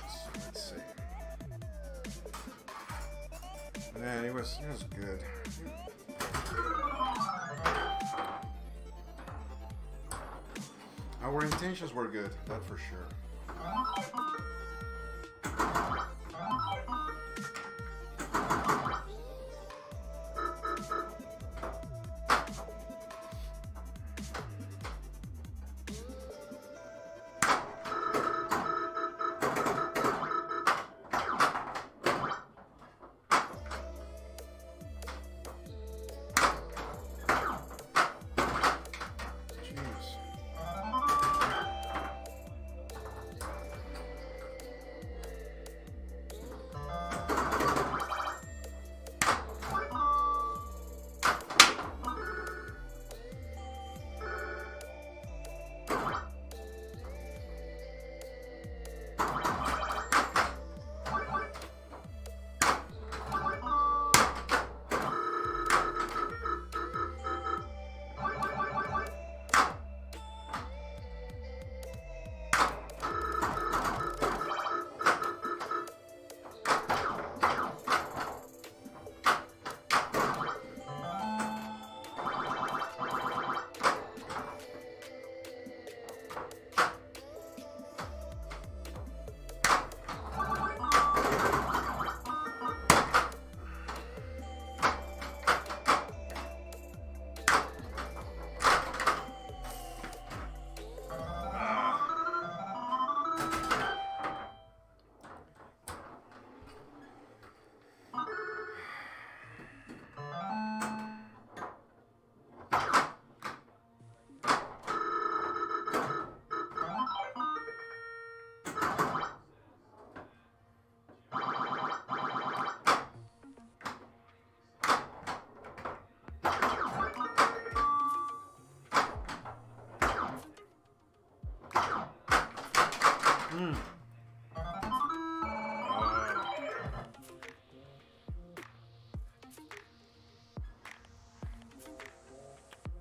so let's see. Man, it was good. Our intentions were good, that for sure.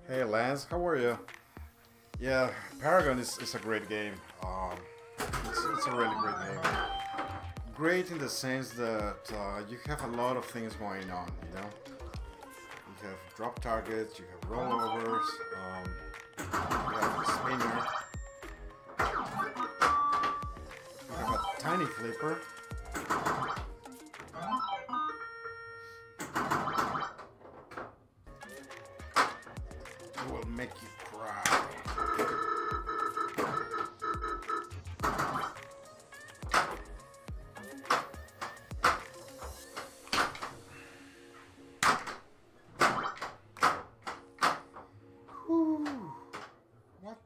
Hey Lance, how are you? Yeah, Paragon is a great game. It's a really great game. Great in the sense that you have a lot of things going on, you know? You have drop targets, you have rollovers, you have a spinner. tiny flipper. It will make you cry. What?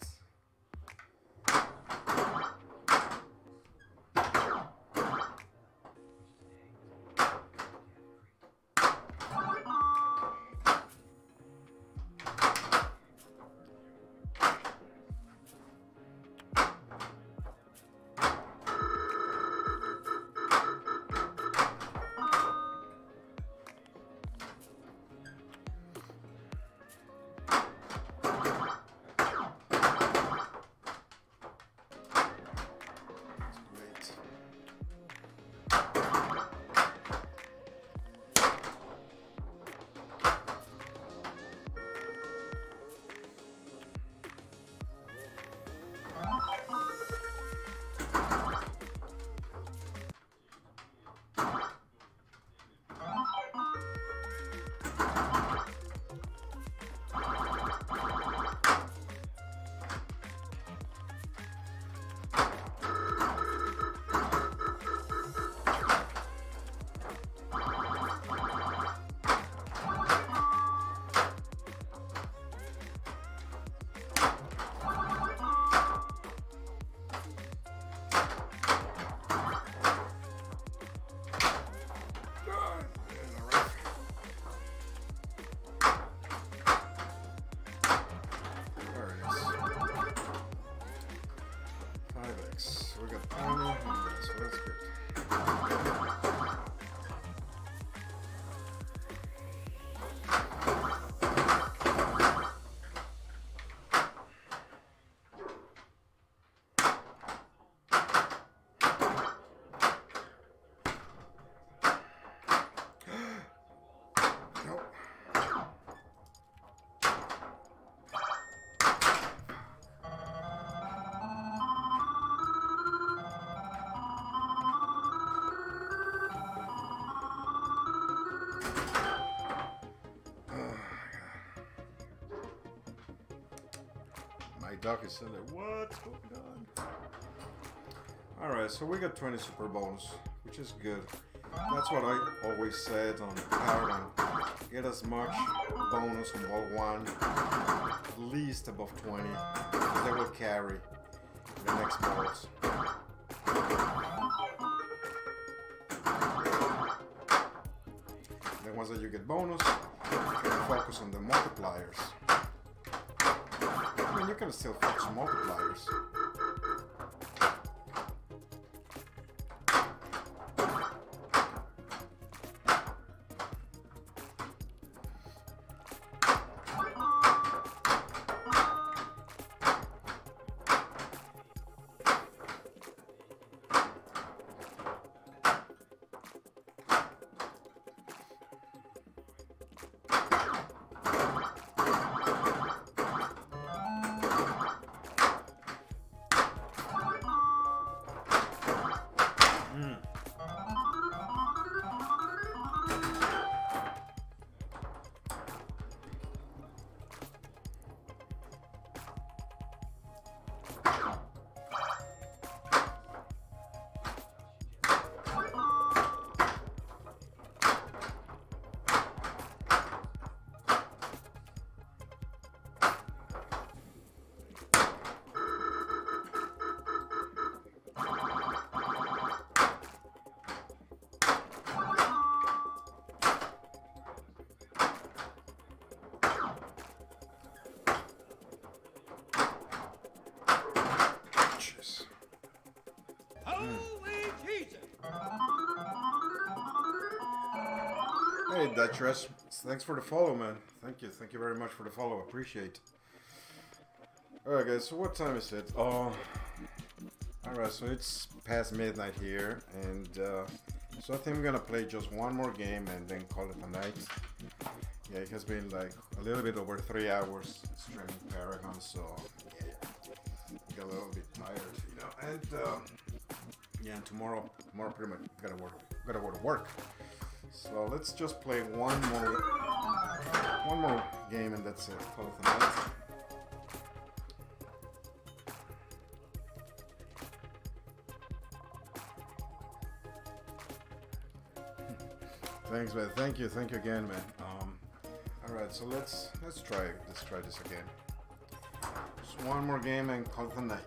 We got tiny, so that's good. Nope. My dog is still like, what's going on? Alright, so we got 20 super bonus, which is good. That's what I always said on Paragon. Get as much bonus on ball 1, at least above 20. They will carry the next balls. Then once that you get bonus, you can focus on the multipliers. I mean, you can still focus on multipliers. Hey Duchess, thanks for the follow, man. Thank you very much for the follow, appreciate. Alright guys, so what time is it? Oh, alright, so it's past midnight here, and so I think I'm gonna play just one more game and then call it a night. Yeah, it has been like a little bit over 3 hours streaming Paragon, so yeah, I got a little bit tired, you know, and Yeah, and tomorrow pretty much gotta go to work. So let's just play one more game and that's it. Call it a night. Thanks, man. Thank you again, man. All right, so let's try this again. Just one more game and call it a night.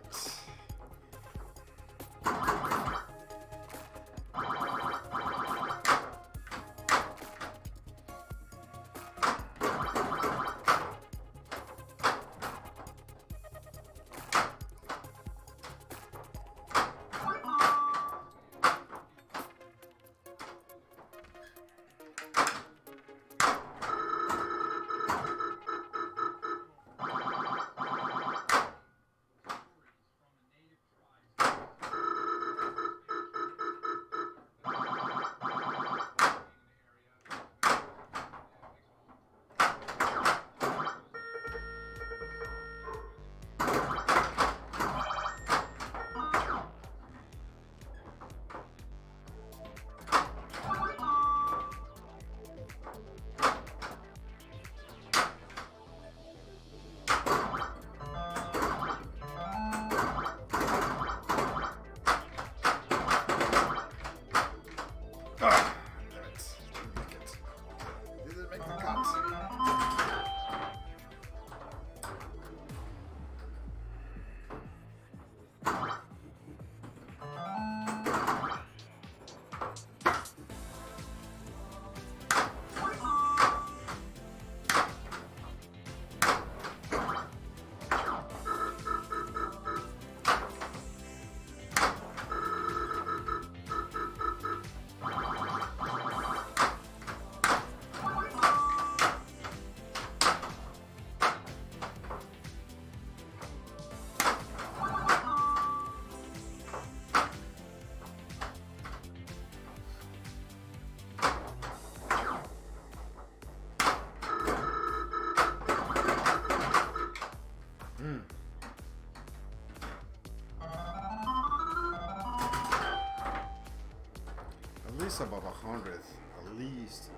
At least above 100, at least.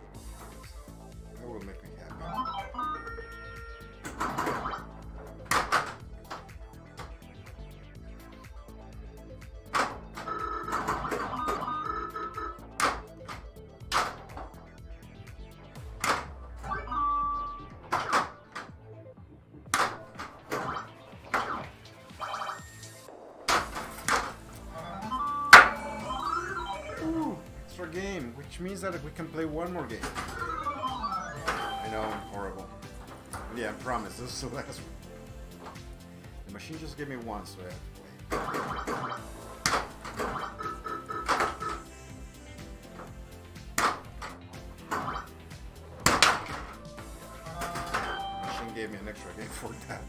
That will make me happy. Game, which means that we can play one more game. I know, I'm horrible. Yeah, I promise, this is the last one. The machine just gave me one, so I have to play. The machine gave me an extra game for that.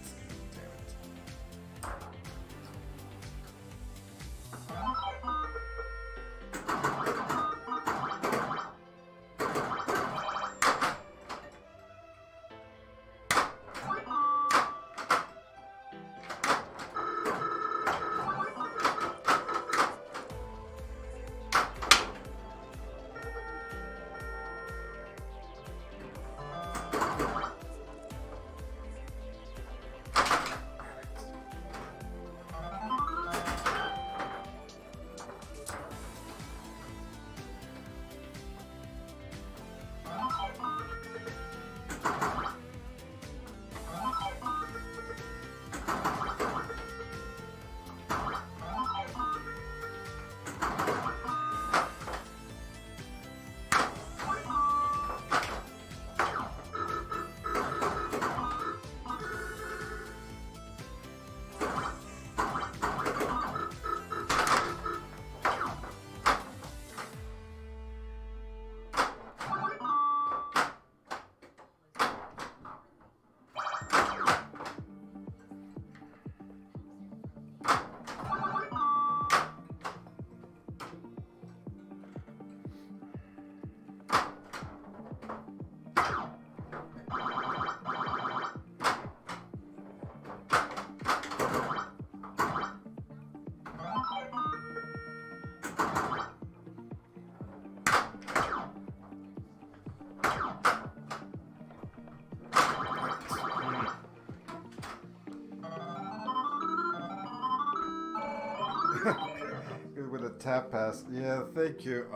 Good with a tap pass. Yeah, thank you.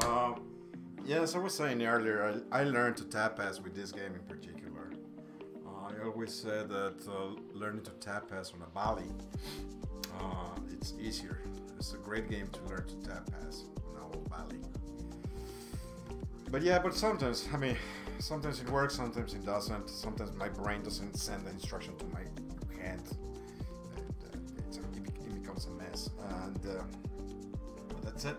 Yes, I was saying earlier, I learned to tap pass with this game in particular. I always said that learning to tap pass on a Bali, it's easier. It's a great game to learn to tap pass on our Bali. But yeah, but sometimes, I mean, sometimes it works, sometimes it doesn't. Sometimes my brain doesn't send the instruction to my hand, and it becomes a mess. And but that's it.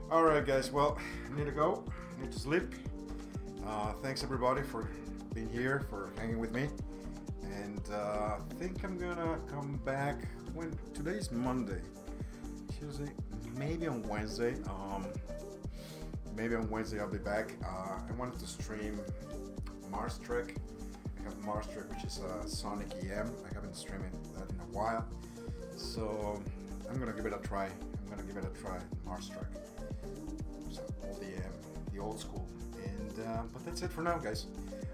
All right, guys. Well, I need to go. I need to sleep. Thanks everybody for being here, for hanging with me. And I think I'm gonna come back when today's Monday, Tuesday, maybe on Wednesday. Maybe on Wednesday I'll be back. I wanted to stream Mars Trek. I have Mars Trek, which is Sonic EM. I haven't streamed that in a while, so I'm gonna give it a try. Mars Trek. So all the old school. And but that's it for now, guys.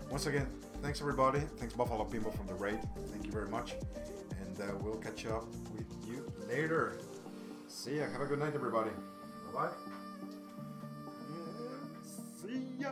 Once again, thanks everybody. Thanks Buffalo Pinball from the raid. Thank you very much. And we'll catch up with you later. See ya. Have a good night, everybody. Bye bye. See ya.